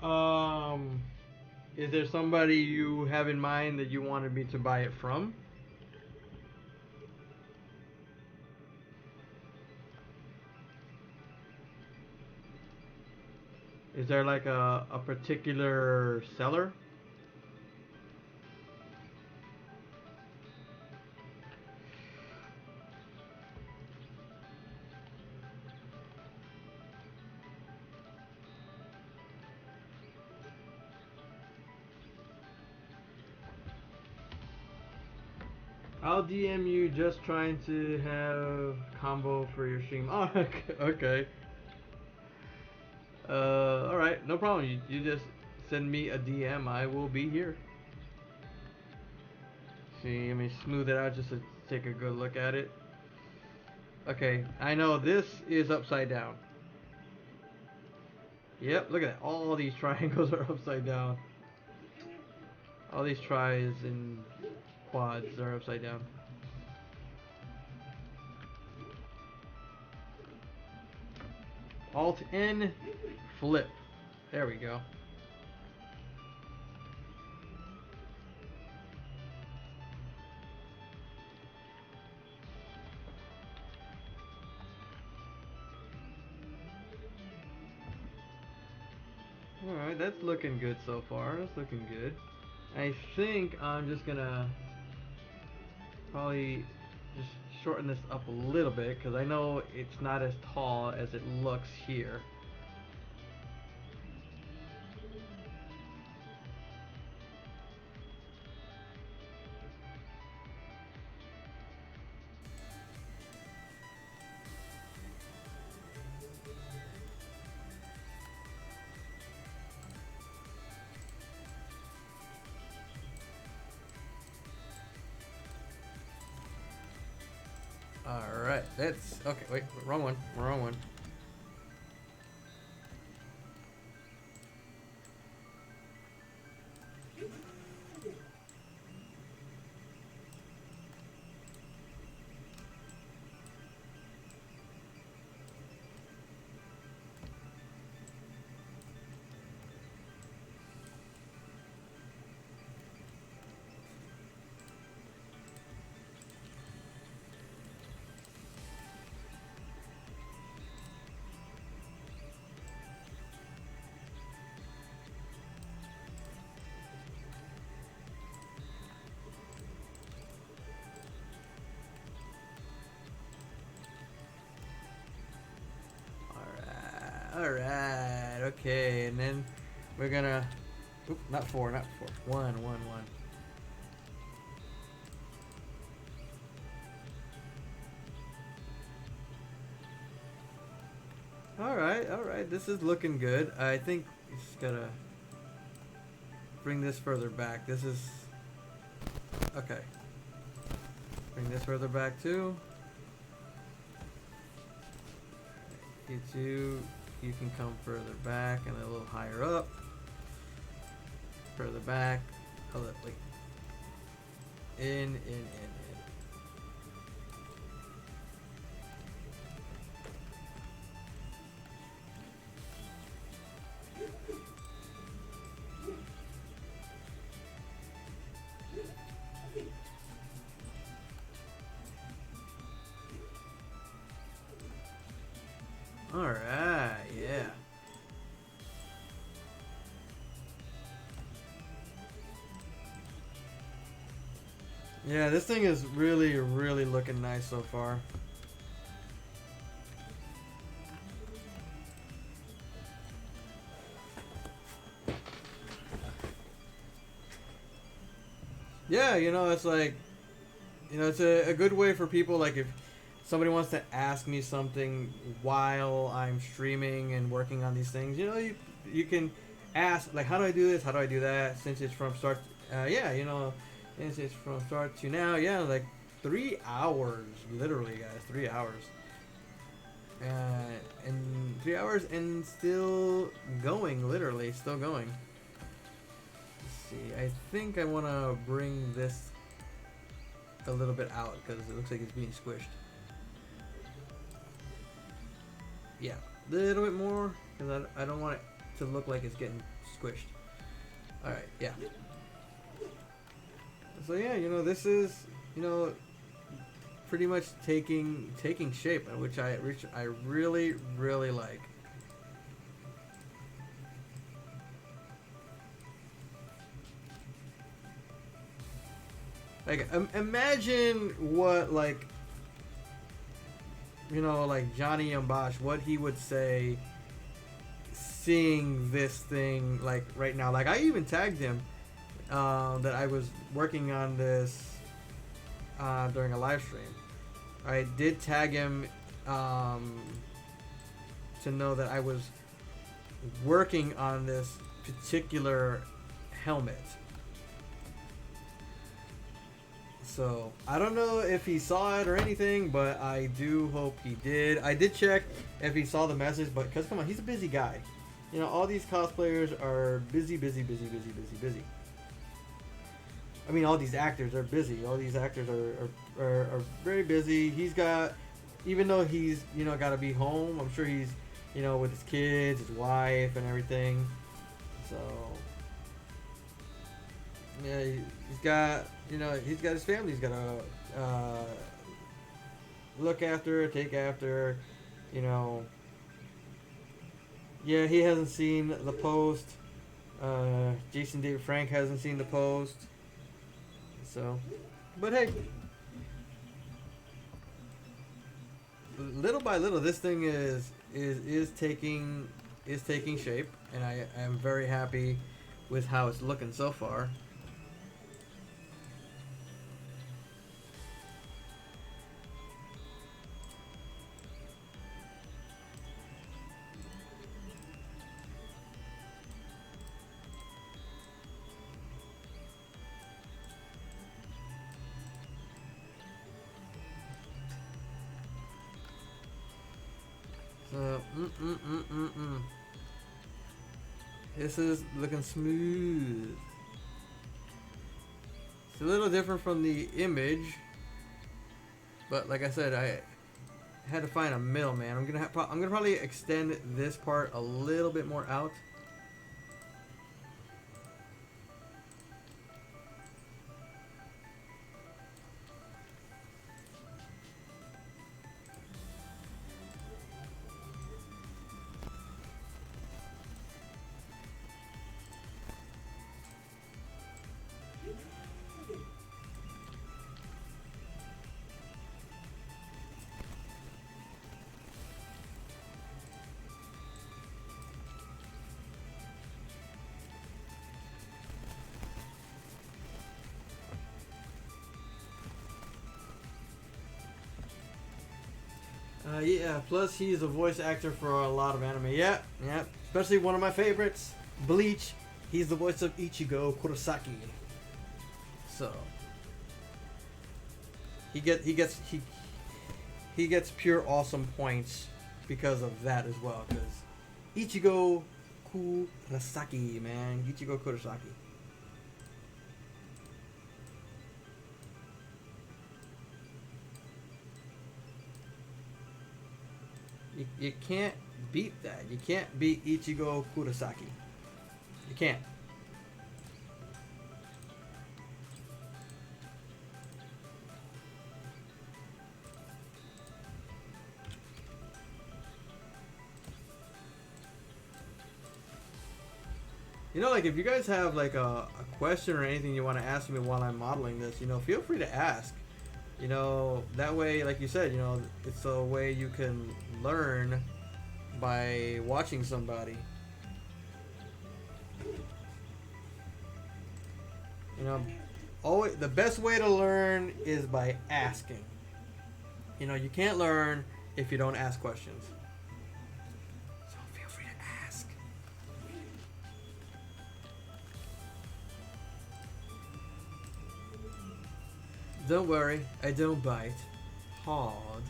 Um, is there somebody you have in mind that you wanted me to buy it from? Is there like a particular seller? I'll DM you just trying to have combo for your stream. Oh, okay. Alright, no problem. You just send me a DM. I will be here. See, let me smooth it out just to take a good look at it. Okay, I know this is upside down. Yep, look at that. All these triangles are upside down. All these tries and quads are upside down. Alt N, flip. There we go. Alright, that's looking good so far. That's looking good. I think I'm just gonna probably just shorten this up a little bit because I know it's not as tall as it looks here. Alright, that's okay. Wait, wrong one. Wrong one. Alright, okay, and then we're gonna. Oop, not four, not four. One. Alright, this is looking good. I think we just gotta bring this further back. This is. Okay. Bring this further back too. You two, you can come further back and a little higher up. Further back. Oh, wait. In. Alright, yeah. Yeah, this thing is really looking nice so far. Yeah, it's like, it's a good way for people, like if somebody wants to ask me something while I'm streaming and working on these things, you can ask, like, how do I do this? How do I do that? Since it's from start, since it's from start to now, yeah, like 3 hours, literally, guys, 3 hours. And 3 hours and still going, literally, still going. See, I think I want to bring this a little bit out because it looks like it's being squished. Yeah, a little bit more because I don't want it to look like it's getting squished. All right, yeah. So yeah, you know, this is, you know, pretty much taking shape, which I really like. Like, imagine what, like, you know, like Johnny Ambosh, what he would say seeing this thing, like, right now. Like, I even tagged him that I was working on this during a live stream. I did tag him to know that I was working on this particular helmet. So I don't know if he saw it or anything, but I do hope he did. I did check if he saw the message, but because come on, he's a busy guy. You know, all these cosplayers are busy. I mean, all these actors are busy. All these actors are very busy. He's got, even though he's, you know, got to be home, I'm sure he's, you know, with his kids, his wife, and everything. So yeah, he's got, you know, he's got his family. He's got to look after, take after, you know. Yeah, he hasn't seen the post. Jason David Frank hasn't seen the post. So, but hey, little by little, this thing is taking shape, and I am very happy with how it's looking so far. So, this is looking smooth. It's a little different from the image, but like I said, I had to find a middleman. I'm gonna probably extend this part a little bit more out. Yeah, plus he's a voice actor for a lot of anime. Yeah, especially one of my favorites, Bleach. He's the voice of Ichigo Kurosaki. So he gets pure awesome points because of that as well. Because Ichigo Kurosaki, man, Ichigo Kurosaki. You can't beat that. You can't beat Ichigo Kurosaki. You can't. You know, like, if you guys have like a question or anything you want to ask me while I'm modeling this, you know, feel free to ask. You know, that way, like you said, you know, it's a way you can learn by watching somebody. You know, always the best way to learn is by asking. You know, you can't learn if you don't ask questions. So feel free to ask. Don't worry, I don't bite hard.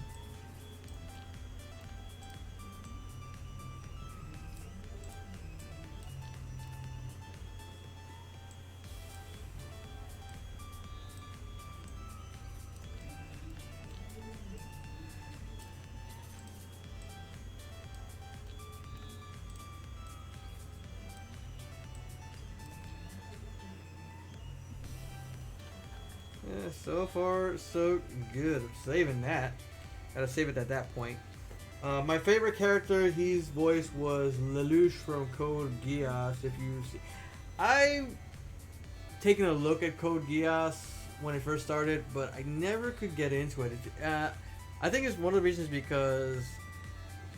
Yeah, so far so good. I'm saving that. Gotta save it at that point. My favorite character he's voiced was Lelouch from Code Geass. If you see, I've taken a look at Code Geass when it first started, but I never could get into it. I think it's one of the reasons because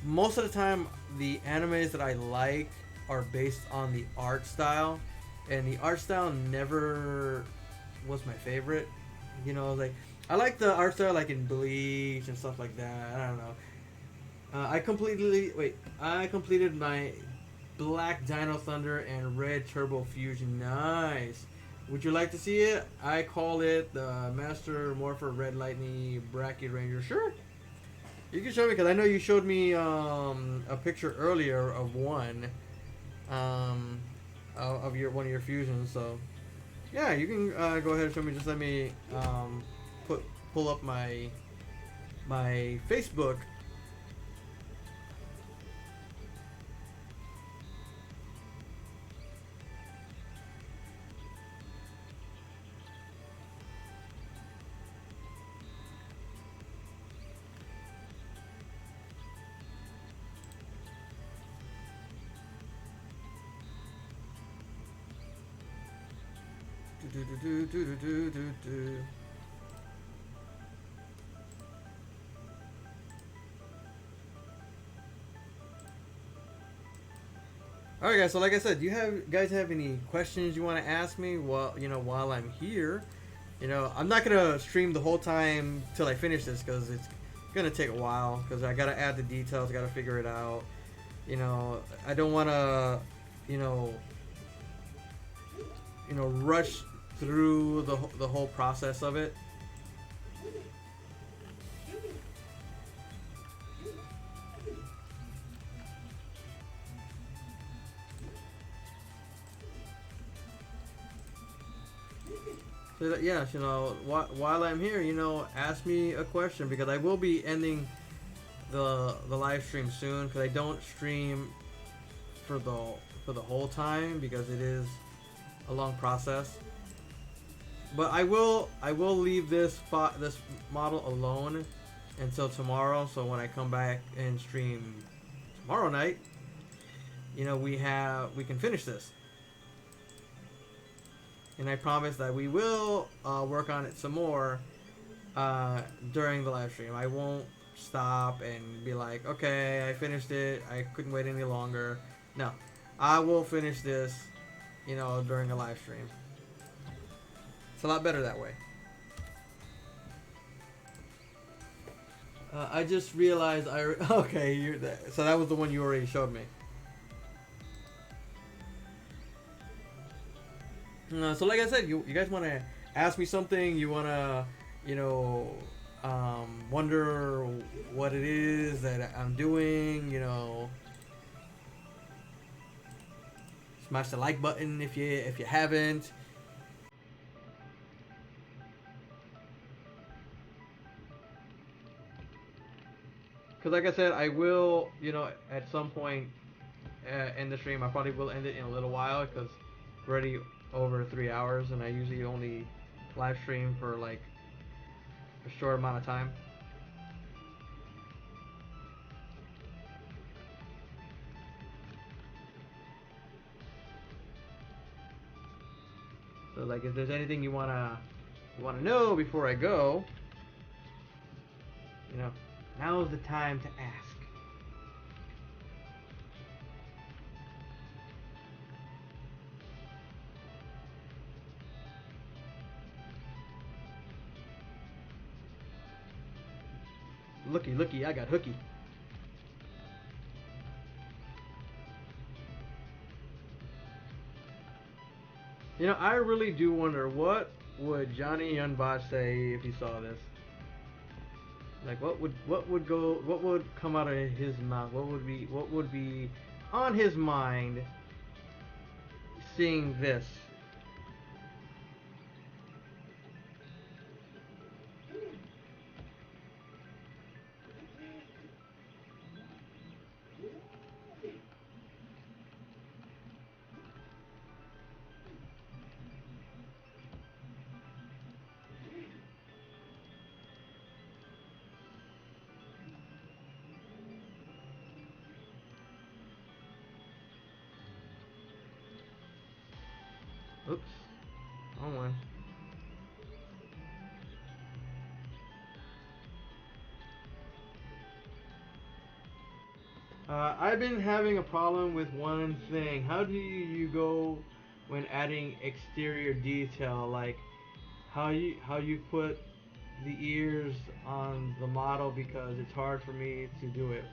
most of the time the animes that I like are based on the art style, and the art style never was my favorite. You know, like I like the art style like in Bleach and stuff like that. I don't know. I completed my Black Dino Thunder and Red Turbo Fusion. Nice. Would you like to see it? I call it the Master Morpher Red Lightning Bracky Ranger. Sure. You can show me because I know you showed me a picture earlier of one of your one of your fusions. So yeah, you can go ahead and show me. Just let me pull up my Facebook. Do, do, do, do, do, do, do. All right, guys. So, like I said, do you guys have any questions you want to ask me while I'm here? I'm not gonna stream the whole time till I finish this because it's gonna take a while because I gotta add the details, I gotta figure it out. I don't want to, you know, rush through the whole process of it. So that, yes, while I'm here, ask me a question because I will be ending the live stream soon because I don't stream for the whole time because it is a long process. But I will leave this model alone until tomorrow. So when I come back and stream tomorrow night, we can finish this. And I promise that we will work on it some more during the live stream. I won't stop and be like, okay, I finished it. I couldn't wait any longer. No, I will finish this, during a live stream. It's a lot better that way. I just realized okay, so that was the one you already showed me. So like I said, you guys want to ask me something? You want to, wonder what it is that I'm doing? Smash the like button if you haven't. Because like I said, I will, at some point end the stream. I probably will end it in a little while because we're already over 3 hours, and I usually only live stream for like a short amount of time. So like, if there's anything you wanna know before I go, now is the time to ask. Looky, I got hooky. I really do wonder what would Johnny Yunbot say if he saw this. Like, what would come out of his mouth? What would be on his mind seeing this? Oops. Wrong one. I've been having a problem with one thing. How do you go when adding exterior detail? Like how you put the ears on the model, because it's hard for me to do it.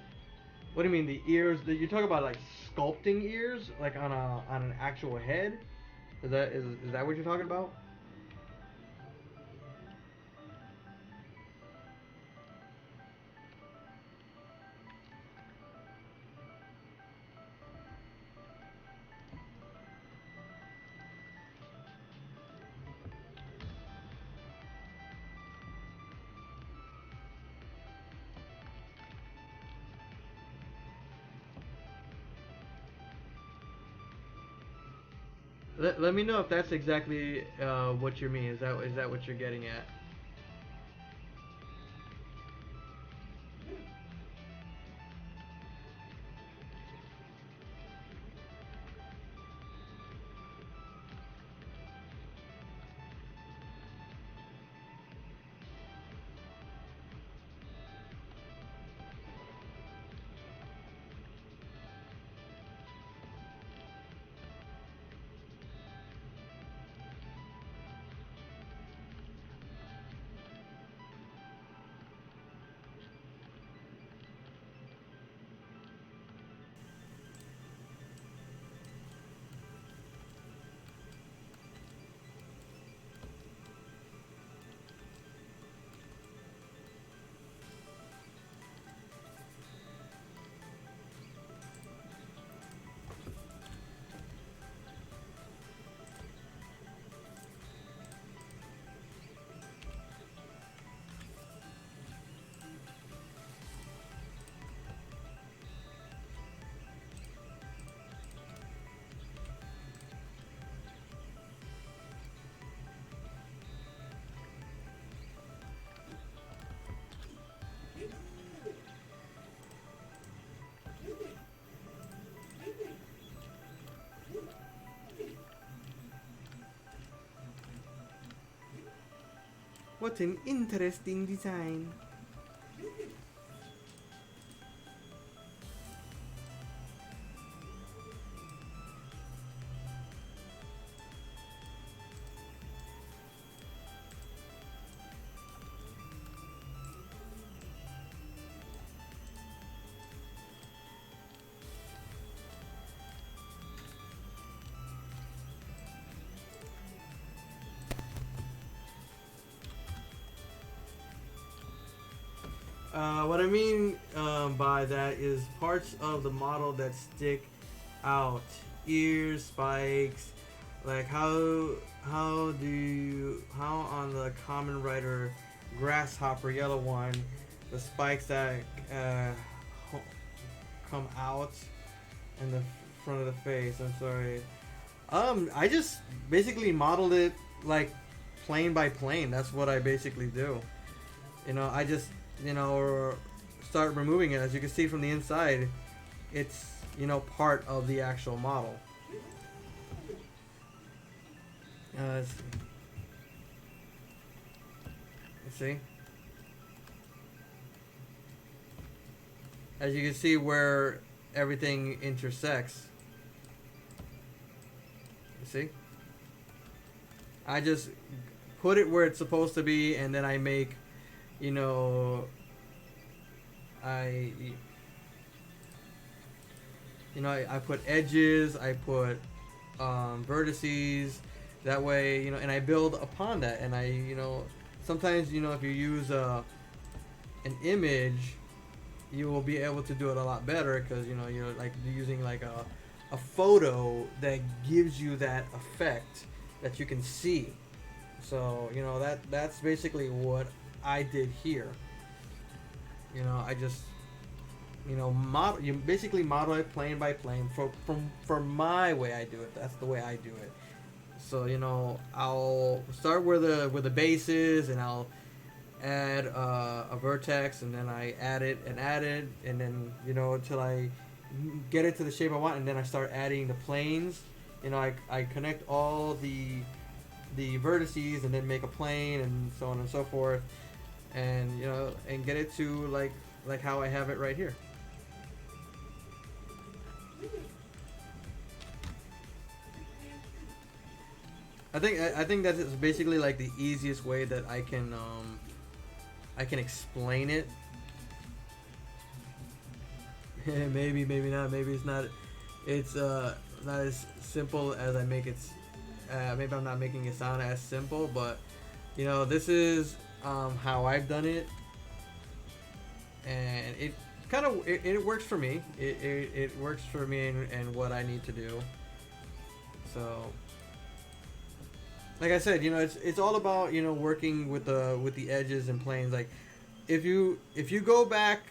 What do you mean the ears? You talk about like sculpting ears, like on an actual head? Is that what you're talking about? Let me know if that's exactly what you mean. Is that what you're getting at? What an interesting design. What I mean by that is parts of the model that stick out, ears, spikes, like how on the common rider grasshopper yellow one, the spikes that ho- come out in the front of the face. I'm sorry. I just basically modeled it like plane by plane. That's what I basically do. I just start removing it. As you can see from the inside, it's part of the actual model. Let's see. As you can see where everything intersects. You see? I just put it where it's supposed to be, and then I make, you know, I, I put edges, I put vertices. That way, and I build upon that, and sometimes, if you use an image, you will be able to do it a lot better because you're like using like a photo that gives you that effect that you can see. So that's basically what I did here. I just model. You basically model it plane by plane for my way I do it. That's the way I do it. So I'll start where the base is, and I'll add a vertex, and then I add it, and then until I get it to the shape I want, and then I start adding the planes, You know, I connect all the vertices and then make a plane and so on and so forth, and you know, and get it to like how I have it right here. I think that is basically like the easiest way that I can explain it. Maybe, maybe not. Maybe it's not. It's not as simple as I make it. Maybe I'm not making it sound as simple, but you know, this is how I've done it, and it kind of it works for me. It works for me and what I need to do. So, like I said, you know, it's all about, you know, working with the edges and planes. Like if you go back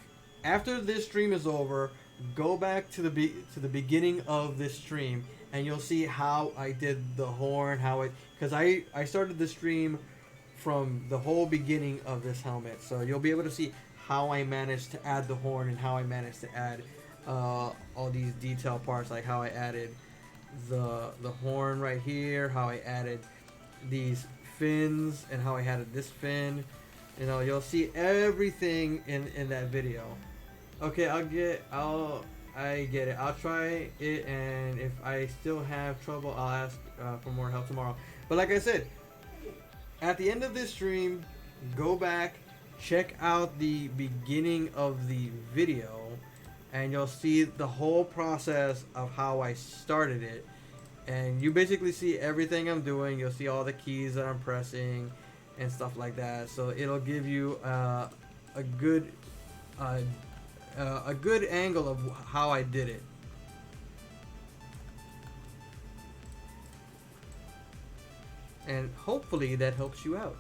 after this stream is over, go back to to the beginning of this stream, and you'll see how I did the horn, how it, because I started the stream from the whole beginning of this helmet, so you'll be able to see how I managed to add the horn and how I managed to add all these detail parts, like how I added the horn right here, how I added these fins, and how I added this fin. You know, you'll see everything in that video. Okay, I get it. I'll try it, and if I still have trouble, I'll ask for more help tomorrow. But like I said, at the end of this stream, go back, check out the beginning of the video, and you'll see the whole process of how I started it. And you basically see everything I'm doing. You'll see all the keys that I'm pressing and stuff like that. So it'll give you a good uh, a good angle of how I did it. And hopefully that helps you out.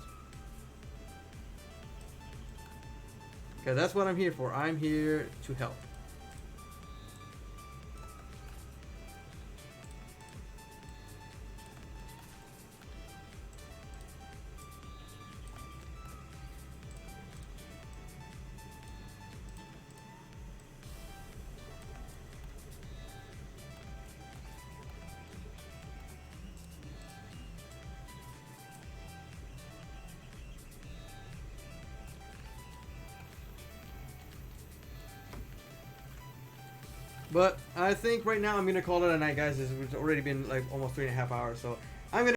Because that's what I'm here for. I'm here to help. But I think right now I'm gonna call it a night, guys. It's already been like almost 3.5 hours, so I'm gonna